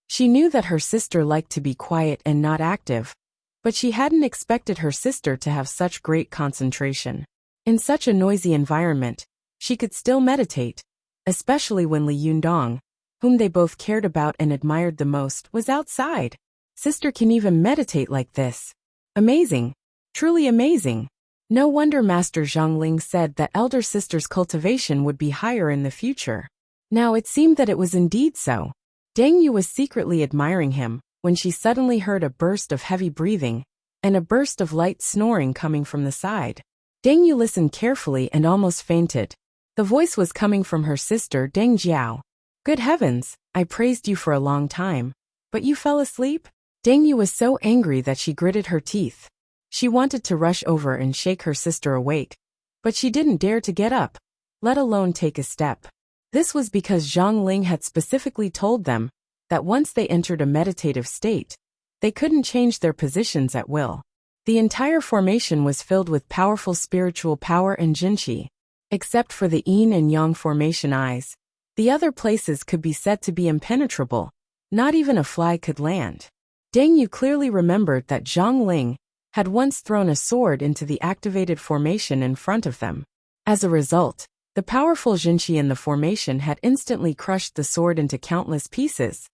She knew that her sister liked to be quiet and not active, but she hadn't expected her sister to have such great concentration. In such a noisy environment, she could still meditate, especially when Li Yundong, whom they both cared about and admired the most, was outside. Sister can even meditate like this. Amazing. Truly amazing. No wonder Master Zhongling said that elder sister's cultivation would be higher in the future. Now it seemed that it was indeed so. Deng Yu was secretly admiring him when she suddenly heard a burst of heavy breathing and a burst of light snoring coming from the side. Deng Yu listened carefully and almost fainted. The voice was coming from her sister Deng Jiao. "Good heavens, I praised you for a long time, but you fell asleep?" Deng Yu was so angry that she gritted her teeth. She wanted to rush over and shake her sister awake, but she didn't dare to get up, let alone take a step. This was because Zhang Ling had specifically told them that once they entered a meditative state, they couldn't change their positions at will. The entire formation was filled with powerful spiritual power and jinqi. Except for the yin and yang formation eyes, The other places could be said to be impenetrable. Not even a fly could land. Deng Yu clearly remembered that Zhang Ling had once thrown a sword into the activated formation in front of them. As a result, the powerful Jinqi in the formation had instantly crushed the sword into countless pieces,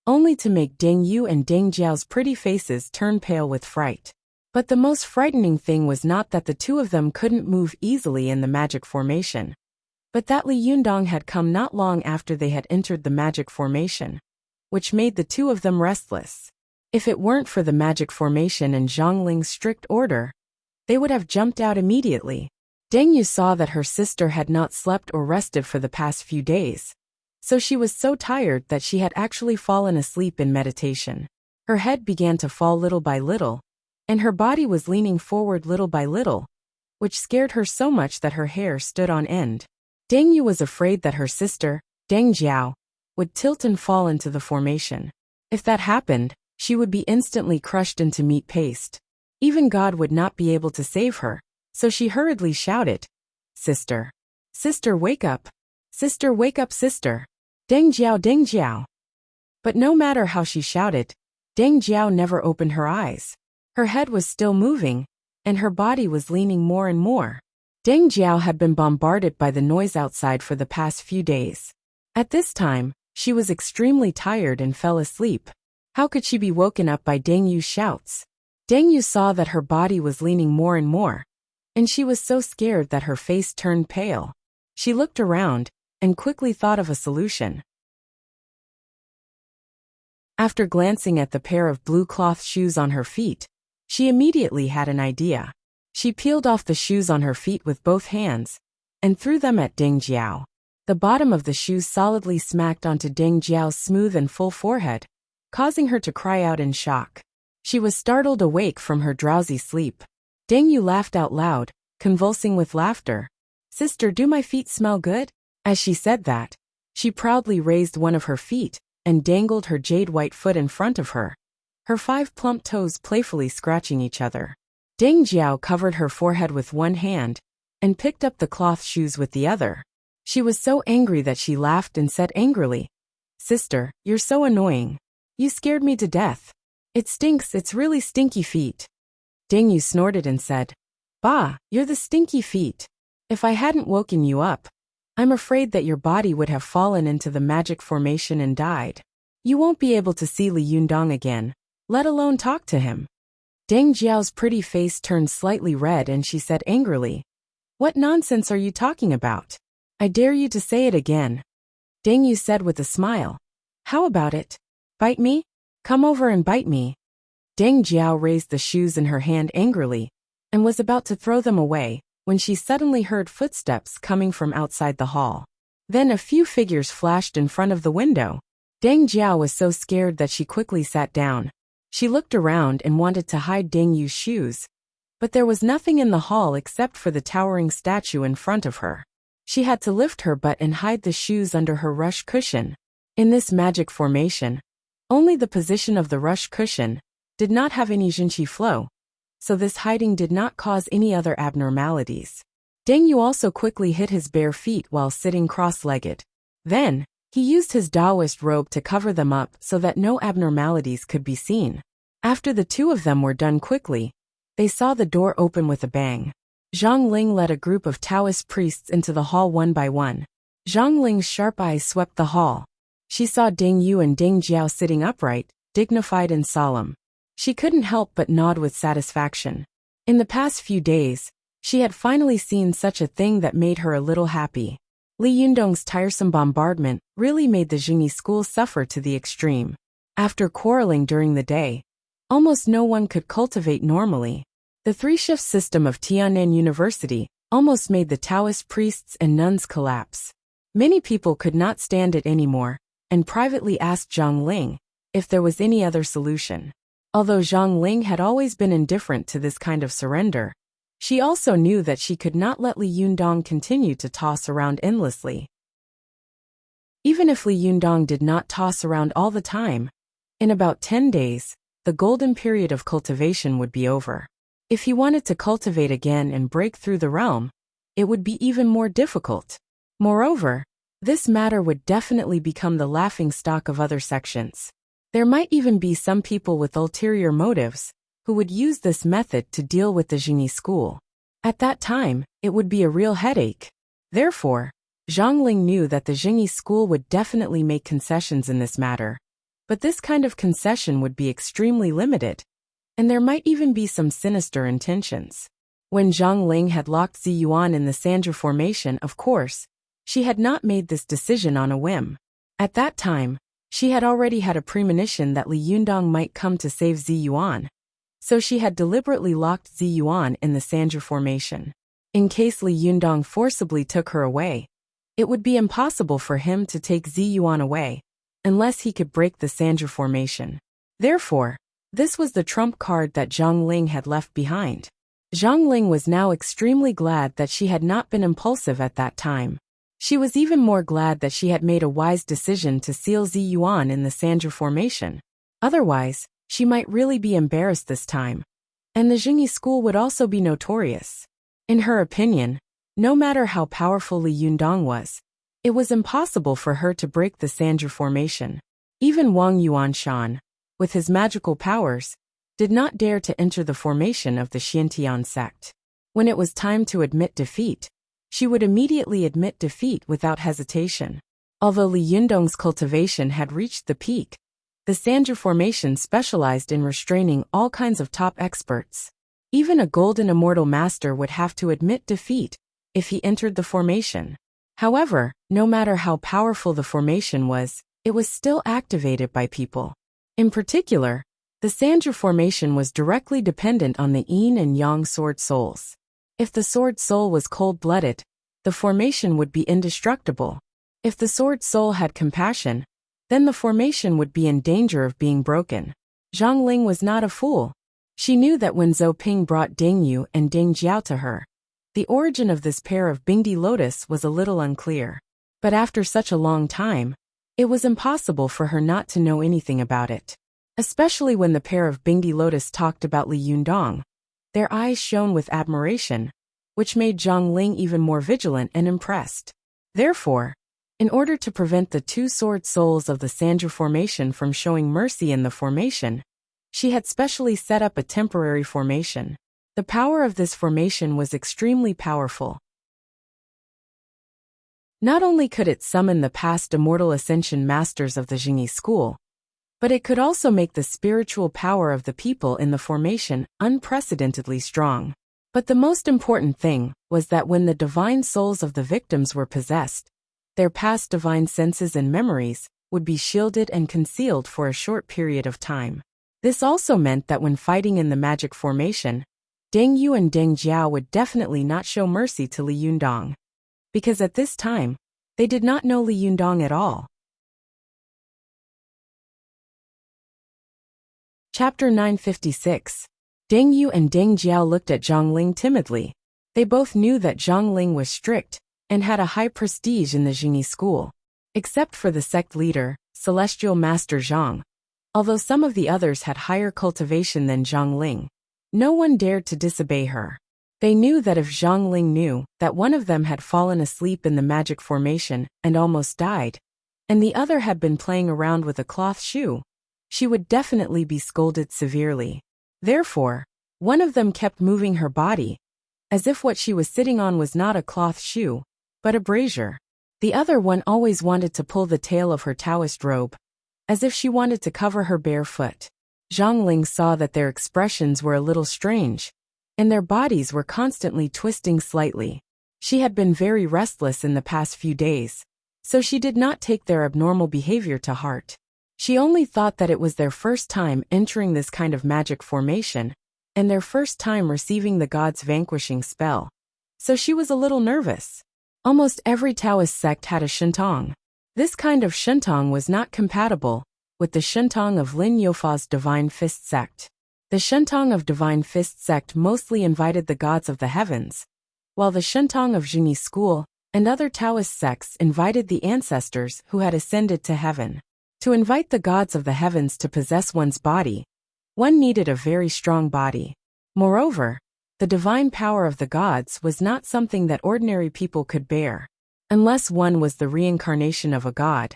only to make Deng Yu and Deng Jiao's pretty faces turn pale with fright. But the most frightening thing was not that the two of them couldn't move easily in the magic formation, but that Li Yundong had come not long after they had entered the magic formation, which made the two of them restless. If it weren't for the magic formation and Zhang Ling's strict order, they would have jumped out immediately. Deng Yu saw that her sister had not slept or rested for the past few days, so she was so tired that she had actually fallen asleep in meditation. Her head began to fall little by little, and her body was leaning forward little by little, which scared her so much that her hair stood on end. Deng Yu was afraid that her sister, Deng Jiao, would tilt and fall into the formation. If that happened, she would be instantly crushed into meat paste. Even God would not be able to save her, so she hurriedly shouted, "Sister! Sister, wake up! Sister, wake up, sister! Deng Jiao, Deng Jiao!" But no matter how she shouted, Deng Jiao never opened her eyes. Her head was still moving, and her body was leaning more and more. Deng Jiao had been bombarded by the noise outside for the past few days. At this time, she was extremely tired and fell asleep. How could she be woken up by Deng Yu's shouts? Deng Yu saw that her body was leaning more and more, and she was so scared that her face turned pale. She looked around and quickly thought of a solution. After glancing at the pair of blue cloth shoes on her feet, she immediately had an idea. She peeled off the shoes on her feet with both hands and threw them at Deng Jiao. The bottom of the shoes solidly smacked onto Deng Jiao's smooth and full forehead, causing her to cry out in shock. She was startled awake from her drowsy sleep. Deng Yu laughed out loud, convulsing with laughter. "Sister, do my feet smell good?" As she said that, she proudly raised one of her feet and dangled her jade-white foot in front of her, her 5 plump toes playfully scratching each other. Deng Jiao covered her forehead with one hand and picked up the cloth shoes with the other. She was so angry that she laughed and said angrily, "Sister, you're so annoying. You scared me to death. It stinks, it's really stinky feet." Deng Yu snorted and said, "Bah, you're the stinky feet. If I hadn't woken you up, I'm afraid that your body would have fallen into the magic formation and died. You won't be able to see Li Yundong again, let alone talk to him." Deng Jiao's pretty face turned slightly red and she said angrily, "What nonsense are you talking about? I dare you to say it again." Deng Yu said with a smile, "How about it? Bite me? Come over and bite me." Deng Jiao raised the shoes in her hand angrily and was about to throw them away when she suddenly heard footsteps coming from outside the hall. Then a few figures flashed in front of the window. Deng Jiao was so scared that she quickly sat down. She looked around and wanted to hide Deng Yu's shoes, but there was nothing in the hall except for the towering statue in front of her. She had to lift her butt and hide the shoes under her rush cushion. In this magic formation, only the position of the rush cushion did not have any Jinqi flow, so this hiding did not cause any other abnormalities. Deng Yu also quickly hid his bare feet while sitting cross-legged. Then, he used his Taoist robe to cover them up so that no abnormalities could be seen. After the two of them were done quickly, they saw the door open with a bang. Zhang Ling led a group of Taoist priests into the hall one by one. Zhang Ling's sharp eyes swept the hall. She saw Deng Yu and Deng Jiao sitting upright, dignified and solemn. She couldn't help but nod with satisfaction. In the past few days, she had finally seen such a thing that made her a little happy. Li Yundong's tiresome bombardment really made the Jingyi school suffer to the extreme. After quarreling during the day, almost no one could cultivate normally. The 3-shift system of Tian'an University almost made the Taoist priests and nuns collapse. Many people could not stand it anymore, and privately asked Zhang Ling if there was any other solution. Although Zhang Ling had always been indifferent to this kind of surrender, she also knew that she could not let Li Yundong continue to toss around endlessly. Even if Li Yundong did not toss around all the time, in about 10 days, the golden period of cultivation would be over. If he wanted to cultivate again and break through the realm, it would be even more difficult. Moreover, this matter would definitely become the laughingstock of other sections. There might even be some people with ulterior motives who would use this method to deal with the Jingyi school. At that time, it would be a real headache. Therefore, Zhang Ling knew that the Jingyi school would definitely make concessions in this matter. But this kind of concession would be extremely limited, and there might even be some sinister intentions. When Zhang Ling had locked Zi Yuan in the Sandra formation, of course, she had not made this decision on a whim. At that time, she had already had a premonition that Li Yundong might come to save Zi Yuan, so she had deliberately locked Zi Yuan in the Sandra formation. In case Li Yundong forcibly took her away, it would be impossible for him to take Zi Yuan away, unless he could break the Sandra formation. Therefore, this was the trump card that Zhang Ling had left behind. Zhang Ling was now extremely glad that she had not been impulsive at that time. She was even more glad that she had made a wise decision to seal Zi Yuan in the Sandra formation. Otherwise, she might really be embarrassed this time. And the Jingyi school would also be notorious. In her opinion, no matter how powerful Li Yundong was, it was impossible for her to break the Sandra formation. Even Wang Yuanshan, with his magical powers, did not dare to enter the formation of the Xiantian sect. When it was time to admit defeat, she would immediately admit defeat without hesitation. Although Li Yundong's cultivation had reached the peak, the Sandra formation specialized in restraining all kinds of top experts. Even a golden immortal master would have to admit defeat if he entered the formation. However, no matter how powerful the formation was, it was still activated by people. In particular, the Sandra formation was directly dependent on the yin and yang sword souls. If the sword soul was cold-blooded, the formation would be indestructible. If the sword soul had compassion, then the formation would be in danger of being broken. Zhang Ling was not a fool. She knew that when Zhou Ping brought Deng Yu and Deng Jiao to her, the origin of this pair of Bingdi lotus was a little unclear. But after such a long time, it was impossible for her not to know anything about it. Especially when the pair of Bingdi lotus talked about Li Yundong. Their eyes shone with admiration, which made Zhang Ling even more vigilant and impressed. Therefore, in order to prevent the two sword souls of the Sandra formation from showing mercy in the formation, she had specially set up a temporary formation. The power of this formation was extremely powerful. Not only could it summon the past immortal ascension masters of the Jingyi school, but it could also make the spiritual power of the people in the formation unprecedentedly strong. But the most important thing was that when the divine souls of the victims were possessed, their past divine senses and memories would be shielded and concealed for a short period of time. This also meant that when fighting in the magic formation, Deng Yu and Deng Jiao would definitely not show mercy to Li Yundong. Because at this time, they did not know Li Yundong at all. Chapter 956. Deng Yu and Deng Jiao looked at Zhang Ling timidly. They both knew that Zhang Ling was strict and had a high prestige in the Jingyi school. Except for the sect leader, Celestial Master Zhang. Although some of the others had higher cultivation than Zhang Ling, no one dared to disobey her. They knew that if Zhang Ling knew that one of them had fallen asleep in the magic formation and almost died, and the other had been playing around with a cloth shoe, she would definitely be scolded severely. Therefore, one of them kept moving her body, as if what she was sitting on was not a cloth shoe, but a brazier. The other one always wanted to pull the tail of her Taoist robe, as if she wanted to cover her bare foot. Zhang Ling saw that their expressions were a little strange, and their bodies were constantly twisting slightly. She had been very restless in the past few days, so she did not take their abnormal behavior to heart. She only thought that it was their first time entering this kind of magic formation, and their first time receiving the god's vanquishing spell. So she was a little nervous. Almost every Taoist sect had a shentong. This kind of shentong was not compatible with the shentong of Lin Youfa's Divine Fist sect. The shentong of Divine Fist sect mostly invited the gods of the heavens, while the shentong of Jingyi school and other Taoist sects invited the ancestors who had ascended to heaven. To invite the gods of the heavens to possess one's body, one needed a very strong body. Moreover, the divine power of the gods was not something that ordinary people could bear. unless one was the reincarnation of a god.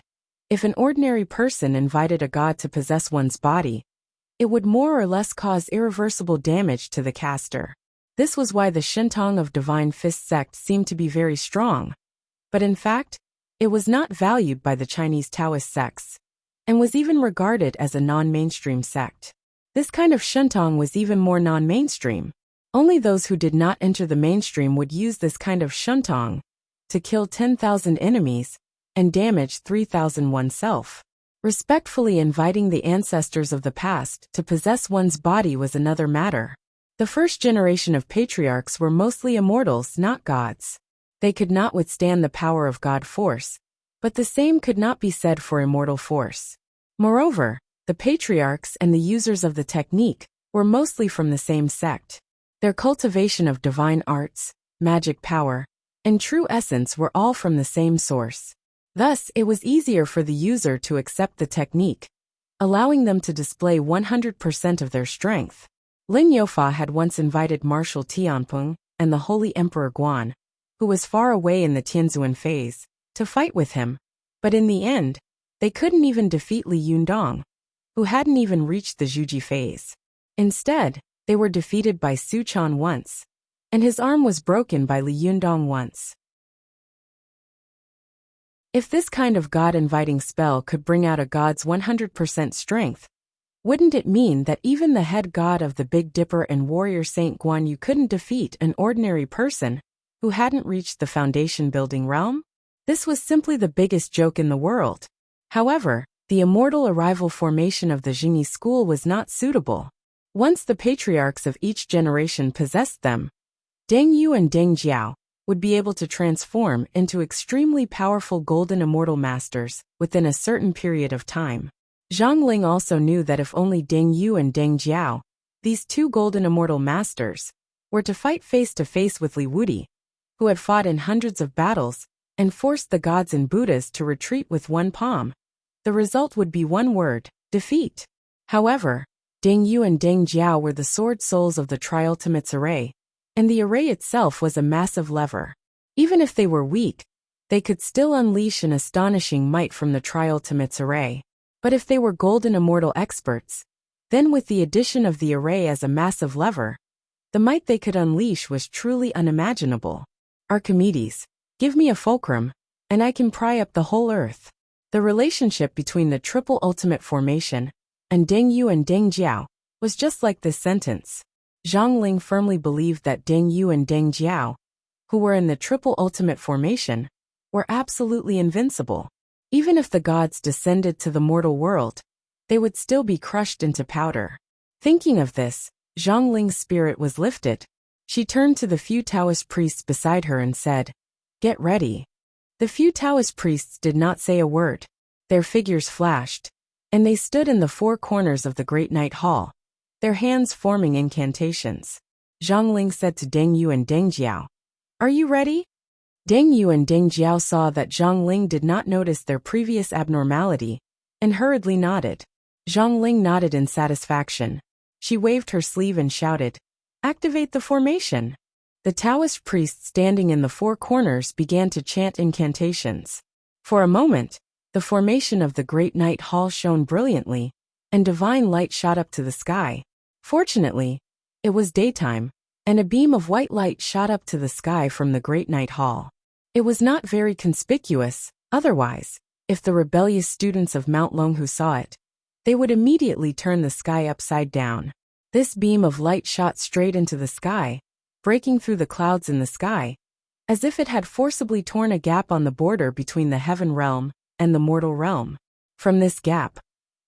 If an ordinary person invited a god to possess one's body, it would more or less cause irreversible damage to the caster. This was why the Shintong of Divine Fist sect seemed to be very strong, but in fact, it was not valued by the Chinese Taoist sects, and was even regarded as a non-mainstream sect. This kind of Shintong was even more non-mainstream. Only those who did not enter the mainstream would use this kind of Shintong to kill 10,000 enemies and damage 3,000 oneself. Respectfully inviting the ancestors of the past to possess one's body was another matter. The first generation of patriarchs were mostly immortals, not gods. They could not withstand the power of god force, but the same could not be said for immortal force. Moreover, the patriarchs and the users of the technique were mostly from the same sect. Their cultivation of divine arts, magic power, and true essence were all from the same source. Thus, it was easier for the user to accept the technique, allowing them to display 100% of their strength. Lin Youfa had once invited Marshal Tianping and the Holy Emperor Guan, who was far away in the Tianzuan phase, to fight with him, but in the end, they couldn't even defeat Li Yundong, who hadn't even reached the Zhuji phase. Instead, they were defeated by Su Chan once, and his arm was broken by Li Yundong once. If this kind of god-inviting spell could bring out a god's 100% strength, wouldn't it mean that even the head god of the Big Dipper and warrior Saint Guan Yu couldn't defeat an ordinary person who hadn't reached the foundation-building realm? This was simply the biggest joke in the world. However, the immortal arrival formation of the Jingyi school was not suitable. Once the patriarchs of each generation possessed them, Deng Yu and Deng Jiao would be able to transform into extremely powerful golden immortal masters within a certain period of time. Zhang Ling also knew that if only Deng Yu and Deng Jiao, these two golden immortal masters, were to fight face-to-face with Li Wudi, who had fought in hundreds of battles and forced the gods and Buddhas to retreat with one palm, the result would be one word: defeat. However, Deng Yu and Deng Jiao were the sword souls of the Triultimates array, and the array itself was a massive lever. Even if they were weak, they could still unleash an astonishing might from the Triultimates array. But if they were golden immortal experts, then with the addition of the array as a massive lever, the might they could unleash was truly unimaginable. Archimedes, give me a fulcrum, and I can pry up the whole earth. The relationship between the triple ultimate formation and Deng Yu and Deng Jiao was just like this sentence. Zhang Ling firmly believed that Deng Yu and Deng Jiao, who were in the triple ultimate formation, were absolutely invincible. Even if the gods descended to the mortal world, they would still be crushed into powder. Thinking of this, Zhang Ling's spirit was lifted. She turned to the few Taoist priests beside her and said, "Get ready." The few Taoist priests did not say a word. Their figures flashed, and they stood in the four corners of the Great Night Hall, their hands forming incantations. Zhang Ling said to Deng Yu and Deng Jiao, "Are you ready?" Deng Yu and Deng Jiao saw that Zhang Ling did not notice their previous abnormality, and hurriedly nodded. Zhang Ling nodded in satisfaction. She waved her sleeve and shouted, "Activate the formation." The Taoist priests standing in the four corners began to chant incantations. For a moment, the formation of the Great Night Hall shone brilliantly, and divine light shot up to the sky. Fortunately, it was daytime, and a beam of white light shot up to the sky from the Great Night Hall. It was not very conspicuous, otherwise, if the rebellious students of Mount Longhu saw it, they would immediately turn the sky upside down. This beam of light shot straight into the sky, breaking through the clouds in the sky, as if it had forcibly torn a gap on the border between the heaven realm and the mortal realm. From this gap,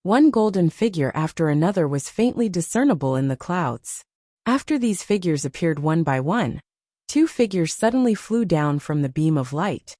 one golden figure after another was faintly discernible in the clouds. After these figures appeared one by one, two figures suddenly flew down from the beam of light.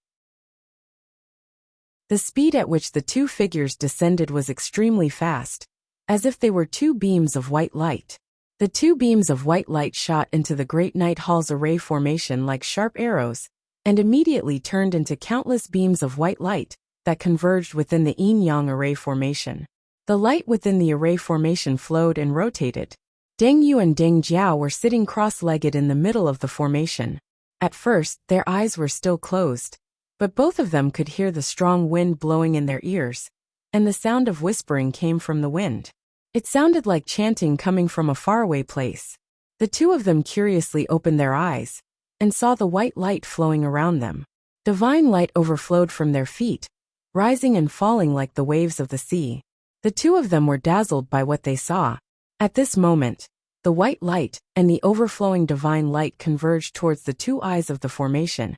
The speed at which the two figures descended was extremely fast, as if they were two beams of white light. The two beams of white light shot into the Great Night Hall's array formation like sharp arrows, and immediately turned into countless beams of white light that converged within the yin-yang array formation. The light within the array formation flowed and rotated. Deng Yu and Deng Jiao were sitting cross-legged in the middle of the formation. At first, their eyes were still closed, But both of them could hear the strong wind blowing in their ears, and the sound of whispering came from the wind. It sounded like chanting coming from a faraway place. The two of them curiously opened their eyes and saw the white light flowing around them. Divine light overflowed from their feet, rising and falling like the waves of the sea. The two of them were dazzled by what they saw. At this moment, the white light and the overflowing divine light converged towards the two eyes of the formation.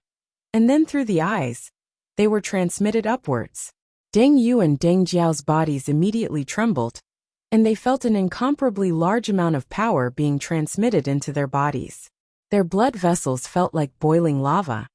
And then through the eyes, they were transmitted upwards. Deng Yu and Deng Jiao's bodies immediately trembled, and they felt an incomparably large amount of power being transmitted into their bodies. Their blood vessels felt like boiling lava,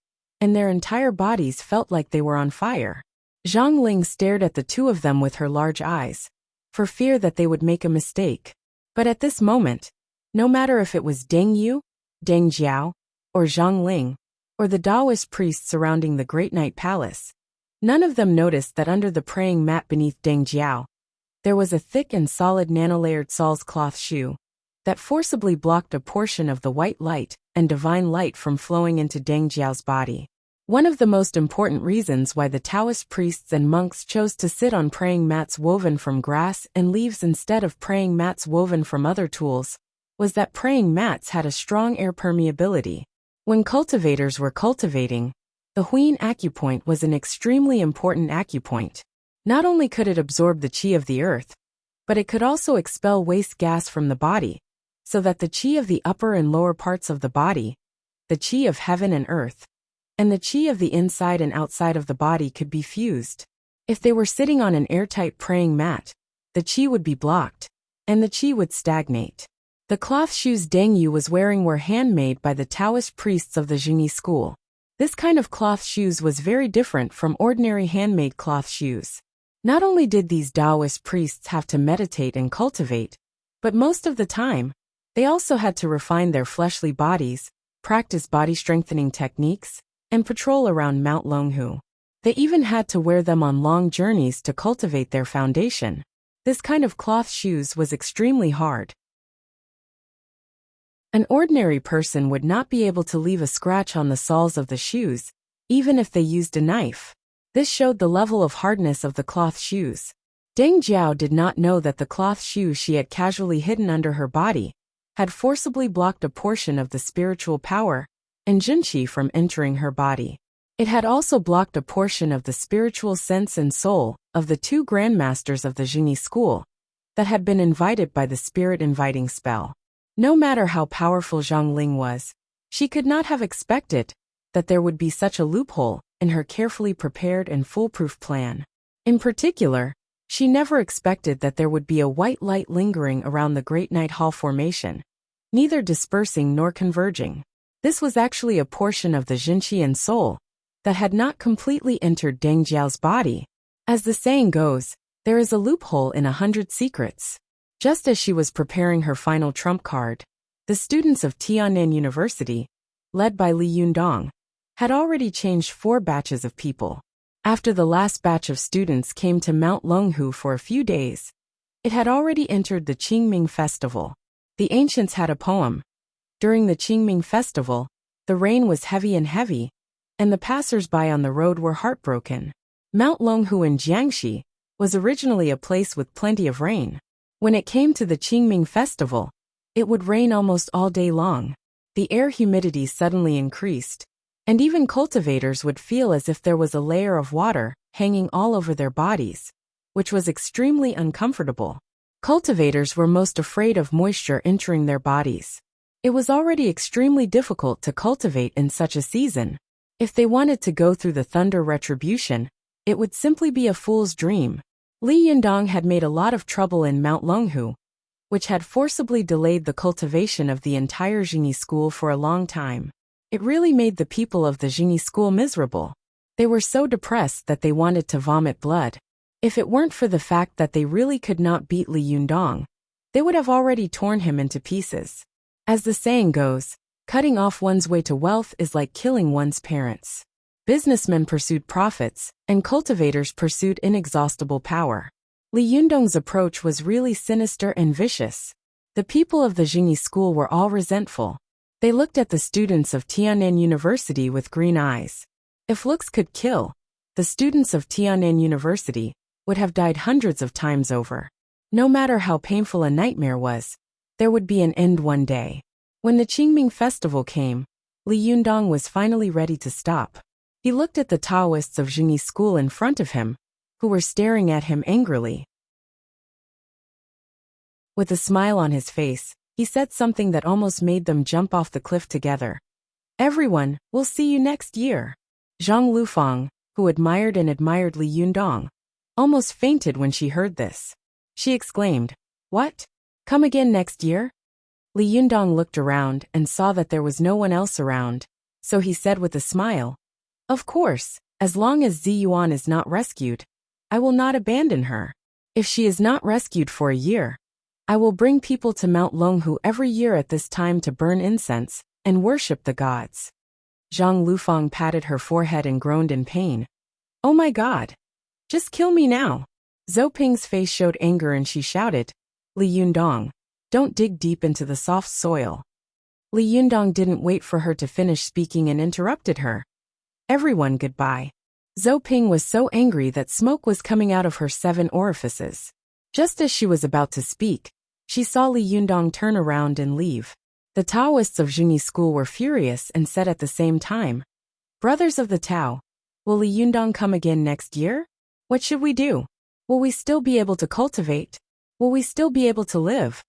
and their entire bodies felt like they were on fire. Zhang Ling stared at the two of them with her large eyes, for fear that they would make a mistake. But at this moment, no matter if it was Deng Yu, Deng Jiao, or Zhang Ling, or the Taoist priests surrounding the Great Night Palace, none of them noticed that under the praying mat beneath Deng Jiao, there was a thick and solid nanolayered Saul's cloth shoe that forcibly blocked a portion of the white light and divine light from flowing into Deng Jiao's body. One of the most important reasons why the Taoist priests and monks chose to sit on praying mats woven from grass and leaves instead of praying mats woven from other tools was that praying mats had a strong air permeability. When cultivators were cultivating, the Huyin acupoint was an extremely important acupoint. Not only could it absorb the qi of the earth, but it could also expel waste gas from the body, so that the qi of the upper and lower parts of the body, the qi of heaven and earth, and the qi of the inside and outside of the body could be fused. If they were sitting on an airtight praying mat, the qi would be blocked, and the qi would stagnate. The cloth shoes Deng Yu was wearing were handmade by the Taoist priests of the Jingyi school. This kind of cloth shoes was very different from ordinary handmade cloth shoes. Not only did these Taoist priests have to meditate and cultivate, but most of the time, they also had to refine their fleshly bodies, practice body-strengthening techniques, and patrol around Mount Longhu. They even had to wear them on long journeys to cultivate their foundation. This kind of cloth shoes was extremely hard. An ordinary person would not be able to leave a scratch on the soles of the shoes, even if they used a knife. This showed the level of hardness of the cloth shoes. Deng Jiao did not know that the cloth shoe she had casually hidden under her body had forcibly blocked a portion of the spiritual power and Junqi from entering her body. It had also blocked a portion of the spiritual sense and soul of the two grandmasters of the Jingyi school that had been invited by the spirit-inviting spell. No matter how powerful Zhang Ling was, she could not have expected that there would be such a loophole in her carefully prepared and foolproof plan. In particular, she never expected that there would be a white light lingering around the Great Night Hall formation, neither dispersing nor converging. This was actually a portion of the Jinqi and soul that had not completely entered Deng Jiao's body. As the saying goes, there is a loophole in 100 secrets. Just as she was preparing her final trump card, the students of Tiannan University, led by Li Yundong, had already changed 4 batches of people. After the last batch of students came to Mount Longhu for a few days, it had already entered the Qingming festival. The ancients had a poem. During the Qingming festival, the rain was heavy, and the passers-by on the road were heartbroken. Mount Longhu in Jiangxi was originally a place with plenty of rain. When it came to the Qingming festival, it would rain almost all day long. The air humidity suddenly increased, and even cultivators would feel as if there was a layer of water hanging all over their bodies, which was extremely uncomfortable. Cultivators were most afraid of moisture entering their bodies. It was already extremely difficult to cultivate in such a season. If they wanted to go through the thunder retribution, it would simply be a fool's dream. Li Yundong had made a lot of trouble in Mount Longhu, which had forcibly delayed the cultivation of the entire Jingyi school for a long time. It really made the people of the Jingyi school miserable. They were so depressed that they wanted to vomit blood. If it weren't for the fact that they really could not beat Li Yundong, they would have already torn him into pieces. As the saying goes, cutting off one's way to wealth is like killing one's parents. Businessmen pursued profits, and cultivators pursued inexhaustible power. Li Yundong's approach was really sinister and vicious. The people of the Jingyi school were all resentful. They looked at the students of Tiannan University with green eyes. If looks could kill, the students of Tian'an University would have died hundreds of times over. No matter how painful a nightmare was, there would be an end one day. When the Qingming festival came, Li Yundong was finally ready to stop. He looked at the Taoists of Zhengyi school in front of him, who were staring at him angrily. With a smile on his face, he said something that almost made them jump off the cliff together. "Everyone, we'll see you next year." Zhang Lufang, who admired Li Yundong, almost fainted when she heard this. She exclaimed, "What? Come again next year?" Li Yundong looked around and saw that there was no one else around, so he said with a smile, "Of course, as long as Ziyuan is not rescued, I will not abandon her. If she is not rescued for a year, I will bring people to Mount Longhu every year at this time to burn incense and worship the gods." Zhang Lufang patted her forehead and groaned in pain. "Oh my God! Just kill me now." Zhou Ping's face showed anger and she shouted, "Li Yundong, don't dig deep into the soft soil." Li Yundong didn't wait for her to finish speaking and interrupted her. "Everyone, goodbye." Zhou Ping was so angry that smoke was coming out of her 7 orifices. Just as she was about to speak, she saw Li Yundong turn around and leave. The Taoists of Zhengyi school were furious and said at the same time, "Brothers of the Tao, will Li Yundong come again next year? What should we do? Will we still be able to cultivate? Will we still be able to live?"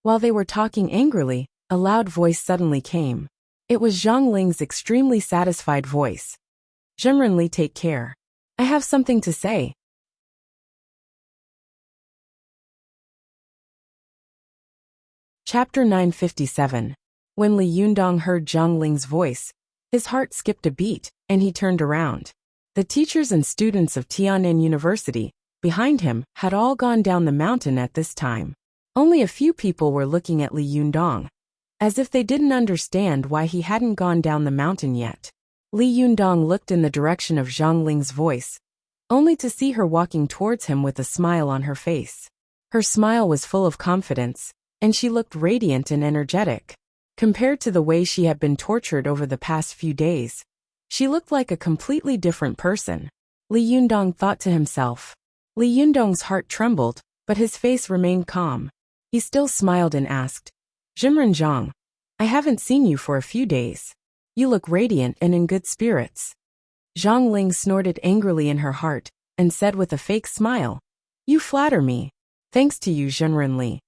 While they were talking angrily, a loud voice suddenly came. It was Zhang Ling's extremely satisfied voice. "Zhenrenli, take care. I have something to say." Chapter 957. When Li Yundong heard Zhang Ling's voice, his heart skipped a beat, and he turned around. The teachers and students of Tian'an University, behind him, had all gone down the mountain at this time. Only a few people were looking at Li Yundong, as if they didn't understand why he hadn't gone down the mountain yet. Li Yundong looked in the direction of Zhang Ling's voice, only to see her walking towards him with a smile on her face. Her smile was full of confidence, and she looked radiant and energetic. Compared to the way she had been tortured over the past few days, she looked like a completely different person. Li Yundong thought to himself. Li Yundong's heart trembled, but his face remained calm. He still smiled and asked, "Zhenren Zhang, I haven't seen you for a few days. You look radiant and in good spirits." Zhang Ling snorted angrily in her heart, and said with a fake smile, "You flatter me. Thanks to you, Zhenrenli."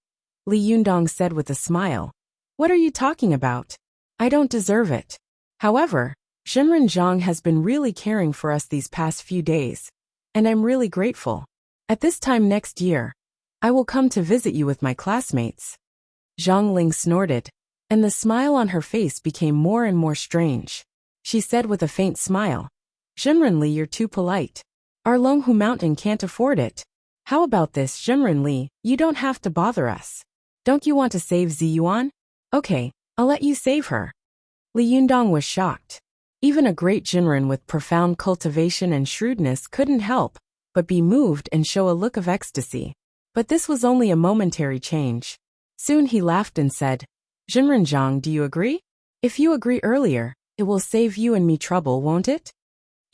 Li Yundong said with a smile, "What are you talking about? I don't deserve it. However, Zhenren Zhang has been really caring for us these past few days, and I'm really grateful. At this time next year, I will come to visit you with my classmates." Zhang Ling snorted, and the smile on her face became more and more strange. She said with a faint smile, "Zhenrenli, you're too polite. Our Longhu Mountain can't afford it. How about this, Zhenrenli, you don't have to bother us. Don't you want to save Ziyuan? Okay, I'll let you save her." Li Yundong was shocked. Even a great Jinren with profound cultivation and shrewdness couldn't help but be moved and show a look of ecstasy. But this was only a momentary change. Soon he laughed and said, "Zhenren Zhang, do you agree? If you agree earlier, it will save you and me trouble, won't it?"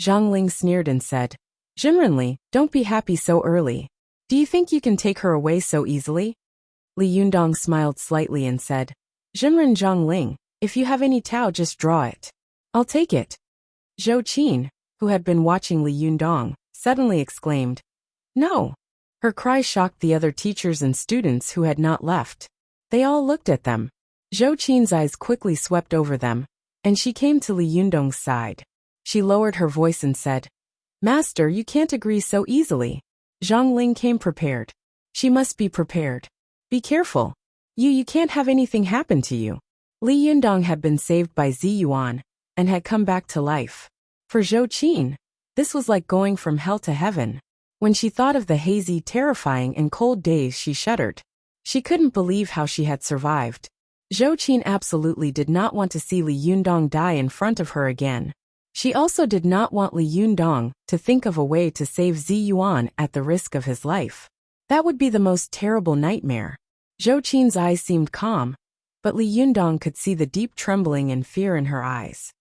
Zhang Ling sneered and said, "Zhenrenli, don't be happy so early. Do you think you can take her away so easily?" Li Yundong smiled slightly and said, "Zhenren Zhang Ling, if you have any Tao, just draw it. I'll take it." Zhou Qin, who had been watching Li Yundong, suddenly exclaimed, "No." Her cry shocked the other teachers and students who had not left. They all looked at them. Zhou Qin's eyes quickly swept over them, and she came to Li Yundong's side. She lowered her voice and said, "Master, you can't agree so easily." Zhang Ling came prepared. She must be prepared. "Be careful. You can't have anything happen to you." Li Yundong had been saved by Ziyuan and had come back to life. For Zhou Qin, this was like going from hell to heaven. When she thought of the hazy, terrifying, and cold days, she shuddered. She couldn't believe how she had survived. Zhou Qin absolutely did not want to see Li Yundong die in front of her again. She also did not want Li Yundong to think of a way to save Ziyuan at the risk of his life. That would be the most terrible nightmare. Zhou Qin's eyes seemed calm, but Li Yundong could see the deep trembling and fear in her eyes.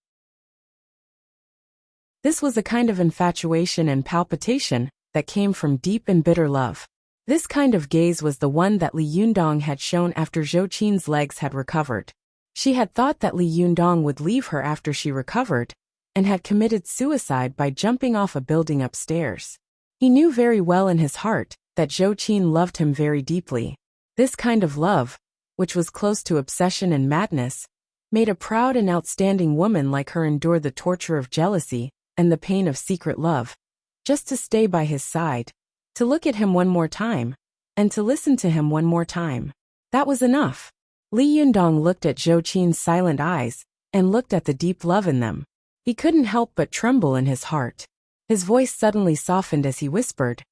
This was a kind of infatuation and palpitation that came from deep and bitter love. This kind of gaze was the one that Li Yundong had shown after Zhou Qin's legs had recovered. She had thought that Li Yundong would leave her after she recovered, and had committed suicide by jumping off a building upstairs. He knew very well in his heart that Zhou Qin loved him very deeply. This kind of love, which was close to obsession and madness, made a proud and outstanding woman like her endure the torture of jealousy and the pain of secret love, just to stay by his side, to look at him one more time, and to listen to him one more time. That was enough. Li Yundong looked at Zhou Qin's silent eyes, and looked at the deep love in them. He couldn't help but tremble in his heart. His voice suddenly softened as he whispered,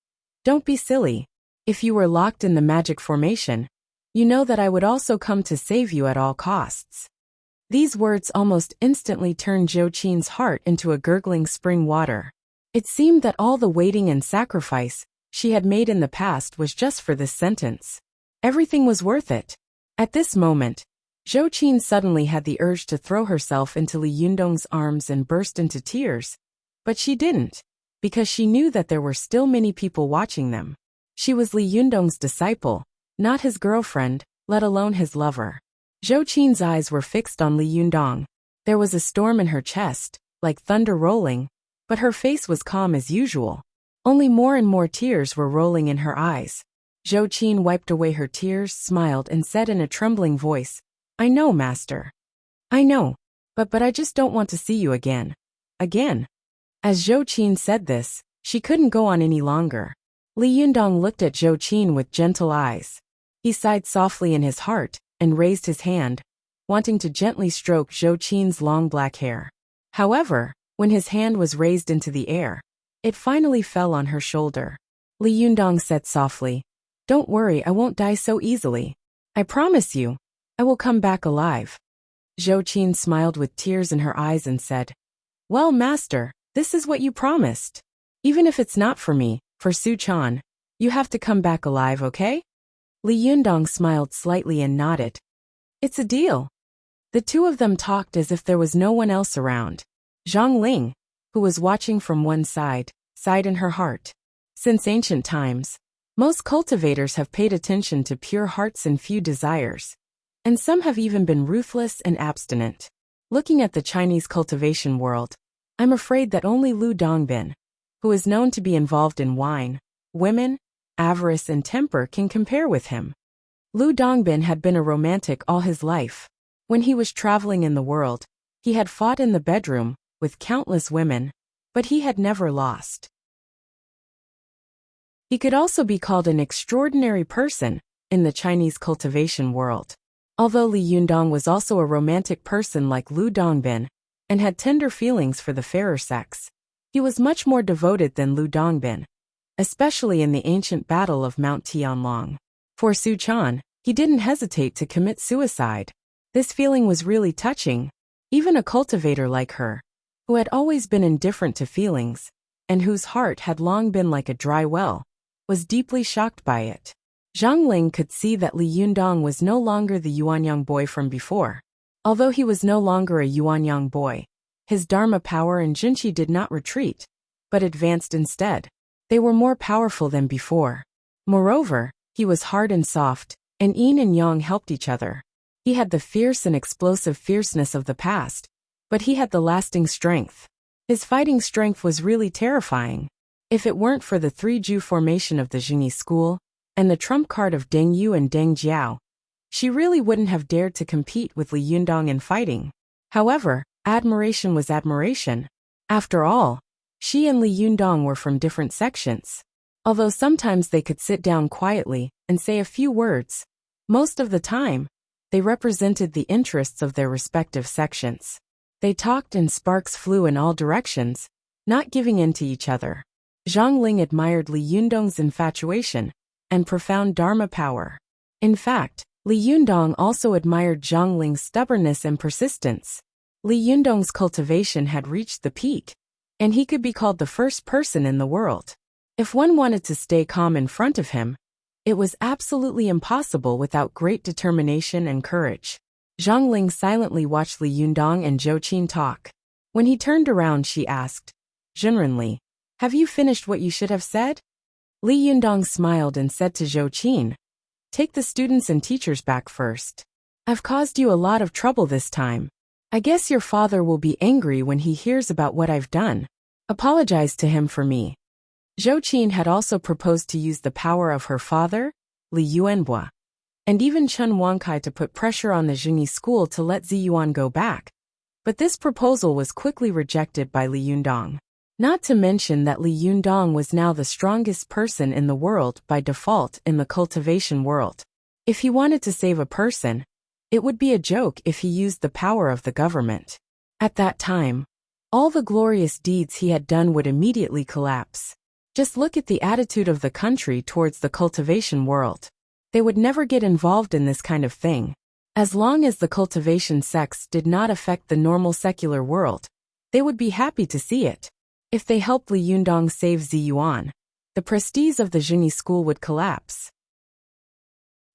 "Don't be silly. If you were locked in the magic formation, you know that I would also come to save you at all costs." These words almost instantly turned Zhou Qin's heart into a gurgling spring water. It seemed that all the waiting and sacrifice she had made in the past was just for this sentence. Everything was worth it. At this moment, Zhou Qin suddenly had the urge to throw herself into Li Yundong's arms and burst into tears. But she didn't, because she knew that there were still many people watching them. She was Li Yundong's disciple, not his girlfriend, let alone his lover. Zhou Qin's eyes were fixed on Li Yundong. There was a storm in her chest, like thunder rolling, but her face was calm as usual. Only more and more tears were rolling in her eyes. Zhou Qin wiped away her tears, smiled, and said in a trembling voice, "I know, master. I know, but I just don't want to see you again. Again." As Zhou Qin said this, she couldn't go on any longer. Li Yundong looked at Zhou Qin with gentle eyes. He sighed softly in his heart, and raised his hand, wanting to gently stroke Zhou Qin's long black hair. However, when his hand was raised into the air, it finally fell on her shoulder. Li Yundong said softly, "Don't worry, I won't die so easily. I promise you, I will come back alive." Zhou Qin smiled with tears in her eyes and said, "Well, master, this is what you promised. Even if it's not for me, for Su Chan, you have to come back alive, okay?" Li Yundong smiled slightly and nodded. "It's a deal." The two of them talked as if there was no one else around. Zhang Ling, who was watching from one side, sighed in her heart. Since ancient times, most cultivators have paid attention to pure hearts and few desires, and some have even been ruthless and abstinent. Looking at the Chinese cultivation world, I'm afraid that only Lu Dongbin, who is known to be involved in wine, women, avarice, and temper, can compare with him. Lu Dongbin had been a romantic all his life. When he was traveling in the world, he had fought in the bedroom with countless women, but he had never lost. He could also be called an extraordinary person in the Chinese cultivation world. Although Li Yundong was also a romantic person like Lu Dongbin, and had tender feelings for the fairer sex, he was much more devoted than Lu Dongbin, especially in the ancient battle of Mount Tianlong. For Su Chan, he didn't hesitate to commit suicide. This feeling was really touching. Even a cultivator like her, who had always been indifferent to feelings, and whose heart had long been like a dry well, was deeply shocked by it. Zhang Ling could see that Li Yundong was no longer the Yuanyang boy from before. Although he was no longer a Yuanyang boy, his Dharma power and Jinqi did not retreat, but advanced instead. They were more powerful than before. Moreover, he was hard and soft, and yin and yang helped each other. He had the fierce and explosive fierceness of the past, but he had the lasting strength. His fighting strength was really terrifying. If it weren't for the 3Ju formation of the Jingyi school, and the trump card of Deng Yu and Deng Jiao, she really wouldn't have dared to compete with Li Yundong in fighting. However, admiration was admiration. After all, she and Li Yundong were from different sections. Although sometimes they could sit down quietly and say a few words, most of the time, they represented the interests of their respective sections. They talked and sparks flew in all directions, not giving in to each other. Zhang Ling admired Li Yundong's infatuation and profound Dharma power. In fact, Li Yundong also admired Zhang Ling's stubbornness and persistence. Li Yundong's cultivation had reached the peak, and he could be called the first person in the world. If one wanted to stay calm in front of him, it was absolutely impossible without great determination and courage. Zhang Ling silently watched Li Yundong and Zhou Qin talk. When he turned around, she asked, Junrenli. Have you finished what you should have said? Li Yundong smiled and said to Zhou Qin, take the students and teachers back first. I've caused you a lot of trouble this time. I guess your father will be angry when he hears about what I've done. Apologize to him for me. Zhou Qin had also proposed to use the power of her father, Li Yuanbua, and even Chen Wangkai to put pressure on the Jingyi school to let Ziyuan go back. But this proposal was quickly rejected by Li Yundong. Not to mention that Li Yundong was now the strongest person in the world by default in the cultivation world. If he wanted to save a person, it would be a joke if he used the power of the government. At that time, all the glorious deeds he had done would immediately collapse. Just look at the attitude of the country towards the cultivation world. They would never get involved in this kind of thing. As long as the cultivation sects did not affect the normal secular world, they would be happy to see it. If they helped Li Yundong save Ziyuan, the prestige of the Jingyi school would collapse.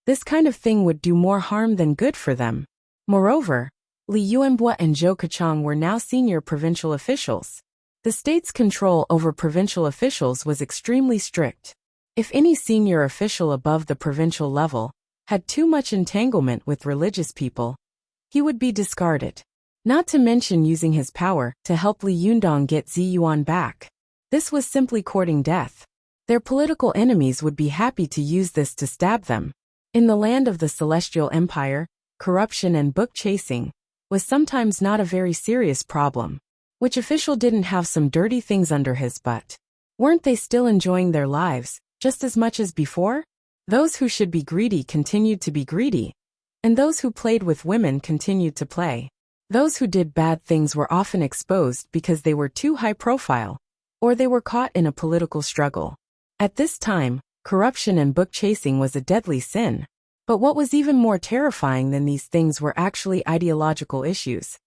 This kind of thing would do more harm than good for them. Moreover, Li Yuanbua and Zhou Kachang were now senior provincial officials. The state's control over provincial officials was extremely strict. If any senior official above the provincial level had too much entanglement with religious people, he would be discarded. Not to mention using his power to help Li Yundong get Ziyuan back. This was simply courting death. Their political enemies would be happy to use this to stab them. In the land of the Celestial Empire, corruption and book chasing was sometimes not a very serious problem. Which official didn't have some dirty things under his butt? Weren't they still enjoying their lives, just as much as before? Those who should be greedy continued to be greedy, and those who played with women continued to play. Those who did bad things were often exposed because they were too high profile, or they were caught in a political struggle. At this time, corruption and book chasing was a deadly sin. But what was even more terrifying than these things were actually ideological issues.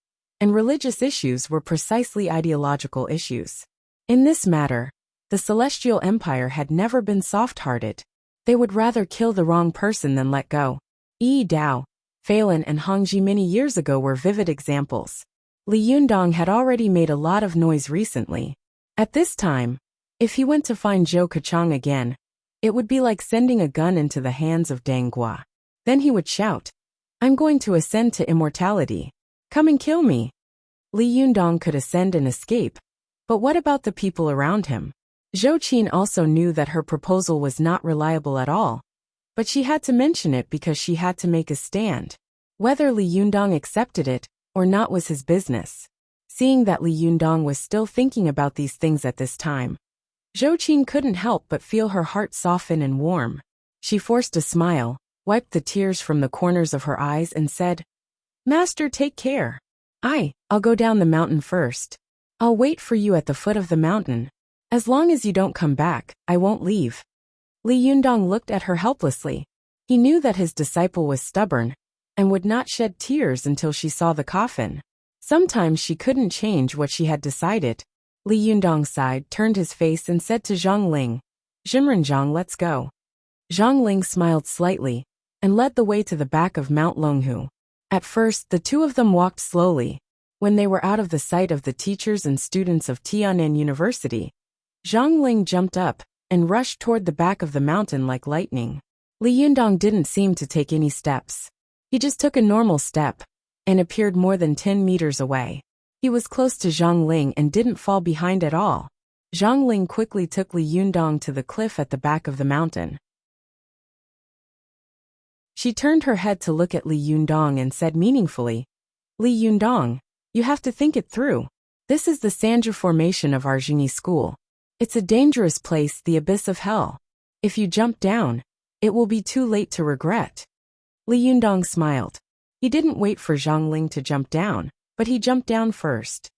And religious issues were precisely ideological issues. In this matter, the Celestial Empire had never been soft-hearted. They would rather kill the wrong person than let go. Yi Dao, Phelan and Hongji many years ago were vivid examples. Li Yundong had already made a lot of noise recently. At this time, if he went to find Zhou Kachang again, it would be like sending a gun into the hands of Dang Gua. Then he would shout, I'm going to ascend to immortality. Come and kill me. Li Yundong could ascend and escape. But what about the people around him? Zhou Qin also knew that her proposal was not reliable at all. But she had to mention it because she had to make a stand. Whether Li Yundong accepted it or not was his business. Seeing that Li Yundong was still thinking about these things at this time, Zhou Qin couldn't help but feel her heart soften and warm. She forced a smile, wiped the tears from the corners of her eyes and said, Master, take care. I'll go down the mountain first. I'll wait for you at the foot of the mountain. As long as you don't come back, I won't leave. Li Yundong looked at her helplessly. He knew that his disciple was stubborn and would not shed tears until she saw the coffin. Sometimes she couldn't change what she had decided. Li Yundong sighed, turned his face and said to Zhang Ling, Zhimren Zhang, let's go. Zhang Ling smiled slightly and led the way to the back of Mount Longhu. At first, the two of them walked slowly. When they were out of the sight of the teachers and students of Tian'an University, Zhang Ling jumped up and rushed toward the back of the mountain like lightning. Li Yundong didn't seem to take any steps. He just took a normal step and appeared more than 10 meters away. He was close to Zhang Ling and didn't fall behind at all. Zhang Ling quickly took Li Yundong to the cliff at the back of the mountain. She turned her head to look at Li Yundong and said meaningfully, Li Yundong, you have to think it through. This is the Sanja formation of our Jingyi school. It's a dangerous place, the abyss of hell. If you jump down, it will be too late to regret. Li Yundong smiled. He didn't wait for Zhang Ling to jump down, but he jumped down first.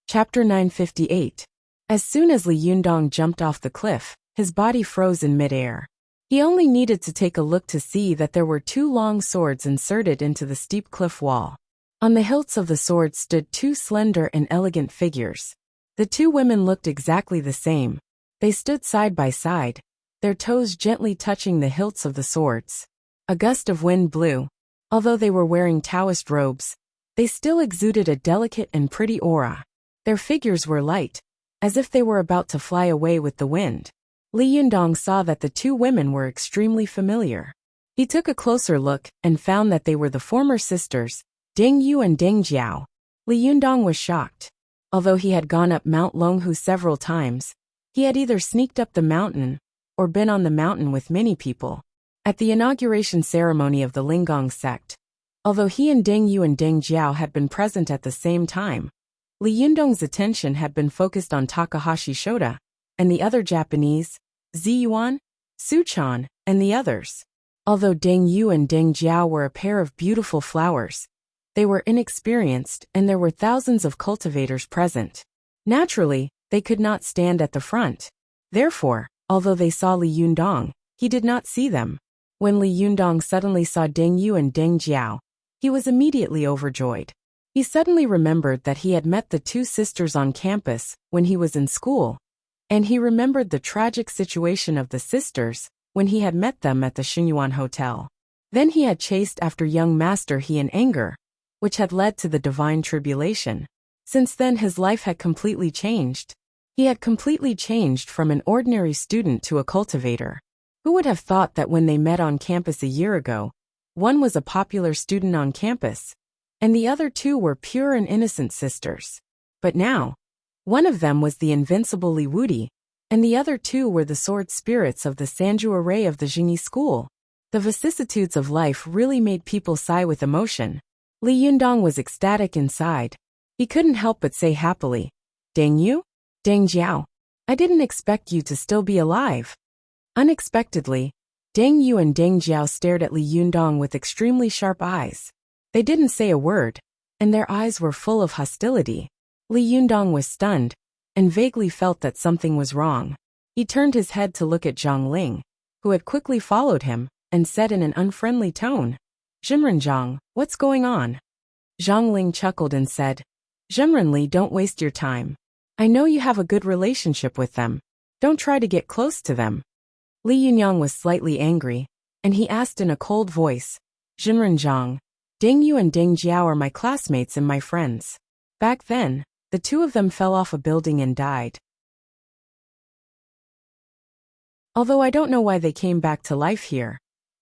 Chapter 958. As soon as Li Yundong jumped off the cliff, his body froze in midair. He only needed to take a look to see that there were two long swords inserted into the steep cliff wall. On the hilts of the swords stood two slender and elegant figures. The two women looked exactly the same. They stood side by side, their toes gently touching the hilts of the swords. A gust of wind blew. Although they were wearing Taoist robes, They still exuded a delicate and pretty aura. Their figures were light, as if they were about to fly away with the wind. Li Yundong saw that the two women were extremely familiar. He took a closer look and found that they were the former sisters, Ding Yu and Ding Jiao. Li Yundong was shocked. Although he had gone up Mount Longhu several times, he had either sneaked up the mountain or been on the mountain with many people. At the inauguration ceremony of the Linggong sect, although he and Ding Yu and Ding Jiao had been present at the same time, Li Yundong's attention had been focused on Takahashi Shota and the other Japanese, Ziyuan, Suchan, and the others. Although Ding Yu and Ding Jiao were a pair of beautiful flowers, they were inexperienced and there were thousands of cultivators present. Naturally, they could not stand at the front. Therefore, although they saw Li Yundong, he did not see them. When Li Yundong suddenly saw Ding Yu and Ding Jiao, he was immediately overjoyed. He suddenly remembered that he had met the two sisters on campus when he was in school, and he remembered the tragic situation of the sisters when he had met them at the Xinyuan Hotel. Then he had chased after young Master He in anger, which had led to the divine tribulation. Since then his life had completely changed. He had completely changed from an ordinary student to a cultivator. Who would have thought that when they met on campus a year ago, one was a popular student on campus, and the other two were pure and innocent sisters. But now, one of them was the invincible Li Wudi, and the other two were the sword spirits of the Sanju array of the Jingyi school. The vicissitudes of life really made people sigh with emotion. Li Yundong was ecstatic inside. He couldn't help but say happily, "Ding Yu? Ding Jiao, I didn't expect you to still be alive." Unexpectedly, Ding Yu and Ding Jiao stared at Li Yundong with extremely sharp eyes. They didn't say a word, and their eyes were full of hostility. Li Yundong was stunned, and vaguely felt that something was wrong. He turned his head to look at Zhang Ling, who had quickly followed him, and said in an unfriendly tone, "Zhimren Zhang, what's going on?" Zhang Ling chuckled and said, "Zhimren Li, don't waste your time. I know you have a good relationship with them. Don't try to get close to them." Li Yunyang was slightly angry, and he asked in a cold voice, "Zhimren Zhang, Ding Yu and Ding Jiao are my classmates and my friends. Back then, the two of them fell off a building and died. Although I don't know why they came back to life here,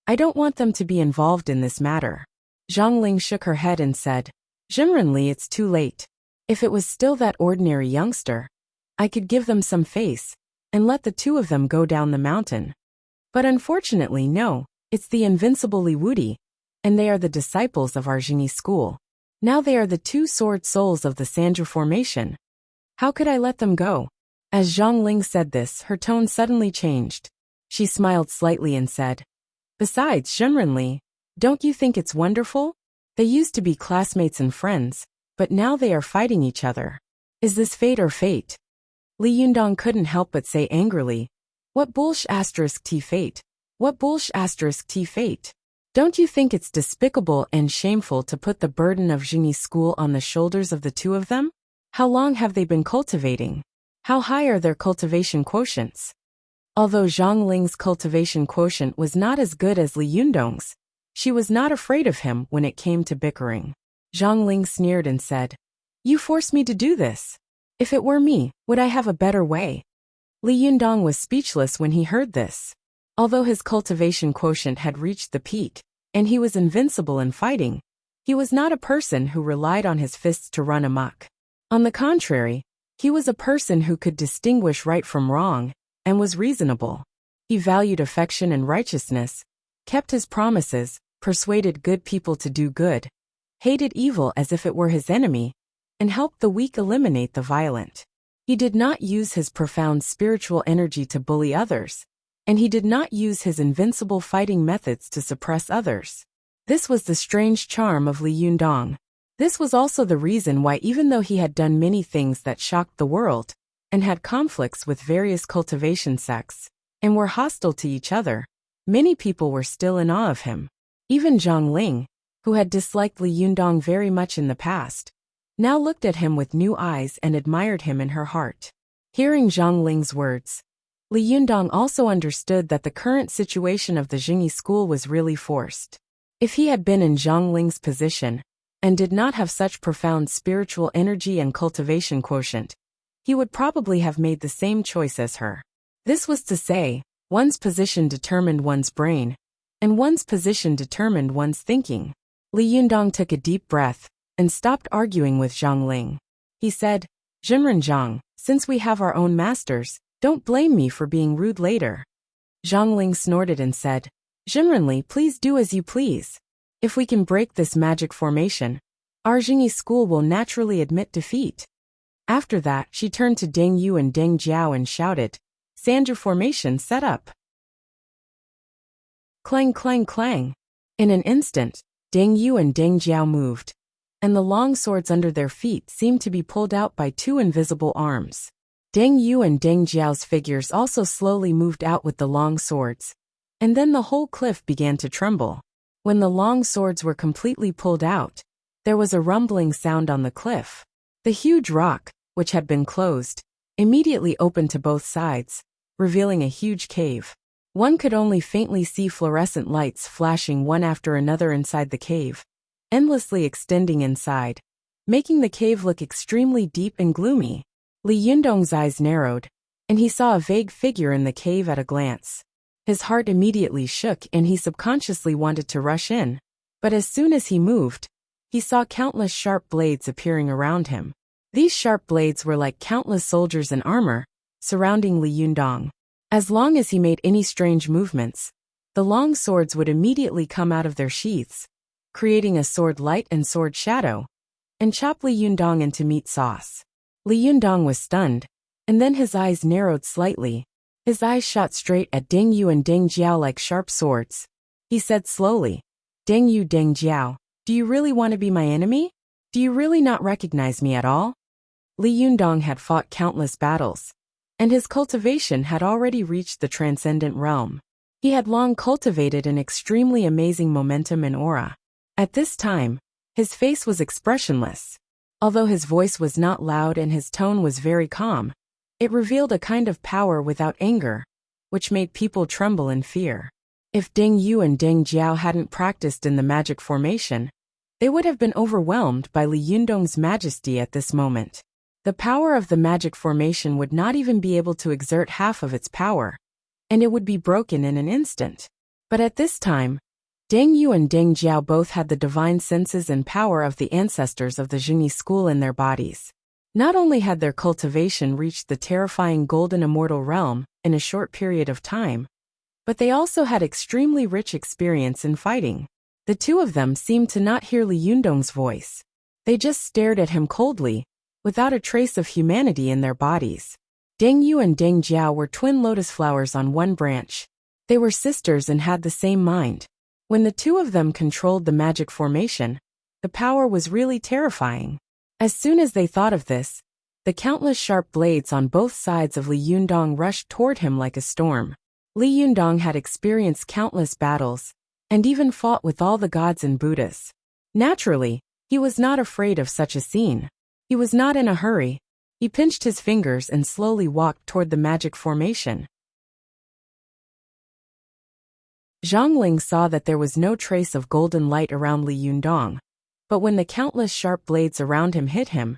I don't want them to be involved in this matter." Zhang Ling shook her head and said, "Zhimren Li, it's too late. If it was still that ordinary youngster, I could give them some face and let the two of them go down the mountain. But unfortunately, no, it's the invincible Li Wudi, and they are the disciples of our Jingyi school. Now they are the two sword souls of the Sanju formation. How could I let them go?" As Zhang Ling said this, her tone suddenly changed. She smiled slightly and said, "Besides, Zhimren Li, don't you think it's wonderful? They used to be classmates and friends, but now they are fighting each other. Is this fate or fate?" Li Yundong couldn't help but say angrily, "What bullsh asterisk t fate? What bullsh asterisk t fate? Don't you think it's despicable and shameful to put the burden of Jingyi school on the shoulders of the two of them? How long have they been cultivating? How high are their cultivation quotients?" Although Zhang Ling's cultivation quotient was not as good as Li Yundong's, she was not afraid of him when it came to bickering. Zhang Ling sneered and said, "You force me to do this. If it were me, would I have a better way?" Li Yundong was speechless when he heard this. Although his cultivation quotient had reached the peak, and he was invincible in fighting, he was not a person who relied on his fists to run amok. On the contrary, he was a person who could distinguish right from wrong, and was reasonable. He valued affection and righteousness, kept his promises, persuaded good people to do good, hated evil as if it were his enemy, and helped the weak eliminate the violent. He did not use his profound spiritual energy to bully others, and he did not use his invincible fighting methods to suppress others. This was the strange charm of Li Yundong. This was also the reason why, even though he had done many things that shocked the world, and had conflicts with various cultivation sects, and were hostile to each other, many people were still in awe of him. Even Zhang Ling, who had disliked Li Yundong very much in the past, now looked at him with new eyes and admired him in her heart. Hearing Zhang Ling's words, Li Yundong also understood that the current situation of the Jingyi school was really forced. If he had been in Zhang Ling's position, and did not have such profound spiritual energy and cultivation quotient, he would probably have made the same choice as her. This was to say, one's position determined one's brain, and one's position determined one's thinking. Li Yundong took a deep breath and stopped arguing with Zhang Ling. He said, "Zhenren Zhang, since we have our own masters, don't blame me for being rude later." Zhang Ling snorted and said, "Zhenrenli, please do as you please. If we can break this magic formation, our Jingyi school will naturally admit defeat." After that, she turned to Deng Yu and Deng Jiao and shouted, "Sanju formation set up." Clang, clang, clang. In an instant, Deng Yu and Deng Jiao moved, and the long swords under their feet seemed to be pulled out by two invisible arms. Deng Yu and Deng Jiao's figures also slowly moved out with the long swords, and then the whole cliff began to tremble. When the long swords were completely pulled out, there was a rumbling sound on the cliff. The huge rock, which had been closed, immediately opened to both sides, revealing a huge cave. One could only faintly see fluorescent lights flashing one after another inside the cave, endlessly extending inside, making the cave look extremely deep and gloomy. Li Yundong's eyes narrowed, and he saw a vague figure in the cave at a glance. His heart immediately shook and he subconsciously wanted to rush in, but as soon as he moved, he saw countless sharp blades appearing around him. These sharp blades were like countless soldiers in armor, surrounding Li Yundong. As long as he made any strange movements, the long swords would immediately come out of their sheaths, creating a sword light and sword shadow, and chop Li Yundong into meat sauce. Li Yundong was stunned, and then his eyes narrowed slightly. His eyes shot straight at Deng Yu and Deng Jiao like sharp swords. He said slowly, "Deng Yu, Deng Jiao, do you really want to be my enemy? Do you really not recognize me at all?" Li Yundong had fought countless battles, and his cultivation had already reached the transcendent realm. He had long cultivated an extremely amazing momentum and aura. At this time, his face was expressionless. Although his voice was not loud and his tone was very calm, it revealed a kind of power without anger, which made people tremble in fear. If Deng Yu and Deng Jiao hadn't practiced in the magic formation, they would have been overwhelmed by Li Yundong's majesty at this moment. The power of the magic formation would not even be able to exert half of its power, and it would be broken in an instant. But at this time, Deng Yu and Deng Jiao both had the divine senses and power of the ancestors of the Jingyi school in their bodies. Not only had their cultivation reached the terrifying golden immortal realm in a short period of time, but they also had extremely rich experience in fighting. The two of them seemed to not hear Li Yundong's voice. They just stared at him coldly, without a trace of humanity in their bodies. Deng Yu and Deng Jiao were twin lotus flowers on one branch. They were sisters and had the same mind. When the two of them controlled the magic formation, the power was really terrifying. As soon as they thought of this, the countless sharp blades on both sides of Li Yundong rushed toward him like a storm. Li Yundong had experienced countless battles, and even fought with all the gods and Buddhas. Naturally, he was not afraid of such a scene. He was not in a hurry. He pinched his fingers and slowly walked toward the magic formation. Zhang Ling saw that there was no trace of golden light around Li Yundong, but when the countless sharp blades around him hit him,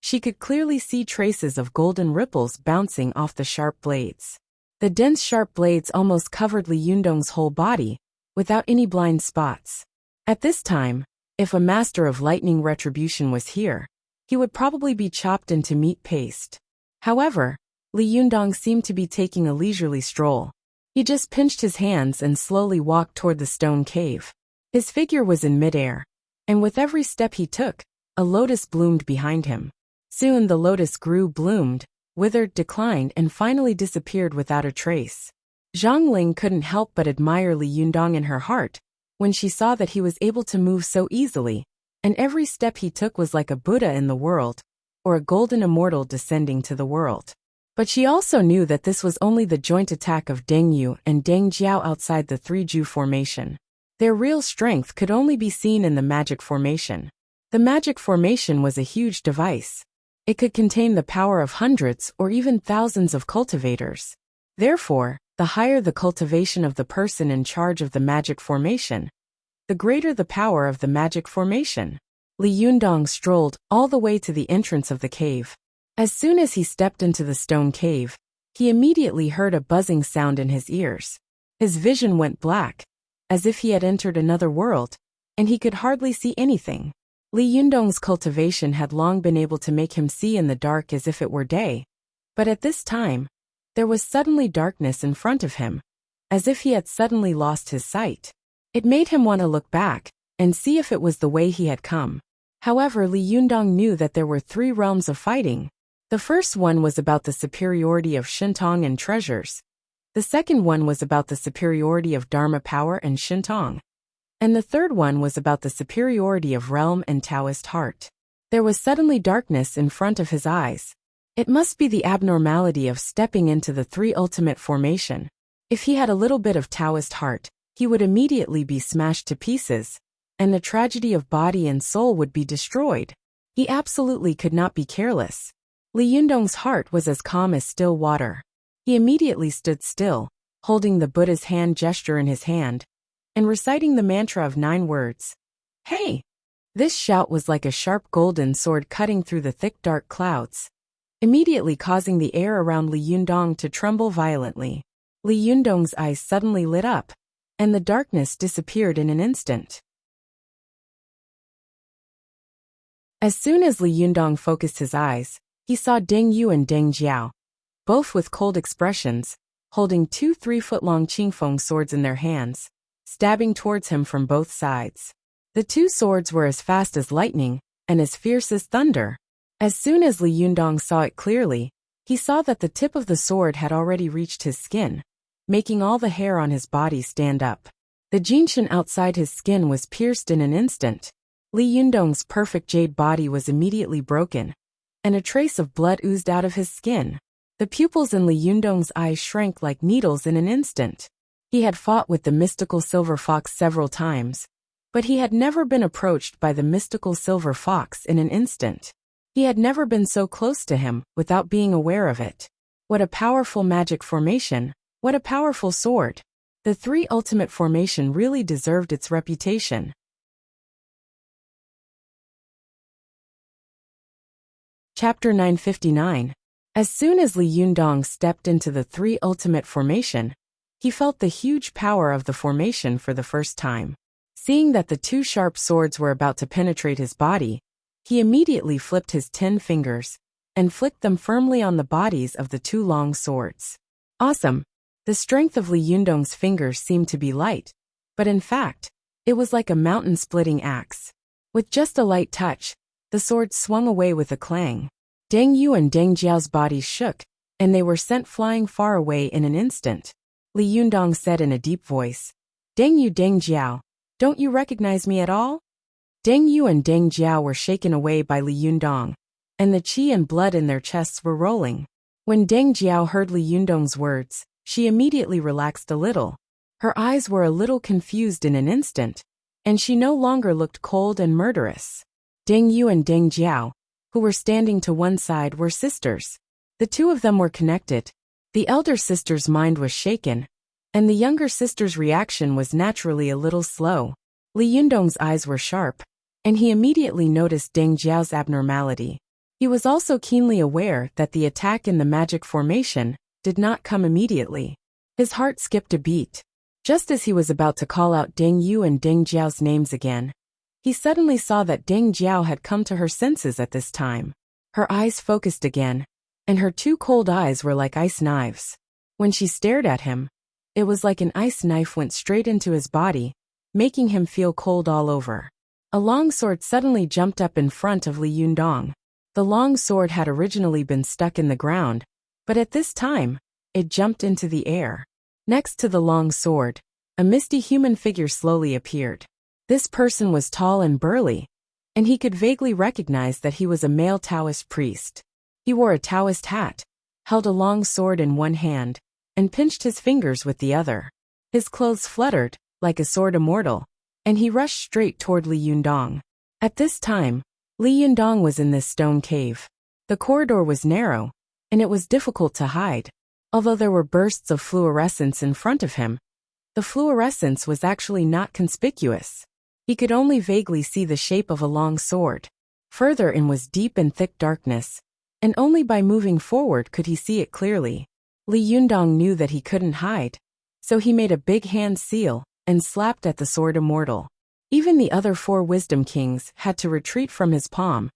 she could clearly see traces of golden ripples bouncing off the sharp blades. The dense sharp blades almost covered Li Yundong's whole body, without any blind spots. At this time, if a master of lightning retribution was here, he would probably be chopped into meat paste. However, Li Yundong seemed to be taking a leisurely stroll. He just pinched his hands and slowly walked toward the stone cave. His figure was in midair, and with every step he took, a lotus bloomed behind him. Soon the lotus grew, bloomed, withered, declined, and finally disappeared without a trace. Zhang Ling couldn't help but admire Li Yundong in her heart when she saw that he was able to move so easily, and every step he took was like a Buddha in the world, or a golden immortal descending to the world. But she also knew that this was only the joint attack of Deng Yu and Deng Jiao outside the three-Ju formation. Their real strength could only be seen in the magic formation. The magic formation was a huge device. It could contain the power of hundreds or even thousands of cultivators. Therefore, the higher the cultivation of the person in charge of the magic formation, the greater the power of the magic formation. Li Yundong strolled all the way to the entrance of the cave. As soon as he stepped into the stone cave, he immediately heard a buzzing sound in his ears. His vision went black, as if he had entered another world, and he could hardly see anything. Li Yundong's cultivation had long been able to make him see in the dark as if it were day, but at this time, there was suddenly darkness in front of him, as if he had suddenly lost his sight. It made him want to look back and see if it was the way he had come. However, Li Yundong knew that there were 3 realms of fighting. The first one was about the superiority of Shintong and treasures. The second one was about the superiority of Dharma power and Shintong. And the third one was about the superiority of realm and Taoist heart. There was suddenly darkness in front of his eyes. It must be the abnormality of stepping into the 3 ultimate formation. If he had a little bit of Taoist heart, he would immediately be smashed to pieces, and the tragedy of body and soul would be destroyed. He absolutely could not be careless. Li Yundong's heart was as calm as still water. He immediately stood still, holding the Buddha's hand gesture in his hand, and reciting the mantra of 9 words. Hey! This shout was like a sharp golden sword cutting through the thick dark clouds, immediately causing the air around Li Yundong to tremble violently. Li Yundong's eyes suddenly lit up, and the darkness disappeared in an instant. As soon as Li Yundong focused his eyes, he saw Deng Yu and Deng Jiao, both with cold expressions, holding 2 3-foot-long Qingfeng swords in their hands, stabbing towards him from both sides. The 2 swords were as fast as lightning and as fierce as thunder. As soon as Li Yundong saw it clearly, he saw that the tip of the sword had already reached his skin, making all the hair on his body stand up. The jinshan outside his skin was pierced in an instant. Li Yundong's perfect jade body was immediately broken, and a trace of blood oozed out of his skin. The pupils in Li Yundong's eyes shrank like needles in an instant. He had fought with the mystical silver fox several times, but he had never been approached by the mystical silver fox in an instant. He had never been so close to him without being aware of it. What a powerful magic formation, what a powerful sword. The 3 ultimate formation really deserved its reputation. Chapter 959. As soon as Li Yundong stepped into the 3 ultimate formation, he felt the huge power of the formation for the first time. Seeing that the 2 sharp swords were about to penetrate his body, he immediately flipped his 10 fingers and flicked them firmly on the bodies of the 2 long swords. Awesome! The strength of Li Yundong's fingers seemed to be light, but in fact, it was like a mountain-splitting axe. With just a light touch, the sword swung away with a clang. Deng Yu and Deng Jiao's bodies shook, and they were sent flying far away in an instant. Li Yundong said in a deep voice, Deng Yu, Deng Jiao, don't you recognize me at all? Deng Yu and Deng Jiao were shaken away by Li Yundong, and the qi and blood in their chests were rolling. When Deng Jiao heard Li Yundong's words, she immediately relaxed a little. Her eyes were a little confused in an instant, and she no longer looked cold and murderous. Deng Yu and Deng Jiao, who were standing to one side, were sisters. The 2 of them were connected. The elder sister's mind was shaken, and the younger sister's reaction was naturally a little slow. Li Yundong's eyes were sharp, and he immediately noticed Deng Jiao's abnormality. He was also keenly aware that the attack in the magic formation did not come immediately. His heart skipped a beat. Just as he was about to call out Deng Yu and Deng Jiao's names again, he suddenly saw that Deng Jiao had come to her senses at this time. Her eyes focused again, and her 2 cold eyes were like ice knives. When she stared at him, it was like an ice knife went straight into his body, making him feel cold all over. A long sword suddenly jumped up in front of Li Yundong. The long sword had originally been stuck in the ground, but at this time, it jumped into the air. Next to the long sword, a misty human figure slowly appeared. This person was tall and burly, and he could vaguely recognize that he was a male Taoist priest. He wore a Taoist hat, held a long sword in one hand, and pinched his fingers with the other. His clothes fluttered, like a sword immortal, and he rushed straight toward Li Yundong. At this time, Li Yundong was in this stone cave. The corridor was narrow, and it was difficult to hide. Although there were bursts of fluorescence in front of him, the fluorescence was actually not conspicuous. He could only vaguely see the shape of a long sword. Further in was deep and thick darkness, and only by moving forward could he see it clearly. Li Yundong knew that he couldn't hide, so he made a big hand seal and slapped at the sword immortal. Even the other 4 wisdom kings had to retreat from his palm,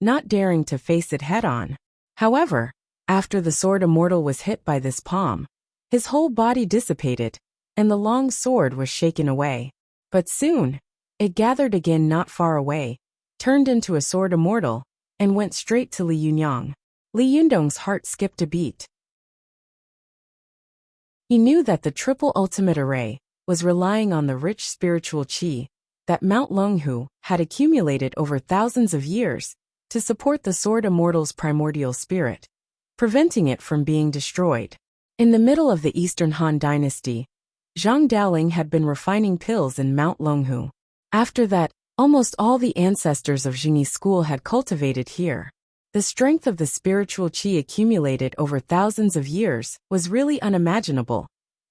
not daring to face it head-on. However, after the sword immortal was hit by this palm, his whole body dissipated, and the long sword was shaken away. But soon, it gathered again not far away, turned into a sword immortal, and went straight to Li Yunyang. Li Yundong's heart skipped a beat. He knew that the triple ultimate array was relying on the rich spiritual qi that Mount Longhu had accumulated over thousands of years to support the sword immortal's primordial spirit, preventing it from being destroyed. In the middle of the Eastern Han dynasty, Zhang Daoling had been refining pills in Mount Longhu. After that, almost all the ancestors of Jingyi school had cultivated here. The strength of the spiritual qi accumulated over thousands of years was really unimaginable,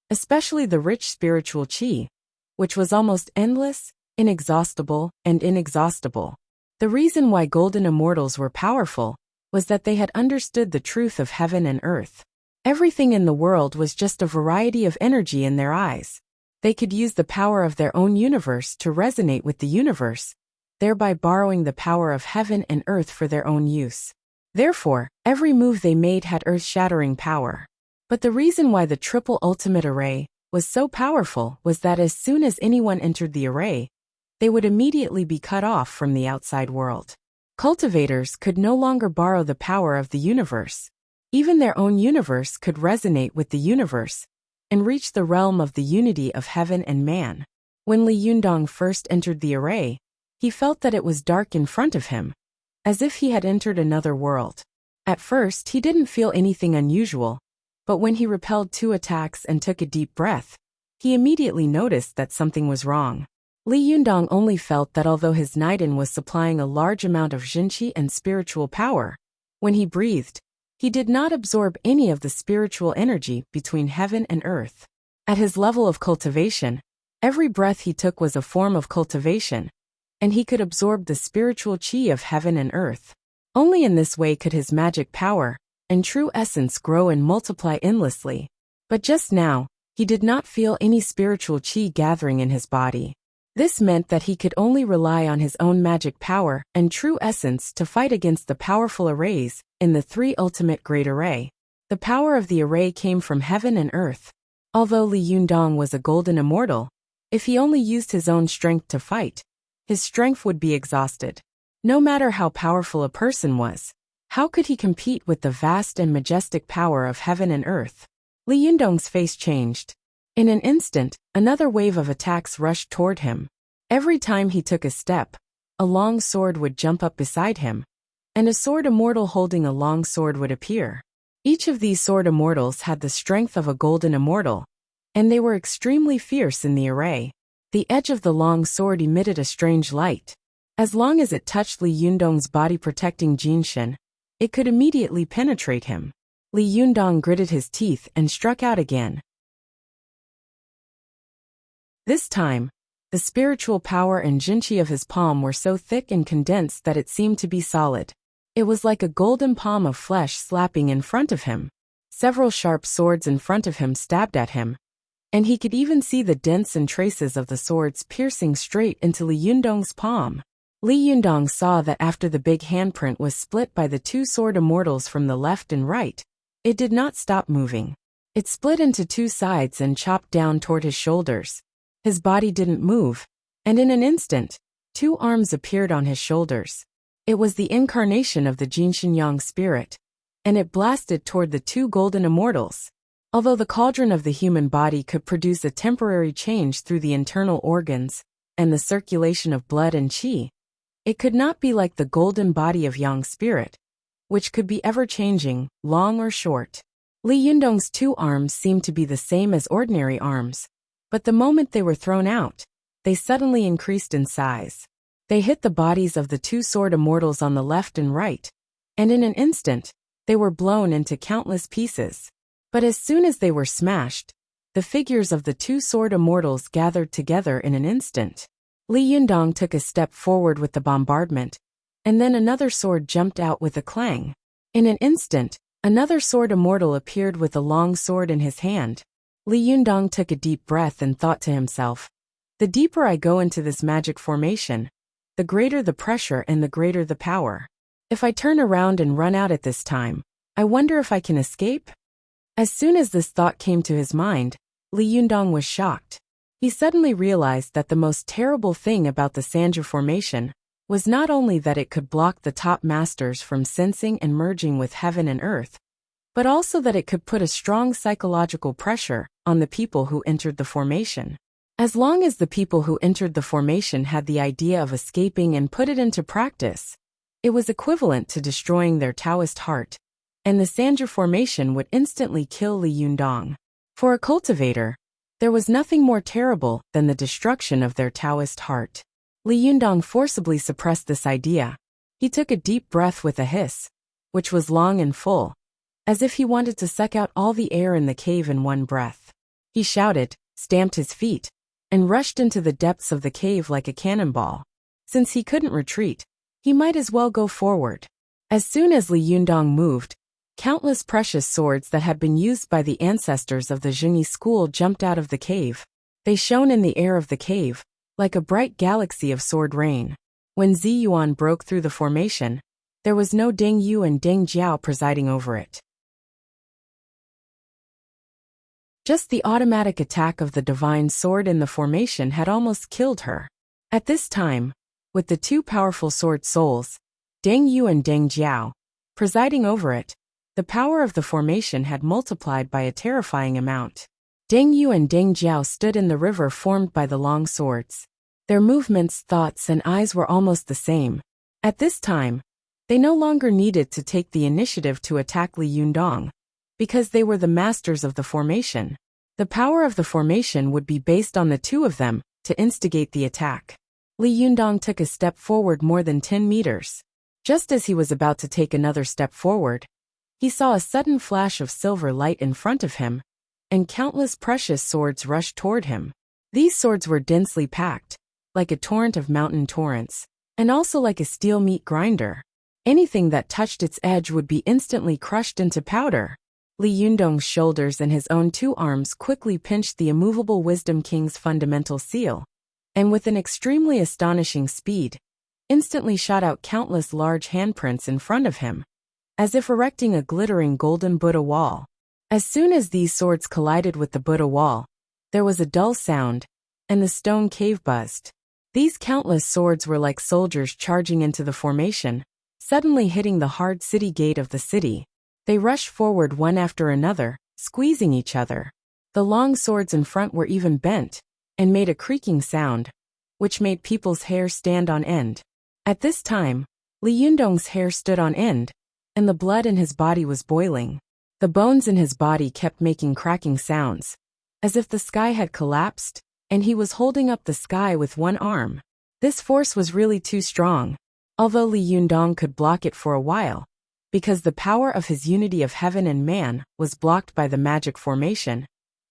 especially the rich spiritual qi, which was almost endless, inexhaustible, and inexhaustible. The reason why golden immortals were powerful was that they had understood the truth of heaven and earth. Everything in the world was just a variety of energy in their eyes. They could use the power of their own universe to resonate with the universe, thereby borrowing the power of heaven and earth for their own use. Therefore, every move they made had earth-shattering power. But the reason why the triple ultimate array was so powerful was that as soon as anyone entered the array, they would immediately be cut off from the outside world. Cultivators could no longer borrow the power of the universe. Even their own universe could resonate with the universe and reach the realm of the unity of heaven and man. When Li Yundong first entered the array, he felt that it was dark in front of him, as if he had entered another world. At first, he didn't feel anything unusual, but when he repelled 2 attacks and took a deep breath, he immediately noticed that something was wrong. Li Yundong only felt that although his Naiden was supplying a large amount of Jinqi and spiritual power, when he breathed, he did not absorb any of the spiritual energy between heaven and earth. At his level of cultivation, every breath he took was a form of cultivation, and he could absorb the spiritual qi of heaven and earth. Only in this way could his magic power and true essence grow and multiply endlessly. But just now, he did not feel any spiritual qi gathering in his body. This meant that he could only rely on his own magic power and true essence to fight against the powerful arrays in the 3 ultimate great array. The power of the array came from heaven and earth. Although Li Yundong was a golden immortal, if he only used his own strength to fight, his strength would be exhausted. No matter how powerful a person was, how could he compete with the vast and majestic power of heaven and earth? Li Yundong's face changed. In an instant, another wave of attacks rushed toward him. Every time he took a step, a long sword would jump up beside him, and a sword immortal holding a long sword would appear. Each of these sword immortals had the strength of a golden immortal, and they were extremely fierce in the array. The edge of the long sword emitted a strange light. As long as it touched Li Yundong's body-protecting Jinshin, it could immediately penetrate him. Li Yundong gritted his teeth and struck out again. This time, the spiritual power and Jinqi of his palm were so thick and condensed that it seemed to be solid. It was like a golden palm of flesh slapping in front of him. Several sharp swords in front of him stabbed at him, and he could even see the dents and traces of the swords piercing straight into Li Yundong's palm. Li Yundong saw that after the big handprint was split by the 2 sword immortals from the left and right, it did not stop moving. It split into 2 sides and chopped down toward his shoulders. His body didn't move, and in an instant, 2 arms appeared on his shoulders. It was the incarnation of the Jinshin Yang spirit, and it blasted toward the 2 golden immortals. Although the cauldron of the human body could produce a temporary change through the internal organs and the circulation of blood and qi, it could not be like the golden body of Yang spirit, which could be ever-changing, long or short. Li Yundong's 2 arms seemed to be the same as ordinary arms, but the moment they were thrown out, they suddenly increased in size. They hit the bodies of the 2 sword immortals on the left and right, and in an instant, they were blown into countless pieces. But as soon as they were smashed, the figures of the 2 sword immortals gathered together in an instant. Li Yundong took a step forward with the bombardment, and then another sword jumped out with a clang. In an instant, another sword immortal appeared with a long sword in his hand. Li Yundong took a deep breath and thought to himself, the deeper I go into this magic formation, the greater the pressure and the greater the power. If I turn around and run out at this time, I wonder if I can escape? As soon as this thought came to his mind, Li Yundong was shocked. He suddenly realized that the most terrible thing about the Sanju formation was not only that it could block the top masters from sensing and merging with heaven and earth, but also that it could put a strong psychological pressure on the people who entered the formation. As long as the people who entered the formation had the idea of escaping and put it into practice, it was equivalent to destroying their Taoist heart, and the Sanju formation would instantly kill Li Yundong. For a cultivator, there was nothing more terrible than the destruction of their Taoist heart. Li Yundong forcibly suppressed this idea. He took a deep breath with a hiss, which was long and full, as if he wanted to suck out all the air in the cave in one breath. He shouted, stamped his feet, and rushed into the depths of the cave like a cannonball. Since he couldn't retreat, he might as well go forward. As soon as Li Yundong moved, countless precious swords that had been used by the ancestors of the Zhengyi school jumped out of the cave. They shone in the air of the cave, like a bright galaxy of sword rain. When Ziyuan broke through the formation, there was no Deng Yu and Deng Jiao presiding over it. Just the automatic attack of the divine sword in the formation had almost killed her. At this time, with the two powerful sword souls, Deng Yu and Deng Jiao, presiding over it, the power of the formation had multiplied by a terrifying amount. Deng Yu and Deng Jiao stood in the river formed by the long swords. Their movements, thoughts, and eyes were almost the same. At this time, they no longer needed to take the initiative to attack Li Yundong, because they were the masters of the formation. The power of the formation would be based on the two of them to instigate the attack. Li Yundong took a step forward more than 10 meters. Just as he was about to take another step forward, he saw a sudden flash of silver light in front of him, and countless precious swords rushed toward him. These swords were densely packed, like a torrent of mountain torrents, and also like a steel meat grinder. Anything that touched its edge would be instantly crushed into powder. Li Yundong's shoulders and his own two arms quickly pinched the immovable Wisdom King's fundamental seal, and with an extremely astonishing speed, instantly shot out countless large handprints in front of him, as if erecting a glittering golden Buddha wall. As soon as these swords collided with the Buddha wall, there was a dull sound, and the stone cave buzzed. These countless swords were like soldiers charging into the formation, suddenly hitting the hard city gate of the city. They rushed forward one after another, squeezing each other. The long swords in front were even bent, and made a creaking sound, which made people's hair stand on end. At this time, Li Yundong's hair stood on end, and the blood in his body was boiling. The bones in his body kept making cracking sounds, as if the sky had collapsed, and he was holding up the sky with one arm. This force was really too strong, although Li Yundong could block it for a while, because the power of his unity of heaven and man was blocked by the magic formation.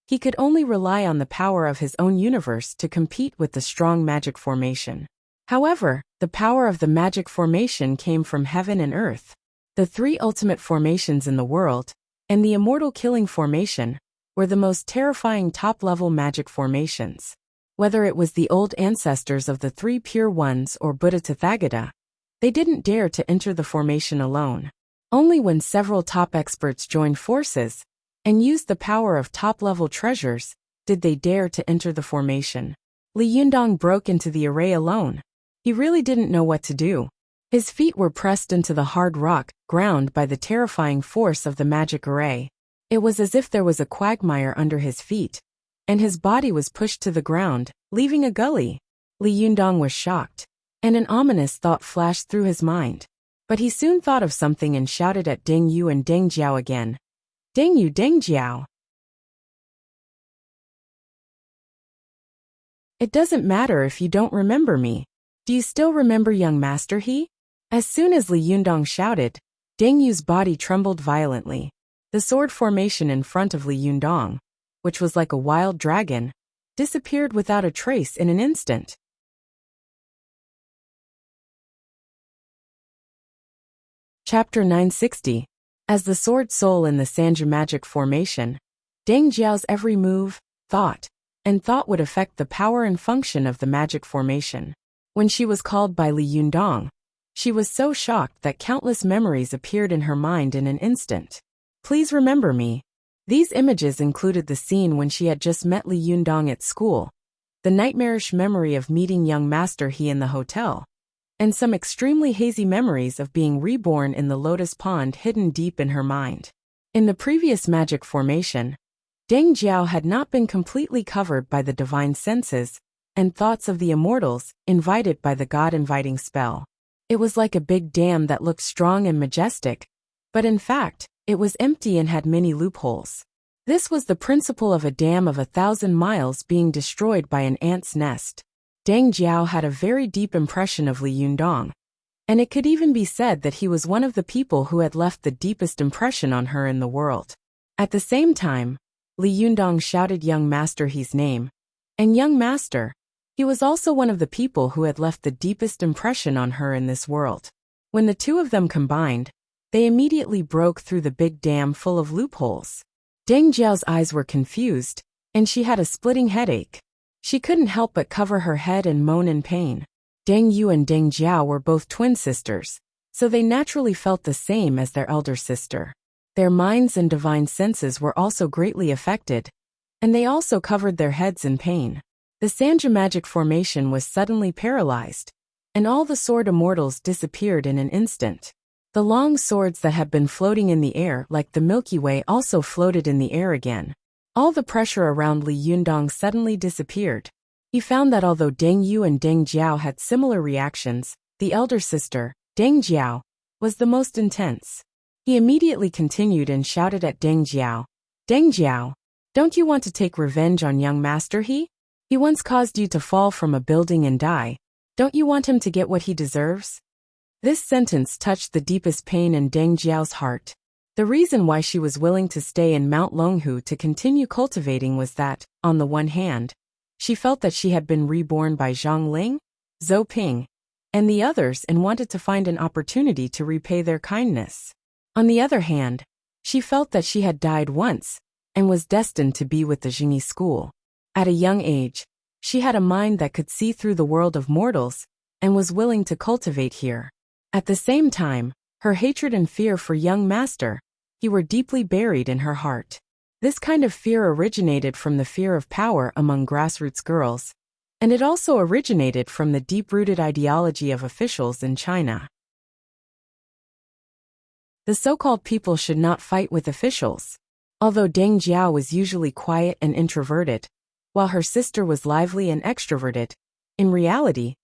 He could only rely on the power of his own universe to compete with the strong magic formation. However, the power of the magic formation came from heaven and earth. The three ultimate formations in the world, and the immortal killing formation, were the most terrifying top-level magic formations. Whether it was the old ancestors of the three pure ones or Buddha Tathagata, they didn't dare to enter the formation alone. Only when several top experts joined forces and used the power of top-level treasures did they dare to enter the formation. Li Yundong broke into the array alone. He really didn't know what to do. His feet were pressed into the hard rock, ground by the terrifying force of the magic array. It was as if there was a quagmire under his feet, and his body was pushed to the ground, leaving a gully. Li Yundong was shocked, and an ominous thought flashed through his mind. But he soon thought of something and shouted at Deng Yu and Deng Jiao again. Deng Yu, Deng Jiao. It doesn't matter if you don't remember me. Do you still remember young master he? As soon as Li Yundong shouted, Deng Yu's body trembled violently. The sword formation in front of Li Yundong, which was like a wild dragon, disappeared without a trace in an instant. Chapter 960. As the sword soul in the Sanja magic formation, Deng Jiao's every move, thought would affect the power and function of the magic formation. When she was called by Li Yundong, she was so shocked that countless memories appeared in her mind in an instant. Please remember me. These images included the scene when she had just met Li Yundong at school, the nightmarish memory of meeting young Master He in the hotel, and some extremely hazy memories of being reborn in the lotus pond hidden deep in her mind. In the previous magic formation, Deng Jiao had not been completely covered by the divine senses and thoughts of the immortals invited by the God-inviting spell. It was like a big dam that looked strong and majestic, but in fact, it was empty and had many loopholes. This was the principle of a dam of 1,000 miles being destroyed by an ant's nest. Deng Jiao had a very deep impression of Li Yundong, and it could even be said that he was one of the people who had left the deepest impression on her in the world. At the same time, Li Yundong shouted young Master He's name, and young Master, he was also one of the people who had left the deepest impression on her in this world. When the two of them combined, they immediately broke through the big dam full of loopholes. Deng Jiao's eyes were confused, and she had a splitting headache. She couldn't help but cover her head and moan in pain. Deng Yu and Deng Jiao were both twin sisters, so they naturally felt the same as their elder sister. Their minds and divine senses were also greatly affected, and they also covered their heads in pain. The Sanja magic formation was suddenly paralyzed, and all the sword immortals disappeared in an instant. The long swords that had been floating in the air like the Milky Way also floated in the air again. All the pressure around Li Yundong suddenly disappeared. He found that although Deng Yu and Deng Jiao had similar reactions, the elder sister, Deng Jiao, was the most intense. He immediately continued and shouted at Deng Jiao, "Deng Jiao, don't you want to take revenge on young Master He? He once caused you to fall from a building and die. Don't you want him to get what he deserves?" This sentence touched the deepest pain in Deng Jiao's heart. The reason why she was willing to stay in Mount Longhu to continue cultivating was that, on the one hand, she felt that she had been reborn by Zhang Ling, Zhou Ping, and the others and wanted to find an opportunity to repay their kindness. On the other hand, she felt that she had died once and was destined to be with the Jingyi school. At a young age, she had a mind that could see through the world of mortals and was willing to cultivate here. At the same time, her hatred and fear for young Master He were deeply buried in her heart. This kind of fear originated from the fear of power among grassroots girls, and it also originated from the deep-rooted ideology of officials in China. The so-called people should not fight with officials. Although Deng Jiao was usually quiet and introverted, while her sister was lively and extroverted, in reality,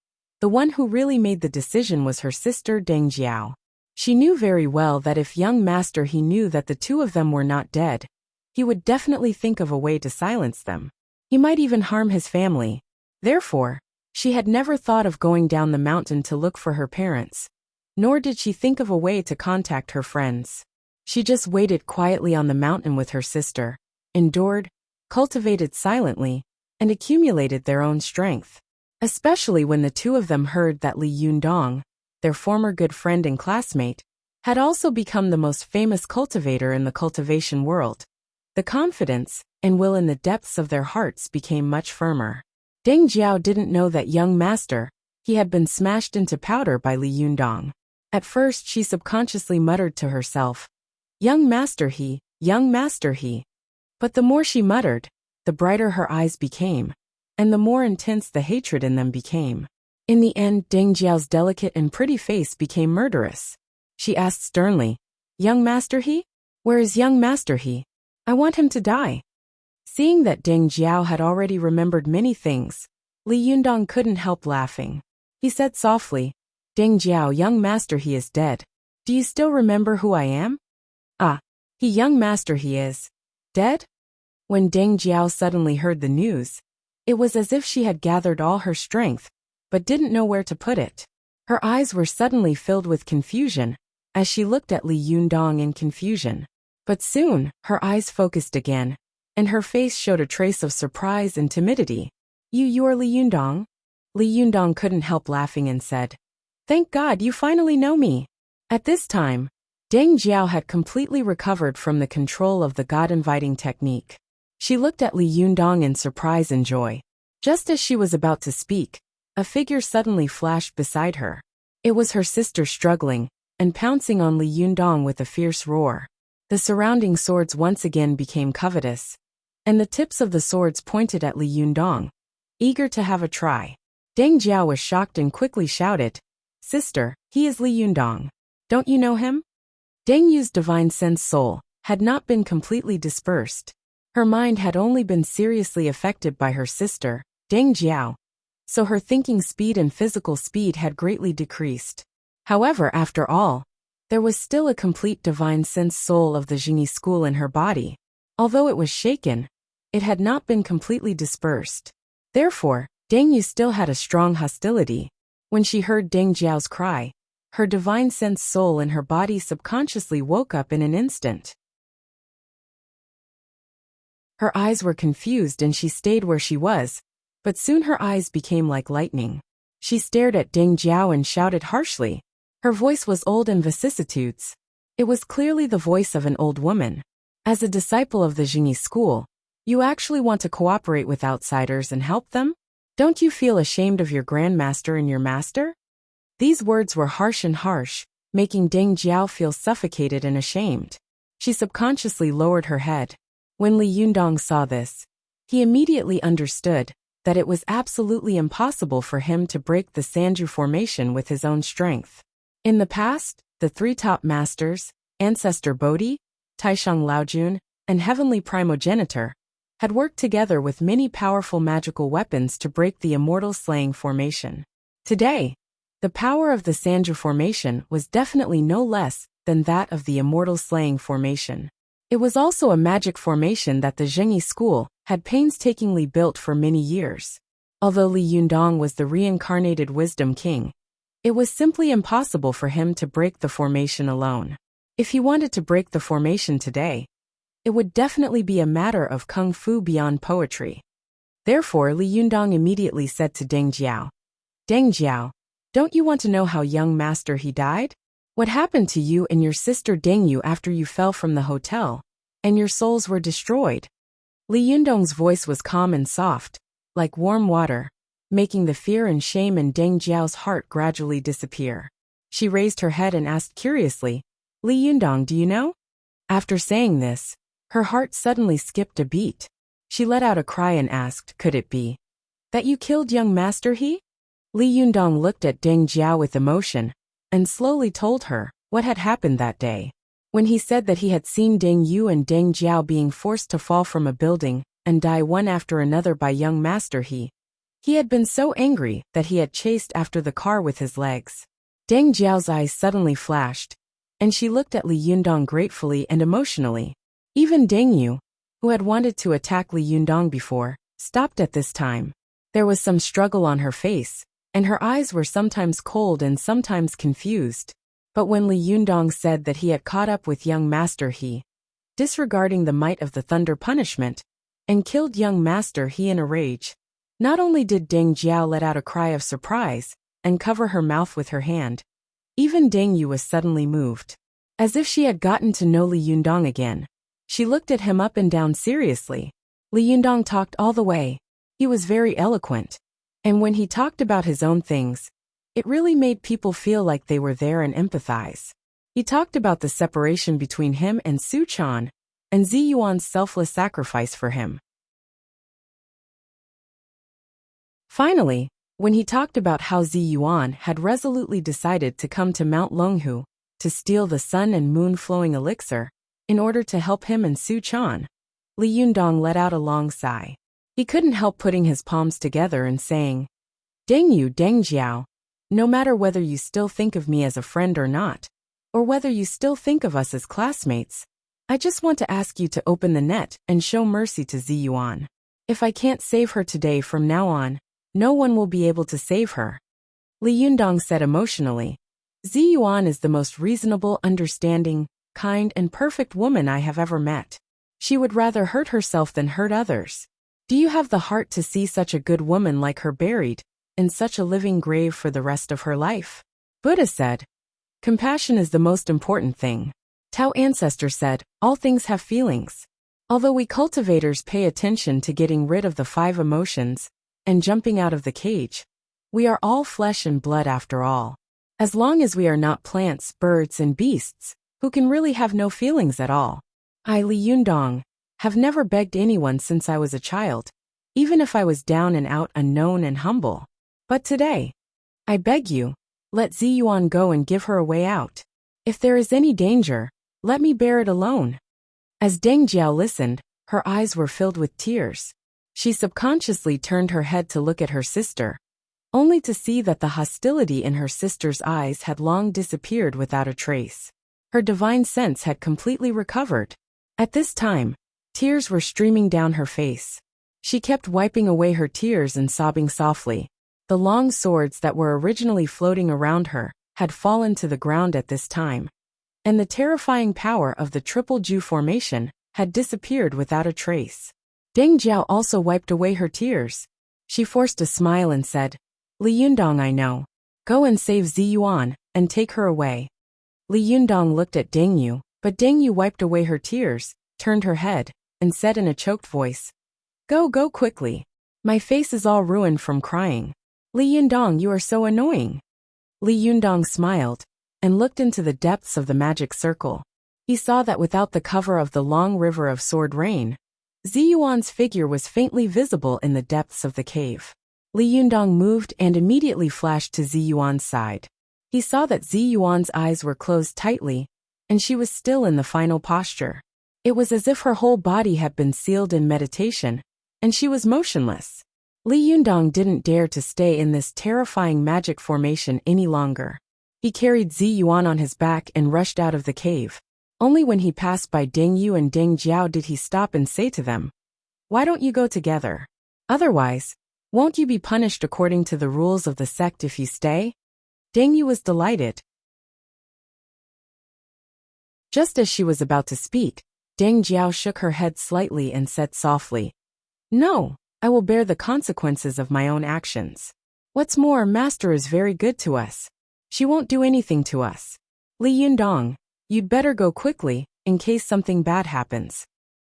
the one who really made the decision was her sister Deng Jiao. She knew very well that if young Master He knew that the two of them were not dead, he would definitely think of a way to silence them. He might even harm his family. Therefore, she had never thought of going down the mountain to look for her parents, nor did she think of a way to contact her friends. She just waited quietly on the mountain with her sister, endured, cultivated silently, and accumulated their own strength. Especially when the two of them heard that Li Yundong, their former good friend and classmate, had also become the most famous cultivator in the cultivation world. The confidence and will in the depths of their hearts became much firmer. Deng Jiao didn't know that young Master He had been smashed into powder by Li Yundong. At first she subconsciously muttered to herself, "Young Master He, young Master He." But the more she muttered, the brighter her eyes became, and the more intense the hatred in them became. In the end, Deng Jiao's delicate and pretty face became murderous. She asked sternly, "Young Master He? Where is young Master He? I want him to die." Seeing that Deng Jiao had already remembered many things, Li Yundong couldn't help laughing. He said softly, "Deng Jiao, young Master He is dead. Do you still remember who I am?" "Ah, young Master He is dead?" When Deng Jiao suddenly heard the news, it was as if she had gathered all her strength, but didn't know where to put it. Her eyes were suddenly filled with confusion, as she looked at Li Yundong in confusion. But soon, her eyes focused again, and her face showed a trace of surprise and timidity. You are Li Yundong?" Li Yundong couldn't help laughing and said, "Thank God you finally know me." At this time, Deng Jiao had completely recovered from the control of the god-inviting technique. She looked at Li Yundong in surprise and joy. Just as she was about to speak, a figure suddenly flashed beside her. It was her sister struggling and pouncing on Li Yundong with a fierce roar. The surrounding swords once again became covetous, and the tips of the swords pointed at Li Yundong, eager to have a try. Deng Jiao was shocked and quickly shouted, "Sister, he is Li Yundong. Don't you know him?" Deng Yu's divine sense soul had not been completely dispersed. Her mind had only been seriously affected by her sister, Deng Jiao, so her thinking speed and physical speed had greatly decreased. However, after all, there was still a complete divine sense soul of the Jingyi school in her body. Although it was shaken, it had not been completely dispersed. Therefore, Deng Yu still had a strong hostility. When she heard Deng Jiao's cry, her divine sense soul in her body subconsciously woke up in an instant. Her eyes were confused and she stayed where she was, but soon her eyes became like lightning. She stared at Deng Jiao and shouted harshly. Her voice was old in vicissitudes. It was clearly the voice of an old woman. As a disciple of the Jingyi school, you actually want to cooperate with outsiders and help them? Don't you feel ashamed of your grandmaster and your master? These words were harsh, making Deng Jiao feel suffocated and ashamed. She subconsciously lowered her head. When Li Yundong saw this, he immediately understood that it was absolutely impossible for him to break the Sanju formation with his own strength. In the past, the three top masters, Ancestor Bodhi, Taishang Laojun, and Heavenly Primogenitor, had worked together with many powerful magical weapons to break the Immortal Slaying formation. Today, the power of the Sanju formation was definitely no less than that of the Immortal Slaying formation. It was also a magic formation that the Jingyi school had painstakingly built for many years. Although Li Yundong was the reincarnated Wisdom King, it was simply impossible for him to break the formation alone. If he wanted to break the formation today, it would definitely be a matter of kung fu beyond poetry. Therefore, Li Yundong immediately said to Deng Jiao, "Deng Jiao, don't you want to know how young master he died? What happened to you and your sister Deng Yu after you fell from the hotel, and your souls were destroyed?" Li Yundong's voice was calm and soft, like warm water, making the fear and shame in Deng Jiao's heart gradually disappear. She raised her head and asked curiously, "Li Yundong, do you know?" After saying this, her heart suddenly skipped a beat. She let out a cry and asked, "Could it be that you killed young master he?" Li Yundong looked at Deng Jiao with emotion, and slowly told her what had happened that day. When he said that he had seen Deng Yu and Deng Jiao being forced to fall from a building and die one after another by young master he had been so angry that he had chased after the car with his legs. Deng Jiao's eyes suddenly flashed, and she looked at Li Yundong gratefully and emotionally. Even Deng Yu, who had wanted to attack Li Yundong before, stopped at this time. There was some struggle on her face, and her eyes were sometimes cold and sometimes confused. But when Li Yundong said that he had caught up with young master he, disregarding the might of the thunder punishment, and killed young master he in a rage, not only did Deng Jiao let out a cry of surprise and cover her mouth with her hand, even Deng Yu was suddenly moved. As if she had gotten to know Li Yundong again, she looked at him up and down seriously. Li Yundong talked all the way. He was very eloquent. And when he talked about his own things, it really made people feel like they were there and empathize. He talked about the separation between him and Su Chan, and Zi Yuan's selfless sacrifice for him. Finally, when he talked about how Zi Yuan had resolutely decided to come to Mount Longhu to steal the sun and moon flowing elixir in order to help him and Su Chan, Li Yundong let out a long sigh. He couldn't help putting his palms together and saying, "Deng Yu, Deng Jiao, no matter whether you still think of me as a friend or not, or whether you still think of us as classmates, I just want to ask you to open the net and show mercy to Zi Yuan. If I can't save her today, from now on, no one will be able to save her." Li Yundong said emotionally, "Zi Yuan is the most reasonable, understanding, kind and perfect woman I have ever met. She would rather hurt herself than hurt others. Do you have the heart to see such a good woman like her buried in such a living grave for the rest of her life?" Buddha said, "Compassion is the most important thing. Tao ancestor said, all things have feelings. Although we cultivators pay attention to getting rid of the 5 emotions and jumping out of the cage, we are all flesh and blood after all. As long as we are not plants, birds, and beasts, who can really have no feelings at all. I, Li Yundong, have never begged anyone since I was a child, even if I was down and out, unknown and humble. But today, I beg you, let Ziyuan go and give her a way out. If there is any danger, let me bear it alone. As Deng Jiao listened, her eyes were filled with tears. She subconsciously turned her head to look at her sister, only to see that the hostility in her sister's eyes had long disappeared without a trace. Her divine sense had completely recovered. At this time, tears were streaming down her face. She kept wiping away her tears and sobbing softly. The long swords that were originally floating around her had fallen to the ground at this time, and the terrifying power of the Triple Ju formation had disappeared without a trace. Deng Jiao also wiped away her tears. She forced a smile and said, Li Yundong, I know. Go and save Ziyuan, and take her away. Li Yundong looked at Deng Yu, but Deng Yu wiped away her tears, turned her head, and said in a choked voice, Go quickly. My face is all ruined from crying. Li Yundong, you are so annoying. Li Yundong smiled, and looked into the depths of the magic circle. He saw that without the cover of the long river of sword rain, Ziyuan's figure was faintly visible in the depths of the cave. Li Yundong moved and immediately flashed to Ziyuan's side. He saw that Ziyuan's eyes were closed tightly, and she was still in the final posture. It was as if her whole body had been sealed in meditation, and she was motionless. Li Yundong didn't dare to stay in this terrifying magic formation any longer. He carried Ziyuan on his back and rushed out of the cave. Only when he passed by Deng Yu and Deng Jiao did he stop and say to them, Why don't you go together? Otherwise, won't you be punished according to the rules of the sect if you stay? Deng Yu was delighted. Just as she was about to speak, Deng Jiao shook her head slightly and said softly, No, I will bear the consequences of my own actions. What's more, Master is very good to us. She won't do anything to us. Li Yundong, you'd better go quickly, in case something bad happens.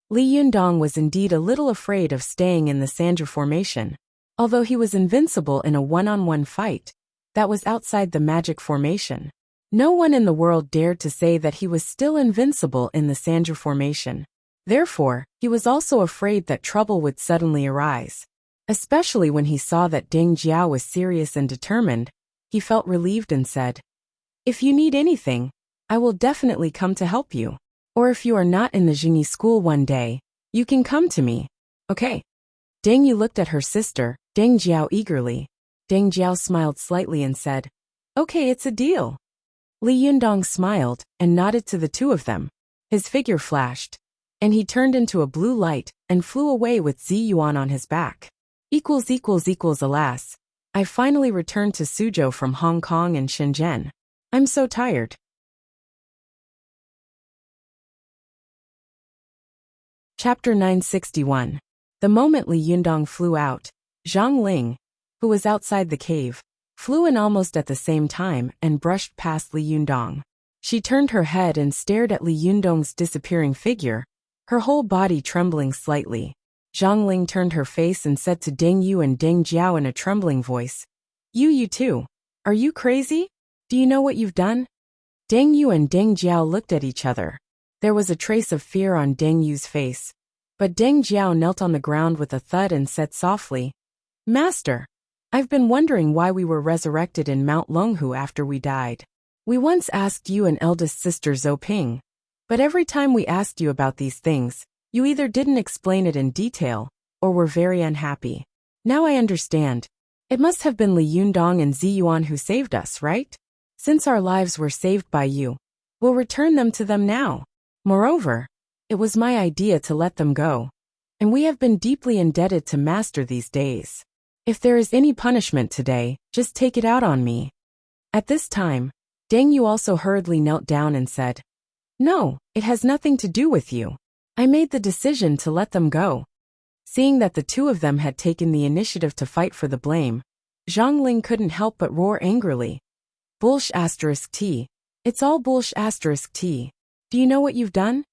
Li Yundong was indeed a little afraid of staying in the Sandra formation. Although he was invincible in a one-on-one fight that was outside the magic formation, no one in the world dared to say that he was still invincible in the Sandra formation. Therefore, he was also afraid that trouble would suddenly arise. Especially when he saw that Deng Jiao was serious and determined, he felt relieved and said, If you need anything, I will definitely come to help you. Or if you are not in the Jingyi school one day, you can come to me. Okay. Deng Yu looked at her sister, Deng Jiao eagerly. Deng Jiao smiled slightly and said, Okay, it's a deal. Li Yundong smiled and nodded to the two of them. His figure flashed, and he turned into a blue light and flew away with Ziyuan on his back. Alas, I finally returned to Suzhou from Hong Kong and Shenzhen. I'm so tired. Chapter 961. The moment Li Yundong flew out, Zhang Ling, who was outside the cave, flew in almost at the same time and brushed past Li Yundong. She turned her head and stared at Li Yundong's disappearing figure, her whole body trembling slightly. Zhang Ling turned her face and said to Deng Yu and Deng Jiao in a trembling voice, You too. Are you crazy? Do you know what you've done? Deng Yu and Deng Jiao looked at each other. There was a trace of fear on Deng Yu's face, but Deng Jiao knelt on the ground with a thud and said softly, Master, I've been wondering why we were resurrected in Mount Longhu after we died. We once asked you and eldest sister Zhou Ping, but every time we asked you about these things, you either didn't explain it in detail, or were very unhappy. Now I understand. It must have been Li Yundong and Ziyuan who saved us, right? Since our lives were saved by you, we'll return them to them now. Moreover, it was my idea to let them go, and we have been deeply indebted to Master these days. If there is any punishment today, just take it out on me. At this time, Deng Yu also hurriedly knelt down and said, No, it has nothing to do with you. I made the decision to let them go. Seeing that the two of them had taken the initiative to fight for the blame, Zhang Ling couldn't help but roar angrily. Bullsh*t. It's all bullsh*t. Do you know what you've done?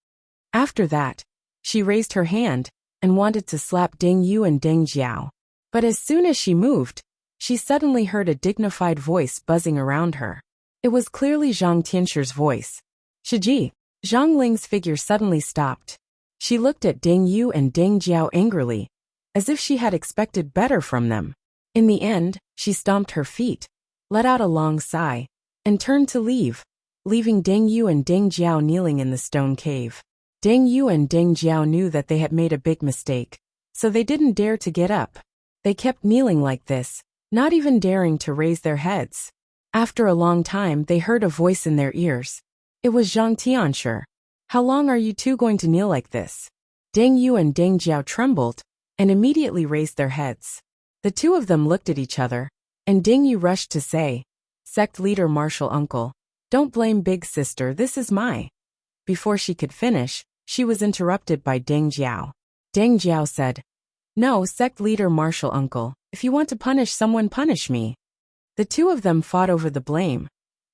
After that, she raised her hand and wanted to slap Ding Yu and Deng Jiao. But as soon as she moved, she suddenly heard a dignified voice buzzing around her. It was clearly Zhang Tianxi's voice. Shiji. Zhang Ling's figure suddenly stopped. She looked at Ding Yu and Deng Jiao angrily, as if she had expected better from them. In the end, she stomped her feet, let out a long sigh, and turned to leave, leaving Deng Yu and Deng Jiao kneeling in the stone cave. Deng Yu and Deng Jiao knew that they had made a big mistake, so they didn't dare to get up. They kept kneeling like this, not even daring to raise their heads. After a long time, they heard a voice in their ears. It was Zhang Tianxi. How long are you two going to kneel like this? Deng Yu and Deng Jiao trembled and immediately raised their heads. The two of them looked at each other, and Deng Yu rushed to say, "Sect leader Marshal Uncle, don't blame big sister, this is my..." Before she could finish, she was interrupted by Deng Jiao. Deng Jiao said, "No, sect leader Marshal Uncle, if you want to punish someone, punish me." The two of them fought over the blame,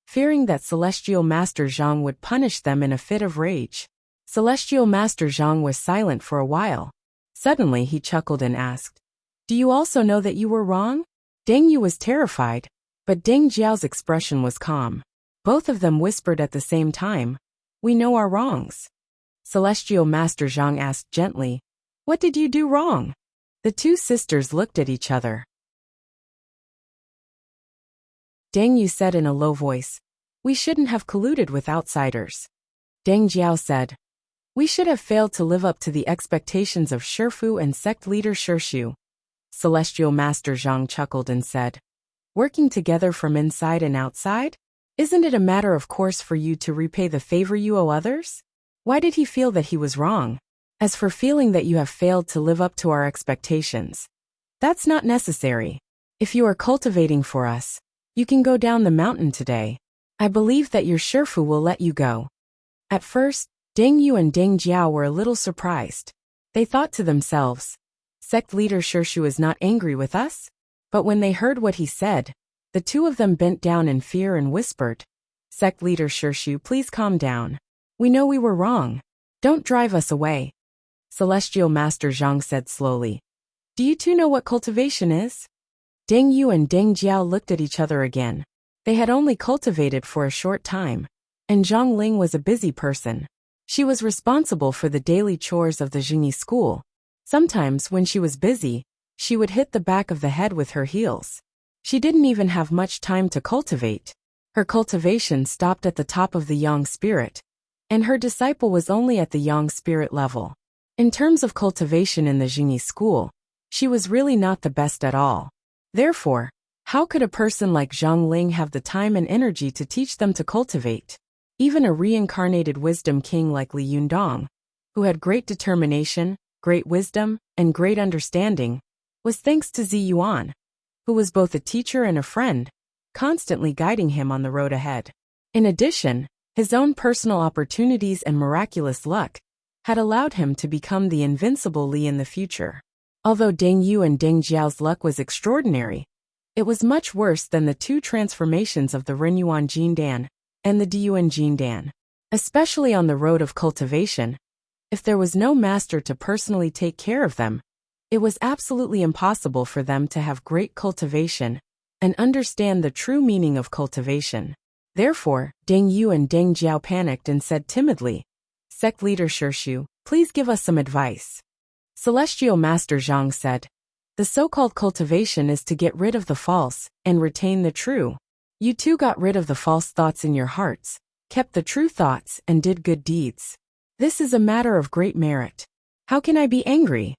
fearing that Celestial Master Zhang would punish them in a fit of rage. Celestial Master Zhang was silent for a while. Suddenly he chuckled and asked, "Do you also know that you were wrong?" Deng Yu was terrified, but Deng Jiao's expression was calm. Both of them whispered at the same time, "We know our wrongs." Celestial Master Zhang asked gently, "What did you do wrong?" The two sisters looked at each other. Deng Yu said in a low voice, "We shouldn't have colluded with outsiders." Deng Jiao said, "We should have failed to live up to the expectations of Shifu and sect leader Shirshu." Celestial Master Zhang chuckled and said, "Working together from inside and outside? Isn't it a matter of course for you to repay the favor you owe others?" Why did he feel that he was wrong? As for feeling that you have failed to live up to our expectations, that's not necessary. If you are cultivating for us, you can go down the mountain today. I believe that your Shifu will let you go." At first, Deng Yu and Deng Jiao were a little surprised. They thought to themselves, "Sect leader Shirshu is not angry with us?" But when they heard what he said, the two of them bent down in fear and whispered, "Sect leader Shirshu, please calm down. We know we were wrong. Don't drive us away." Celestial Master Zhang said slowly, "Do you two know what cultivation is?" Deng Yu and Deng Jiao looked at each other again. They had only cultivated for a short time, and Zhang Ling was a busy person. She was responsible for the daily chores of the Jingyi school. Sometimes when she was busy, she would hit the back of the head with her heels. She didn't even have much time to cultivate. Her cultivation stopped at the top of the Yang spirit, and her disciple was only at the Yang spirit level. In terms of cultivation in the Jingyi school, she was really not the best at all. Therefore, how could a person like Zhang Ling have the time and energy to teach them to cultivate? Even a reincarnated wisdom king like Li Yundong, who had great determination, great wisdom, and great understanding, was thanks to Zi Yuan, who was both a teacher and a friend, constantly guiding him on the road ahead. In addition, his own personal opportunities and miraculous luck had allowed him to become the invincible Li in the future. Although Deng Yu and Deng Jiao's luck was extraordinary, it was much worse than the two transformations of the Renyuan Jindan and the Diyuan Jindan. Especially on the road of cultivation, if there was no master to personally take care of them, it was absolutely impossible for them to have great cultivation and understand the true meaning of cultivation. Therefore, Deng Yu and Deng Jiao panicked and said timidly, "Sect leader Shirshu, please give us some advice." Celestial Master Zhang said, "The so-called cultivation is to get rid of the false and retain the true. You two got rid of the false thoughts in your hearts, kept the true thoughts, and did good deeds. This is a matter of great merit. How can I be angry?"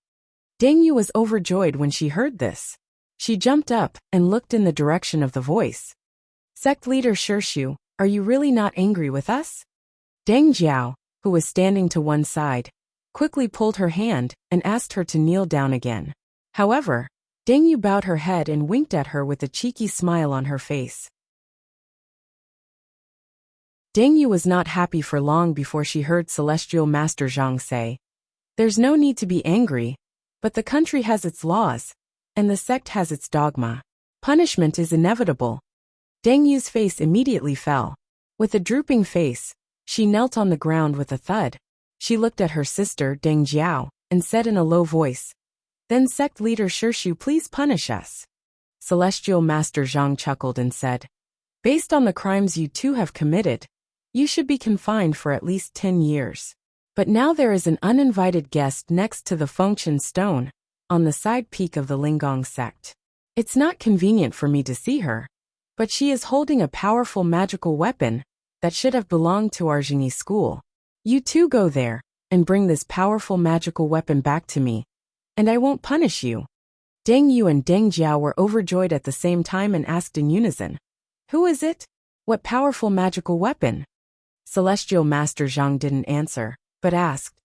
Deng Yu was overjoyed when she heard this. She jumped up and looked in the direction of the voice. "Sect leader Shirshu, are you really not angry with us?" Deng Jiao, who was standing to one side, quickly pulled her hand and asked her to kneel down again. However, Deng Yu bowed her head and winked at her with a cheeky smile on her face. Deng Yu was not happy for long before she heard Celestial Master Zhang say, "There's no need to be angry, but the country has its laws, and the sect has its dogma. Punishment is inevitable." Deng Yu's face immediately fell. With a drooping face, She knelt on the ground with a thud. She looked at her sister, Deng Jiao, and said in a low voice, "Then sect leader Shirshu, please punish us." Celestial Master Zhang chuckled and said, "Based on the crimes you two have committed, you should be confined for at least 10 years. But now there is an uninvited guest next to the Fengchen stone, on the side peak of the Linggong sect. It's not convenient for me to see her, but she is holding a powerful magical weapon that should have belonged to our Jingyi school. You two go there, and bring this powerful magical weapon back to me, and I won't punish you." Deng Yu and Deng Jiao were overjoyed at the same time and asked in unison, "Who is it? What powerful magical weapon?" Celestial Master Zhang didn't answer, but asked,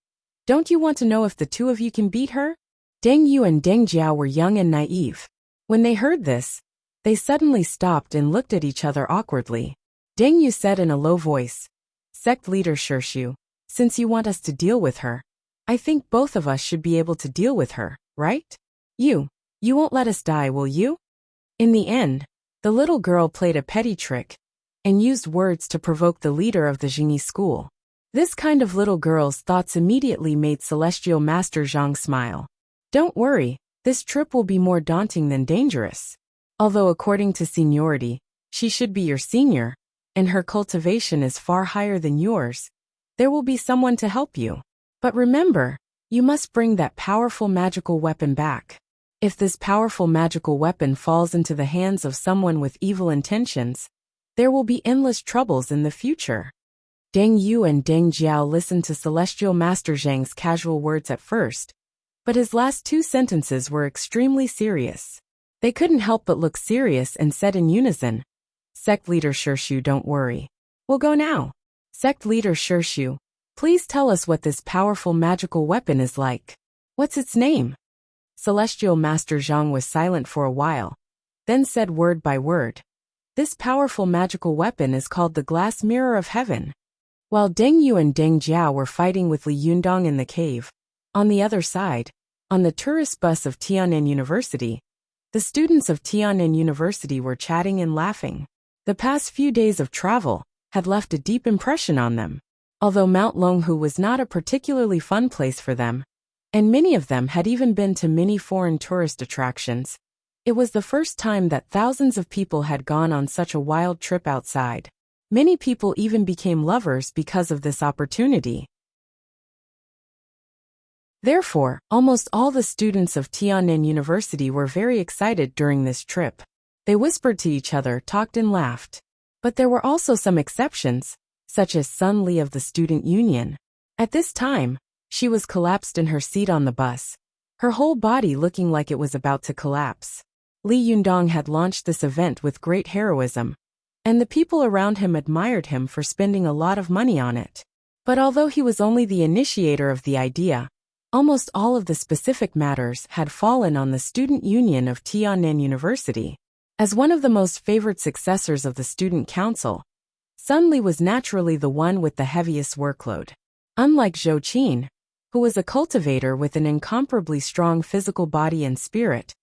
"Don't you want to know if the two of you can beat her?" Deng Yu and Deng Jiao were young and naive. When they heard this, they suddenly stopped and looked at each other awkwardly. Deng Yu said in a low voice, "Sect leader Shirshu, since you want us to deal with her, I think both of us should be able to deal with her, right? You won't let us die, will you?" In the end, the little girl played a petty trick and used words to provoke the leader of the Jingyi school. This kind of little girl's thoughts immediately made Celestial Master Zhang smile. "Don't worry, this trip will be more daunting than dangerous. Although according to seniority, she should be your senior, and her cultivation is far higher than yours, there will be someone to help you. But remember, you must bring that powerful magical weapon back. If this powerful magical weapon falls into the hands of someone with evil intentions, there will be endless troubles in the future." Deng Yu and Deng Jiao listened to Celestial Master Zhang's casual words at first, but his last two sentences were extremely serious. They couldn't help but look serious and said in unison, "Sect leader Shirshu, don't worry. We'll go now. Sect leader Shirshu, please tell us what this powerful magical weapon is like. What's its name?" Celestial Master Zhang was silent for a while, then said word by word, "This powerful magical weapon is called the Glass Mirror of Heaven." While Deng Yu and Deng Jiao were fighting with Li Yundong in the cave, on the other side, on the tourist bus of Tian'an University, the students of Tian'an University were chatting and laughing. The past few days of travel had left a deep impression on them. Although Mount Longhu was not a particularly fun place for them, and many of them had even been to many foreign tourist attractions, it was the first time that thousands of people had gone on such a wild trip outside. Many people even became lovers because of this opportunity. Therefore, almost all the students of Tian'an University were very excited during this trip. They whispered to each other, talked and laughed. But there were also some exceptions, such as Sun Li of the Student Union. At this time, she was collapsed in her seat on the bus, her whole body looking like it was about to collapse. Li Yundong had launched this event with great heroism, and the people around him admired him for spending a lot of money on it. But although he was only the initiator of the idea, almost all of the specific matters had fallen on the Student Union of Tian'an University. As one of the most favored successors of the Student Council, Sun Li was naturally the one with the heaviest workload. Unlike Zhou Qin, who was a cultivator with an incomparably strong physical body and spirit,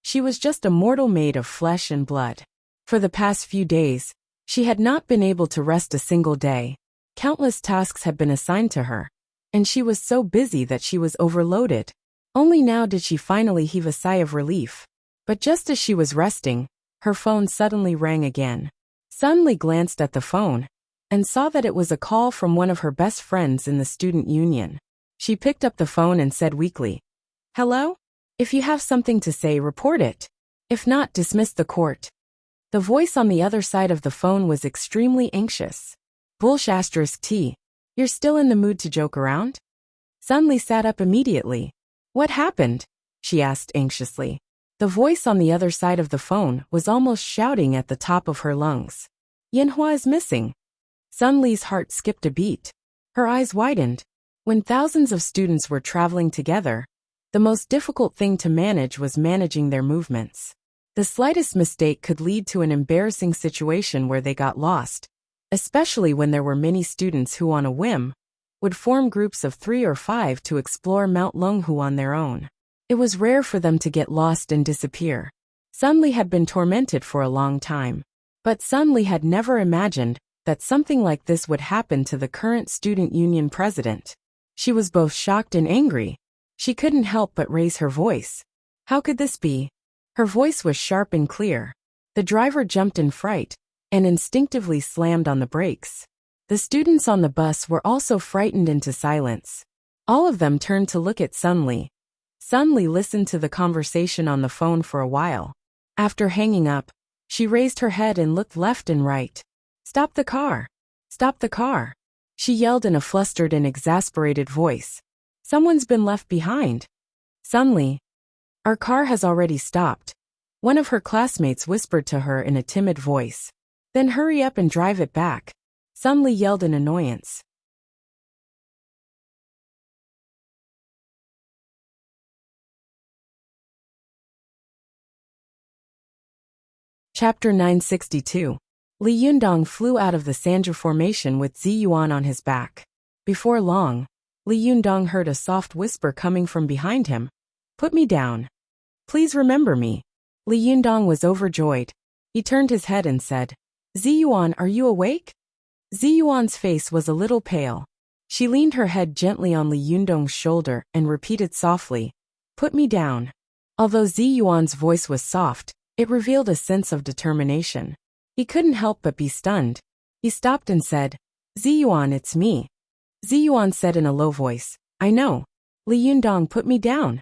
she was just a mortal made of flesh and blood. For the past few days, she had not been able to rest a single day. Countless tasks had been assigned to her, and she was so busy that she was overloaded. Only now did she finally heave a sigh of relief. But just as she was resting, her phone suddenly rang again. Sun Li glanced at the phone and saw that it was a call from one of her best friends in the student union. She picked up the phone and said weakly, "Hello? If you have something to say, report it. If not, dismiss the court." The voice on the other side of the phone was extremely anxious. "T. You're still in the mood to joke around?" Sun Li sat up immediately. "What happened?" she asked anxiously. The voice on the other side of the phone was almost shouting at the top of her lungs. "Yanhua is missing." Sun Li's heart skipped a beat. Her eyes widened. When thousands of students were traveling together, the most difficult thing to manage was managing their movements. The slightest mistake could lead to an embarrassing situation where they got lost, especially when there were many students who, on a whim, would form groups of 3 or 5 to explore Mount Longhu on their own. It was rare for them to get lost and disappear. Sun Li had been tormented for a long time, but Sun Li had never imagined that something like this would happen to the current student union president. She was both shocked and angry. She couldn't help but raise her voice. How could this be? Her voice was sharp and clear. The driver jumped in fright and instinctively slammed on the brakes. The students on the bus were also frightened into silence. All of them turned to look at Sunli. Sunli listened to the conversation on the phone for a while. After hanging up, she raised her head and looked left and right. "Stop the car! Stop the car!" she yelled in a flustered and exasperated voice. "Someone's been left behind." "Sunli, our car has already stopped," one of her classmates whispered to her in a timid voice. "Then hurry up and drive it back," Sunli yelled in annoyance. Chapter 962. Li Yundong flew out of the Sanju formation with Zi Yuan on his back. Before long, Li Yundong heard a soft whisper coming from behind him. "Put me down. Please remember me." Li Yundong was overjoyed. He turned his head and said, "Zi Yuan, are you awake?" Zi Yuan's face was a little pale. She leaned her head gently on Li Yundong's shoulder and repeated softly, "Put me down." Although Zi Yuan's voice was soft, it revealed a sense of determination. He couldn't help but be stunned. He stopped and said, "Zi Yuan, it's me." Zi Yuan said in a low voice, "I know. Li Yundong put me down."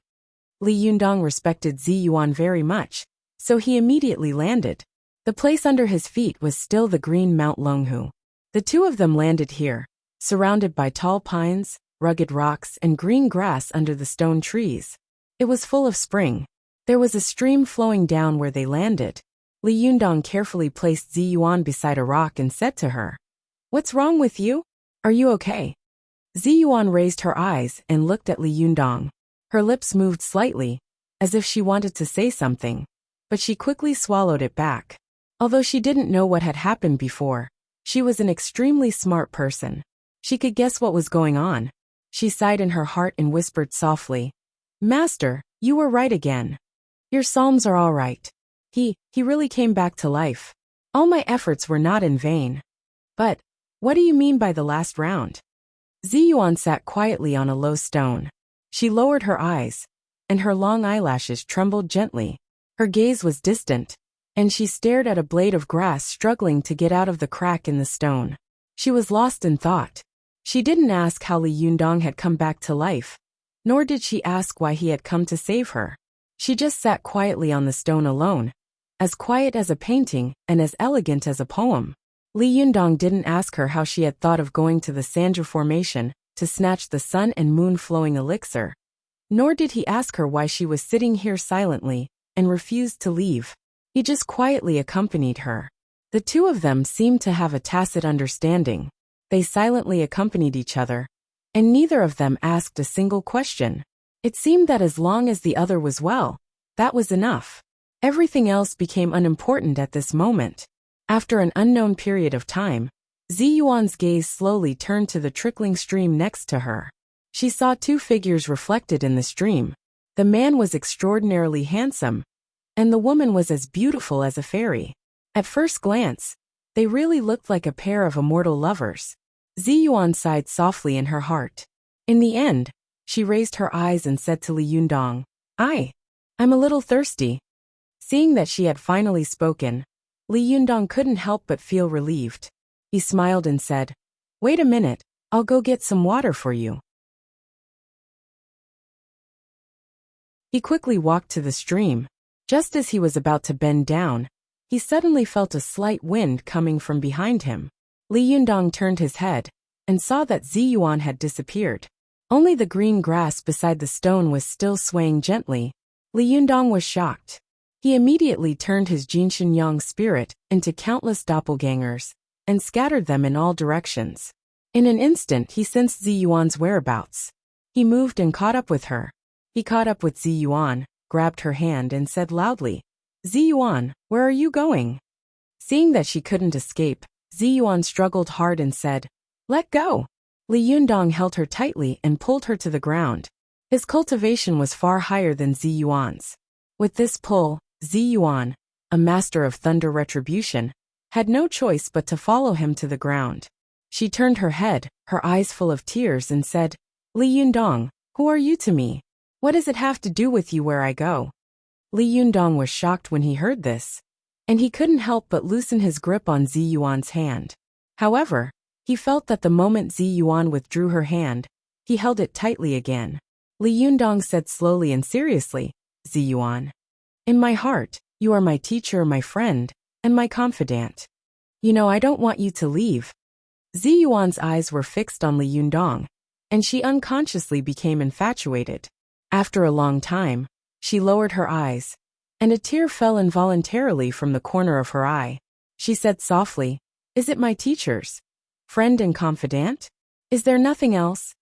Li Yundong respected Zi Yuan very much, so he immediately landed. The place under his feet was still the green Mount Longhu. The two of them landed here, surrounded by tall pines, rugged rocks, and green grass under the stone trees. It was full of spring. There was a stream flowing down where they landed. Li Yundong carefully placed Zi Yuan beside a rock and said to her, "What's wrong with you? Are you okay?" Zi Yuan raised her eyes and looked at Li Yundong. Her lips moved slightly, as if she wanted to say something, but she quickly swallowed it back. Although she didn't know what had happened before, she was an extremely smart person. She could guess what was going on. She sighed in her heart and whispered softly, "Master, you were right again. Your psalms are all right. He really came back to life. All my efforts were not in vain." "But, what do you mean by the last round?" Zi Yuan sat quietly on a low stone. She lowered her eyes, and her long eyelashes trembled gently. Her gaze was distant, and she stared at a blade of grass struggling to get out of the crack in the stone. She was lost in thought. She didn't ask how Li Yundong had come back to life, nor did she ask why he had come to save her. She just sat quietly on the stone alone, as quiet as a painting and as elegant as a poem. Li Yundong didn't ask her how she had thought of going to the Sanju formation to snatch the sun and moon flowing elixir. Nor did he ask her why she was sitting here silently and refused to leave. He just quietly accompanied her. The two of them seemed to have a tacit understanding. They silently accompanied each other, and neither of them asked a single question. It seemed that as long as the other was well, that was enough. Everything else became unimportant at this moment. After an unknown period of time, Zi Yuan's gaze slowly turned to the trickling stream next to her. She saw two figures reflected in the stream. The man was extraordinarily handsome, and the woman was as beautiful as a fairy. At first glance, they really looked like a pair of immortal lovers. Zi Yuan sighed softly in her heart. In the end, she raised her eyes and said to Li Yundong, I'm a little thirsty." Seeing that she had finally spoken, Li Yundong couldn't help but feel relieved. He smiled and said, "Wait a minute, I'll go get some water for you." He quickly walked to the stream. Just as he was about to bend down, he suddenly felt a slight wind coming from behind him. Li Yundong turned his head and saw that Zi Yuan had disappeared. Only the green grass beside the stone was still swaying gently. Li Yundong was shocked. He immediately turned his Jinshin Yang spirit into countless doppelgangers and scattered them in all directions. In an instant he sensed Zi Yuan's whereabouts. He moved and caught up with her. He caught up with Zi Yuan, grabbed her hand and said loudly, "Zi Yuan, where are you going?" Seeing that she couldn't escape, Zi Yuan struggled hard and said, "Let go." Li Yundong held her tightly and pulled her to the ground. His cultivation was far higher than Zi Yuan's. With this pull, Zi Yuan, a master of thunder retribution, had no choice but to follow him to the ground. She turned her head, her eyes full of tears, and said, Li Yundong, who are you to me? What does it have to do with you where I go? Li Yundong was shocked when he heard this, and he couldn't help but loosen his grip on Zi Yuan's hand. However, he felt that the moment Zi Yuan withdrew her hand, he held it tightly again. Li Yundong said slowly and seriously, Zi Yuan, in my heart, you are my teacher, my friend, and my confidant. You know I don't want you to leave. Zi Yuan's eyes were fixed on Li Yundong, and she unconsciously became infatuated. After a long time, she lowered her eyes, and a tear fell involuntarily from the corner of her eye. She said softly, Is it my teacher's friend and confidant? Is there nothing else?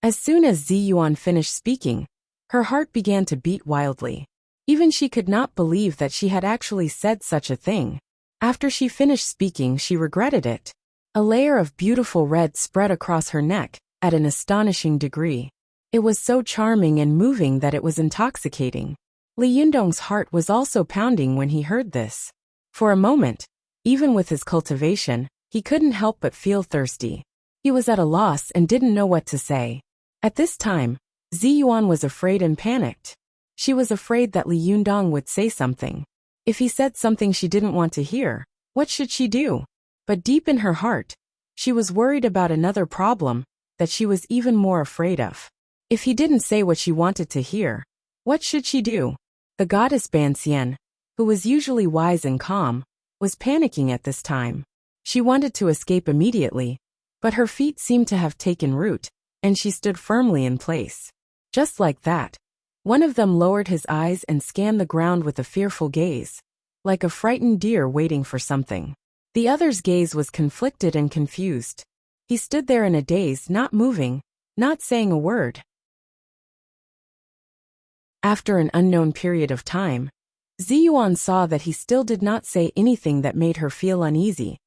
As soon as Zi Yuan finished speaking, her heart began to beat wildly. Even she could not believe that she had actually said such a thing. After she finished speaking, she regretted it. A layer of beautiful red spread across her neck, at an astonishing degree. It was so charming and moving that it was intoxicating. Li Yundong's heart was also pounding when he heard this. For a moment, even with his cultivation, he couldn't help but feel thirsty. He was at a loss and didn't know what to say. At this time, Zi Yuan was afraid and panicked. She was afraid that Li Yundong would say something. If he said something she didn't want to hear, what should she do? But deep in her heart, she was worried about another problem that she was even more afraid of. If he didn't say what she wanted to hear, what should she do? The goddess Banxian, who was usually wise and calm, was panicking at this time. She wanted to escape immediately, but her feet seemed to have taken root, and she stood firmly in place. Just like that, one of them lowered his eyes and scanned the ground with a fearful gaze, like a frightened deer waiting for something. The other's gaze was conflicted and confused. He stood there in a daze, not moving, not saying a word. After an unknown period of time, Zi Yuan saw that he still did not say anything that made her feel uneasy,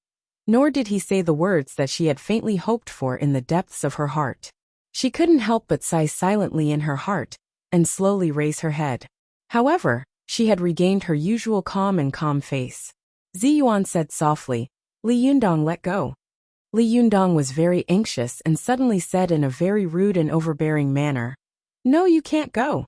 nor did he say the words that she had faintly hoped for in the depths of her heart. She couldn't help but sigh silently in her heart, and slowly raise her head. However, she had regained her usual calm and calm face. Zi Yuan said softly, Li Yundong, let go. Li Yundong was very anxious and suddenly said in a very rude and overbearing manner, No, you can't go.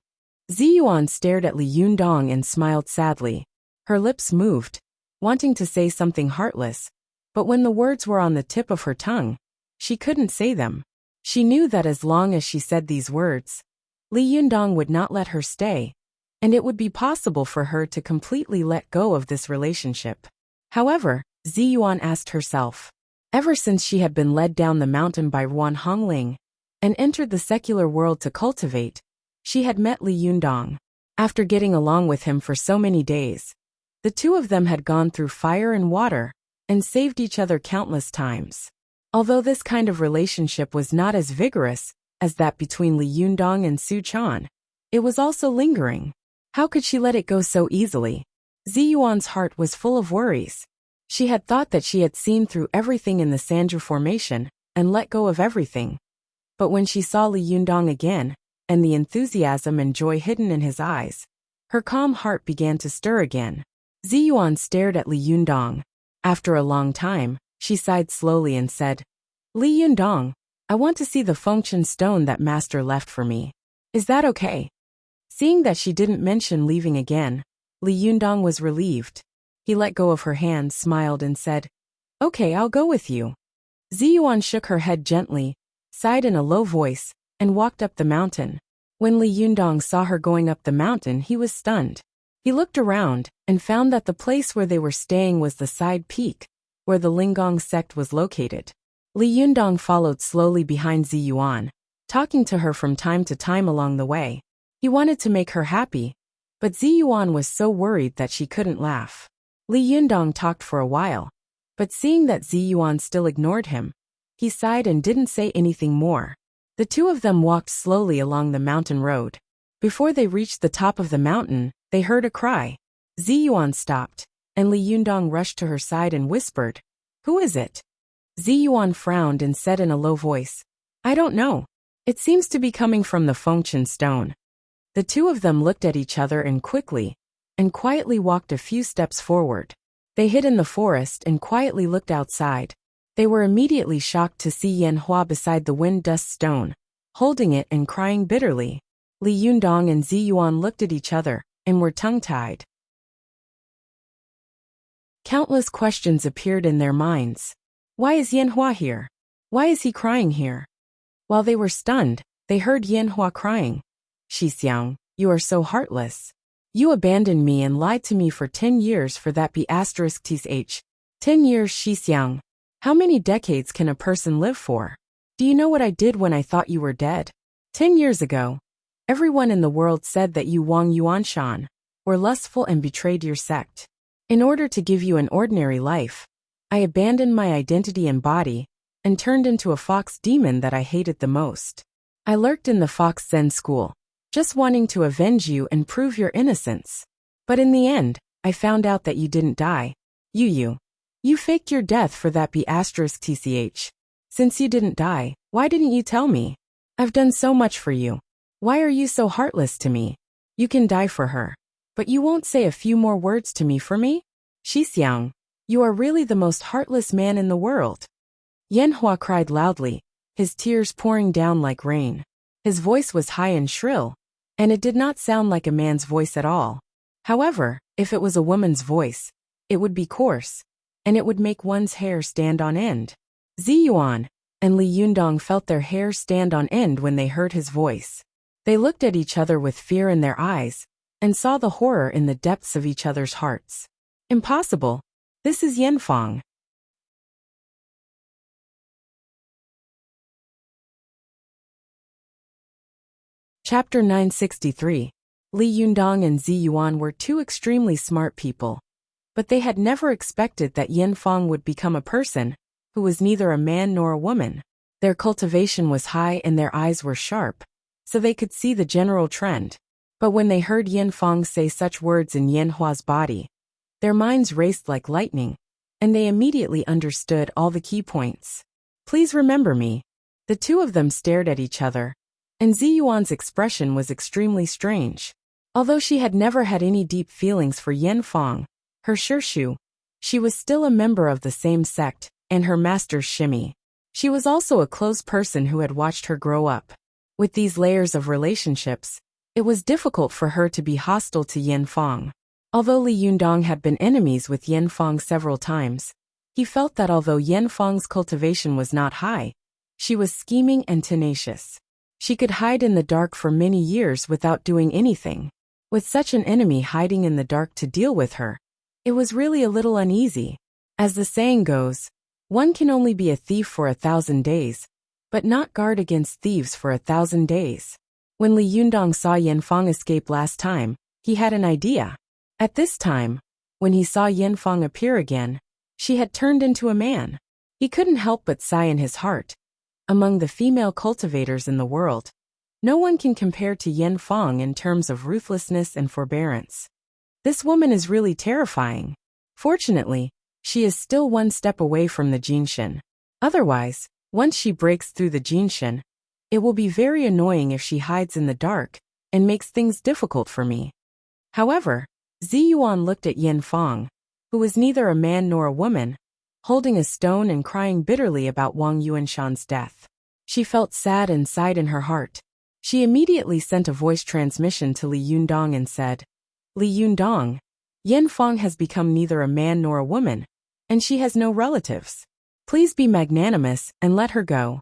Zi Yuan stared at Li Yundong and smiled sadly. Her lips moved, wanting to say something heartless, but when the words were on the tip of her tongue, she couldn't say them. She knew that as long as she said these words, Li Yundong would not let her stay, and it would be possible for her to completely let go of this relationship. However, Zi Yuan asked herself, ever since she had been led down the mountain by Ruan Hongling and entered the secular world to cultivate, she had met Li Yundong. After getting along with him for so many days, the two of them had gone through fire and water and saved each other countless times. Although this kind of relationship was not as vigorous as that between Li Yundong and Su Chan, it was also lingering. How could she let it go so easily? Zi Yuan's heart was full of worries. She had thought that she had seen through everything in the Sanju formation and let go of everything. But when she saw Li Yundong again, and the enthusiasm and joy hidden in his eyes, her calm heart began to stir again. Zi Yuan stared at Li Yundong. After a long time, she sighed slowly and said, Li Yundong, I want to see the Fengchen stone that master left for me. Is that okay? Seeing that she didn't mention leaving again, Li Yundong was relieved. He let go of her hand, smiled and said, Okay, I'll go with you. Zi Yuan shook her head gently, sighed in a low voice, and walked up the mountain. When Li Yundong saw her going up the mountain, he was stunned. He looked around and found that the place where they were staying was the side peak, where the Lingong sect was located. Li Yundong followed slowly behind Zi Yuan, talking to her from time to time along the way. He wanted to make her happy, but Zi Yuan was so worried that she couldn't laugh. Li Yundong talked for a while, but seeing that Zi Yuan still ignored him, he sighed and didn't say anything more. The two of them walked slowly along the mountain road. Before they reached the top of the mountain, they heard a cry. Zi Yuan stopped, and Li Yundong rushed to her side and whispered, Who is it? Zi Yuan frowned and said in a low voice, I don't know. It seems to be coming from the Fengchen stone. The two of them looked at each other and quietly walked a few steps forward. They hid in the forest and quietly looked outside. They were immediately shocked to see Yanhua beside the wind-dust stone, holding it and crying bitterly. Li Yundong and Zi Yuan looked at each other and were tongue-tied. Countless questions appeared in their minds. Why is Yanhua here? Why is he crying here? While they were stunned, they heard Yanhua crying. Xixiang, you are so heartless. You abandoned me and lied to me for 10 years for that B*th. 10 years, Xixiang. How many decades can a person live for? Do you know what I did when I thought you were dead? 10 years ago, everyone in the world said that you Wang Yuanshan were lustful and betrayed your sect. In order to give you an ordinary life, I abandoned my identity and body and turned into a fox demon that I hated the most. I lurked in the Fox Zen school, just wanting to avenge you and prove your innocence. But in the end, I found out that you didn't die. You faked your death for that B***tch. Since you didn't die, why didn't you tell me? I've done so much for you. Why are you so heartless to me? You can die for her. But you won't say a few more words to me for me? Xixiang, you are really the most heartless man in the world. Yanhua cried loudly, his tears pouring down like rain. His voice was high and shrill, and it did not sound like a man's voice at all. However, if it was a woman's voice, it would be coarse, and it would make one's hair stand on end. Zi Yuan and Li Yundong felt their hair stand on end when they heard his voice. They looked at each other with fear in their eyes, and saw the horror in the depths of each other's hearts. Impossible. This is Yanfang. Chapter 963. Li Yundong and Zi Yuan were two extremely smart people, but they had never expected that Yanfang would become a person who was neither a man nor a woman. Their cultivation was high and their eyes were sharp, so they could see the general trend. But when they heard Yanfang say such words in Yanhua's body, their minds raced like lightning, and they immediately understood all the key points. Please remember me. The two of them stared at each other, and Zi Yuan's expression was extremely strange. Although she had never had any deep feelings for Yanfang, her Shirshu, she was still a member of the same sect, and her master's shimmy. She was also a close person who had watched her grow up. With these layers of relationships, it was difficult for her to be hostile to Yanfang. Although Li Yundong had been enemies with Yanfang several times, he felt that although Yanfang's cultivation was not high, she was scheming and tenacious. She could hide in the dark for many years without doing anything. With such an enemy hiding in the dark to deal with her, it was really a little uneasy. As the saying goes, one can only be a thief for 1,000 days, but not guard against thieves for 1,000 days. When Li Yundong saw Yanfang escape last time, he had an idea. At this time, when he saw Yanfang appear again, she had turned into a man. He couldn't help but sigh in his heart. Among the female cultivators in the world, no one can compare to Yanfang in terms of ruthlessness and forbearance. This woman is really terrifying. Fortunately, she is still one step away from the Jinshin. Otherwise, once she breaks through the Jinshin, it will be very annoying if she hides in the dark and makes things difficult for me. However, Zi Yuan looked at Yanfang, who was neither a man nor a woman, holding a stone and crying bitterly about Wang Yuanshan's death. She felt sad and sighed in her heart. She immediately sent a voice transmission to Li Yundong and said, Li Yundong, Yanfang has become neither a man nor a woman, and she has no relatives. Please be magnanimous and let her go.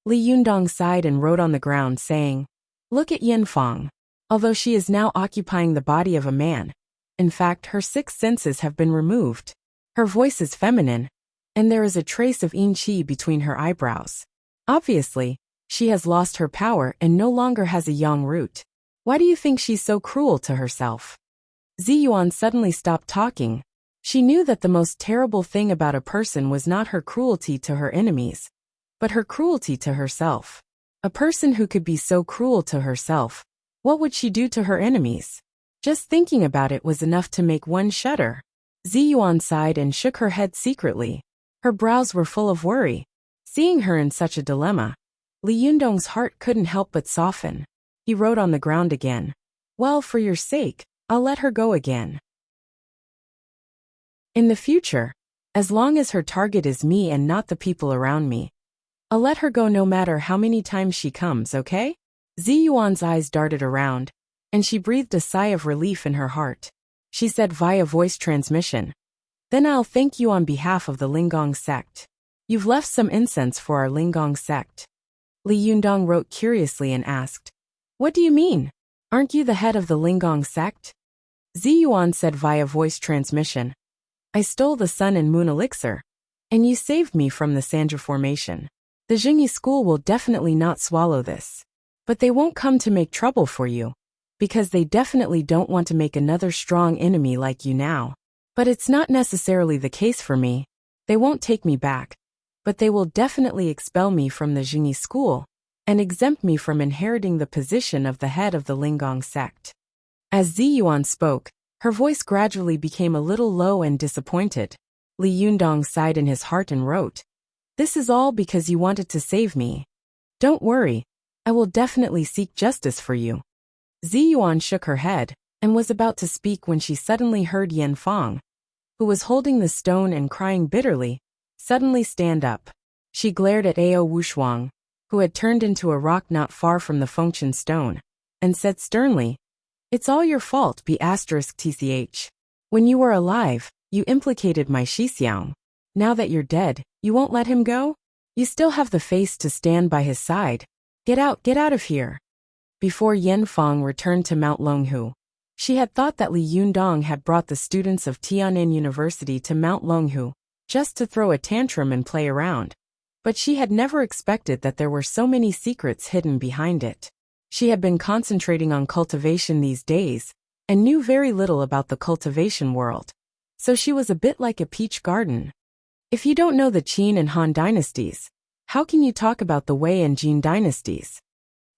Li Yundong sighed and wrote on the ground saying, Look at Yanfang. Although she is now occupying the body of a man, in fact her 6 senses have been removed. Her voice is feminine, and there is a trace of yin qi between her eyebrows. Obviously, she has lost her power and no longer has a yang root. Why do you think she's so cruel to herself? Zi Yuan suddenly stopped talking. She knew that the most terrible thing about a person was not her cruelty to her enemies, but her cruelty to herself. A person who could be so cruel to herself, what would she do to her enemies? Just thinking about it was enough to make one shudder. Zi Yuan sighed and shook her head secretly. Her brows were full of worry. Seeing her in such a dilemma, Li Yundong's heart couldn't help but soften. He wrote on the ground again, Well, for your sake, I'll let her go again. In the future, as long as her target is me and not the people around me, I'll let her go no matter how many times she comes, okay? Ziyuan's eyes darted around, and she breathed a sigh of relief in her heart. She said via voice transmission, "Then I'll thank you on behalf of the Lingong sect. You've left some incense for our Lingong sect." Li Yundong wrote curiously and asked, "What do you mean? Aren't you the head of the Lingong sect?" Ziyuan said via voice transmission, "I stole the sun and moon elixir, and you saved me from the Sanja formation. The Jingyi school will definitely not swallow this. But they won't come to make trouble for you, because they definitely don't want to make another strong enemy like you now. But it's not necessarily the case for me. They won't take me back, but they will definitely expel me from the Jingyi school and exempt me from inheriting the position of the head of the Lingong sect." As Ziyuan spoke, her voice gradually became a little low and disappointed. Li Yundong sighed in his heart and wrote, "This is all because you wanted to save me. Don't worry, I will definitely seek justice for you." Ziyuan shook her head and was about to speak when she suddenly heard Yan Fong, who was holding the stone and crying bitterly, suddenly stand up. She glared at Ao Wushuang, who had turned into a rock not far from the Fengchen stone, and said sternly, "It's all your fault, B*TCH. When you were alive, you implicated my Shixiang. Now that you're dead, you won't let him go? You still have the face to stand by his side. Get out of here." Before Yan Fong returned to Mount Longhu, she had thought that Li Yundong had brought the students of Tian'an University to Mount Longhu just to throw a tantrum and play around. But she had never expected that there were so many secrets hidden behind it. She had been concentrating on cultivation these days and knew very little about the cultivation world. So she was a bit like a peach garden. If you don't know the Qin and Han dynasties, how can you talk about the Wei and Jin dynasties?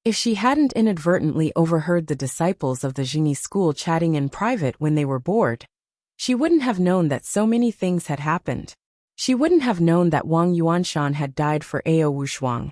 If she hadn't inadvertently overheard the disciples of the Jingyi school chatting in private when they were bored, she wouldn't have known that so many things had happened. She wouldn't have known that Wang Yuanshan had died for Ao Wushuang,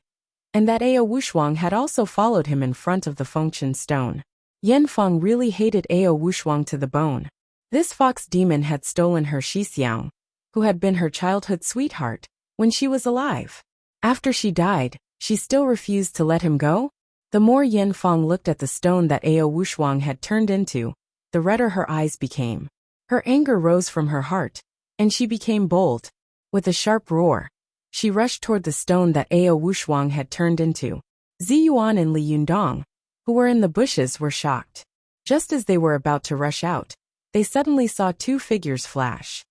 and that Ao Wushuang had also followed him in front of the Fengchen stone. Yan Feng really hated Ao Wushuang to the bone. This fox demon had stolen her Shixiang, who had been her childhood sweetheart, when she was alive. After she died, she still refused to let him go? The more Yan Feng looked at the stone that Ao Wushuang had turned into, the redder her eyes became. Her anger rose from her heart, and she became bold. With a sharp roar, she rushed toward the stone that Ao Wushuang had turned into. Ziyuan and Li Yundong, who were in the bushes, were shocked. Just as they were about to rush out, they suddenly saw two figures flash.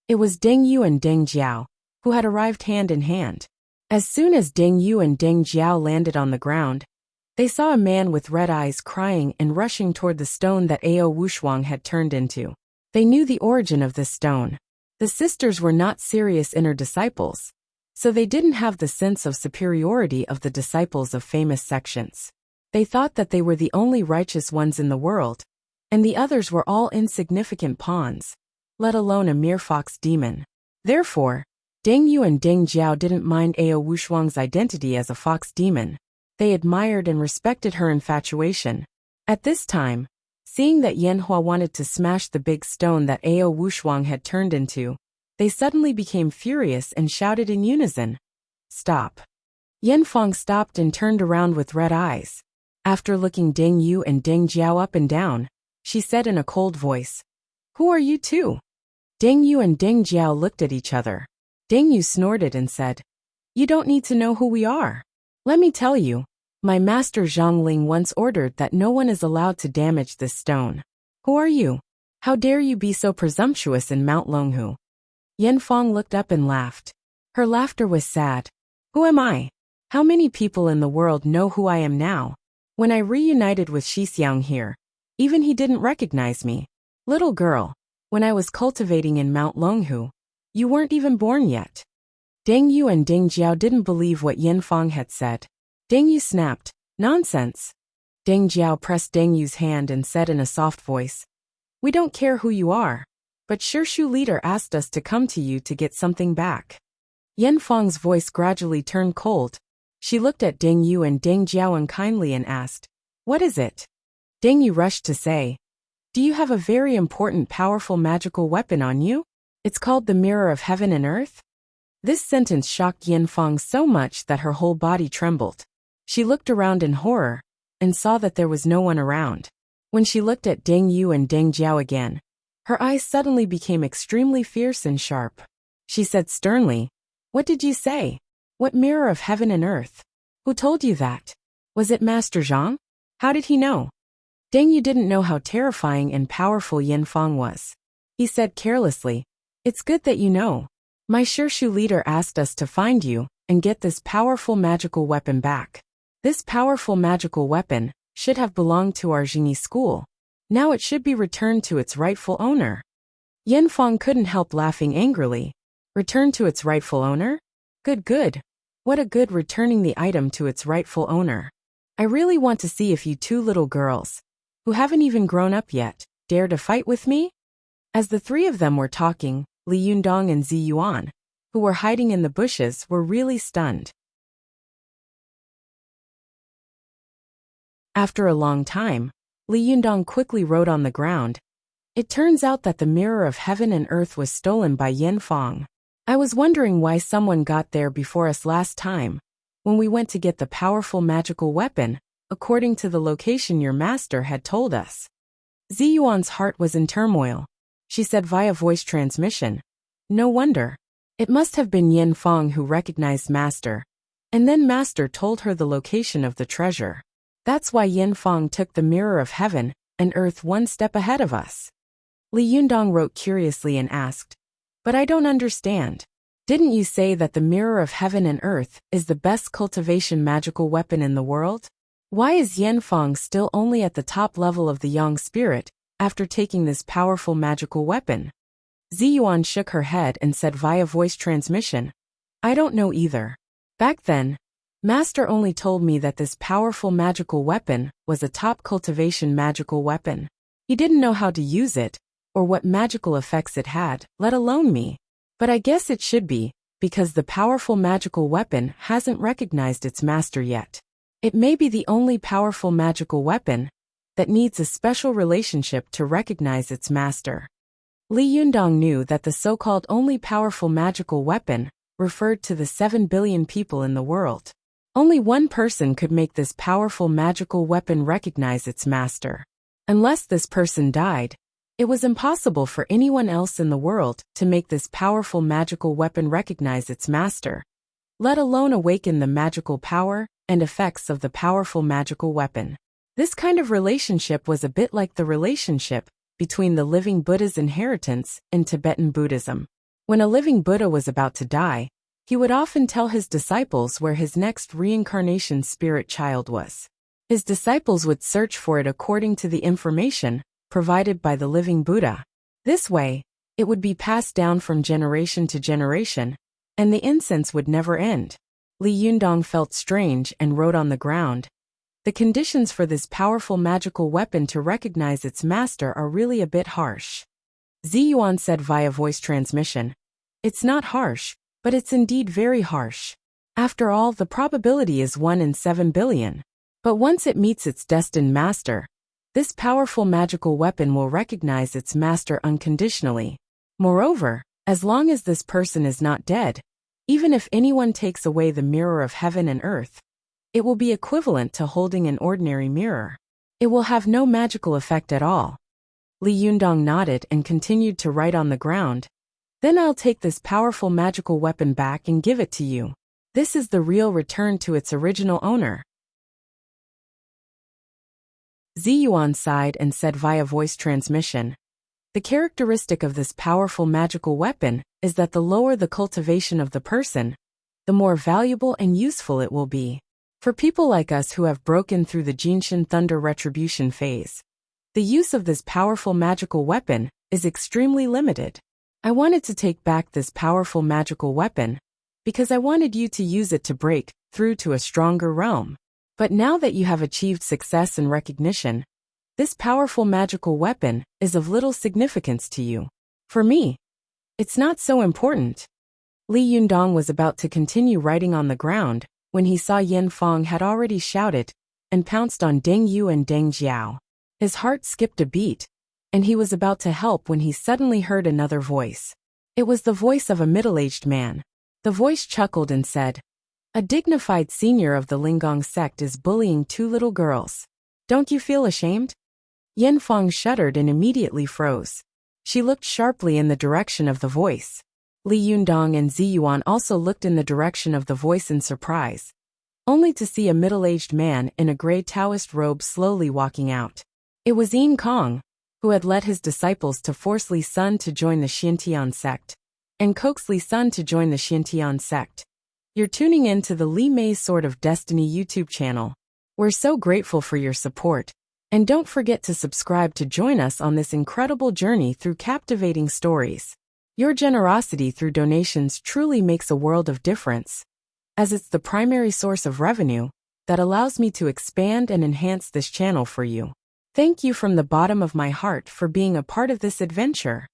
It was Deng Yu and Deng Jiao, who had arrived hand in hand. As soon as Deng Yu and Deng Jiao landed on the ground, they saw a man with red eyes crying and rushing toward the stone that Ao Wushuang had turned into. They knew the origin of this stone. The sisters were not serious inner disciples, so they didn't have the sense of superiority of the disciples of famous sections. They thought that they were the only righteous ones in the world, and the others were all insignificant pawns, let alone a mere fox demon. Therefore, Deng Yu and Deng Jiao didn't mind Ao Wushuang's identity as a fox demon. They admired and respected her infatuation. At this time, seeing that Yan Hua wanted to smash the big stone that Ao Wushuang had turned into, they suddenly became furious and shouted in unison, "Stop!" Yan Fong stopped and turned around with red eyes. After looking Deng Yu and Deng Jiao up and down, she said in a cold voice, "Who are you two?" Deng Yu and Deng Jiao looked at each other. Deng Yu snorted and said, "You don't need to know who we are. Let me tell you, my master Zhang Ling once ordered that no one is allowed to damage this stone. Who are you? How dare you be so presumptuous in Mount Longhu?" Yan Fong looked up and laughed. Her laughter was sad. "Who am I? How many people in the world know who I am now? When I reunited with Shixiang here, even he didn't recognize me. Little girl, when I was cultivating in Mount Longhu, you weren't even born yet." Deng Yu and Deng Jiao didn't believe what Yan Fong had said. Deng Yu snapped, "Nonsense." Deng Jiao pressed Deng Yu's hand and said in a soft voice, "We don't care who you are, but Shirshu leader asked us to come to you to get something back." Yan Fong's voice gradually turned cold. She looked at Deng Yu and Deng Jiao unkindly and asked, "What is it?" Deng Yu rushed to say, Do you have a very important, powerful magical weapon on you? It's called the Mirror of Heaven and Earth? This sentence shocked Yin Fang so much that her whole body trembled. She looked around in horror and saw that there was no one around. When she looked at Deng Yu and Deng Jiao again, her eyes suddenly became extremely fierce and sharp. She said sternly, "What did you say? What mirror of heaven and earth? Who told you that? Was it Master Zhang? How did he know?" Deng Yu didn't know how terrifying and powerful Yin Fang was. He said carelessly, "It's good that you know. My Shirshu leader asked us to find you and get this powerful magical weapon back. This powerful magical weapon should have belonged to our Jingyi school. Now it should be returned to its rightful owner." Yin Fang couldn't help laughing angrily. Returned to its rightful owner? Good. What a good returning the item to its rightful owner. I really want to see if you two little girls, who haven't even grown up yet, dare to fight with me? As the three of them were talking, Li Yundong and Zi Yuan, who were hiding in the bushes, were really stunned. After a long time, Li Yundong quickly wrote on the ground, "It turns out that the mirror of heaven and earth was stolen by Yin Fang. I was wondering why someone got there before us last time, when we went to get the powerful magical weapon, according to the location your master had told us." Zi Yuan's heart was in turmoil. She said via voice transmission, "No wonder. It must have been Yin Fang who recognized Master, and then Master told her the location of the treasure. That's why Yin Fang took the mirror of heaven and earth one step ahead of us." Li Yundong wrote curiously and asked, "But I don't understand. Didn't you say that the mirror of heaven and earth is the best cultivation magical weapon in the world? Why is Yin Fang still only at the top level of the Yang spirit after taking this powerful magical weapon?" Zi Yuan shook her head and said via voice transmission, "I don't know either. Back then, Master only told me that this powerful magical weapon was a top cultivation magical weapon. He didn't know how to use it, or what magical effects it had, let alone me. But I guess it should be, because the powerful magical weapon hasn't recognized its master yet. It may be the only powerful magical weapon that needs a special relationship to recognize its master." Li Yundong knew that the so-called only powerful magical weapon referred to the 7 billion people in the world. Only one person could make this powerful magical weapon recognize its master. Unless this person died, it was impossible for anyone else in the world to make this powerful magical weapon recognize its master, let alone awaken the magical power and effects of the powerful magical weapon. This kind of relationship was a bit like the relationship between the living Buddha's inheritance in Tibetan Buddhism. When a living Buddha was about to die, he would often tell his disciples where his next reincarnation spirit child was. His disciples would search for it according to the information provided by the living Buddha. This way, it would be passed down from generation to generation, and the incense would never end. Li Yundong felt strange and wrote on the ground, "The conditions for this powerful magical weapon to recognize its master are really a bit harsh." Zi Yuan said via voice transmission, "It's not harsh, but it's indeed very harsh. After all, the probability is 1 in 7 billion. But once it meets its destined master, this powerful magical weapon will recognize its master unconditionally. Moreover, as long as this person is not dead, even if anyone takes away the mirror of heaven and earth, it will be equivalent to holding an ordinary mirror. It will have no magical effect at all." Li Yundong nodded and continued to write on the ground, "Then I'll take this powerful magical weapon back and give it to you. This is the real return to its original owner." Zi Yuan sighed and said via voice transmission, "The characteristic of this powerful magical weapon is that the lower the cultivation of the person, the more valuable and useful it will be. For people like us who have broken through the Jinshin Thunder Retribution phase, the use of this powerful magical weapon is extremely limited. I wanted to take back this powerful magical weapon because I wanted you to use it to break through to a stronger realm. But now that you have achieved success and recognition, this powerful magical weapon is of little significance to you. For me, it's not so important." Li Yundong was about to continue writing on the ground when he saw Yin Fang had already shouted and pounced on Deng Yu and Deng Jiao. His heart skipped a beat, and he was about to help when he suddenly heard another voice. It was the voice of a middle-aged man. The voice chuckled and said, "A dignified senior of the Lingong sect is bullying two little girls. Don't you feel ashamed?" Yen Fong shuddered and immediately froze. She looked sharply in the direction of the voice. Li Yundong and Ziyuan also looked in the direction of the voice in surprise, only to see a middle-aged man in a gray Taoist robe slowly walking out. It was Yin Kong, who had led his disciples to force Li Sun to join the Xintian sect, and coax Li Sun to join the Xintian sect. You're tuning in to the Li Mei's Sword of Destiny YouTube channel. We're so grateful for your support, and don't forget to subscribe to join us on this incredible journey through captivating stories. Your generosity through donations truly makes a world of difference, as it's the primary source of revenue that allows me to expand and enhance this channel for you. Thank you from the bottom of my heart for being a part of this adventure.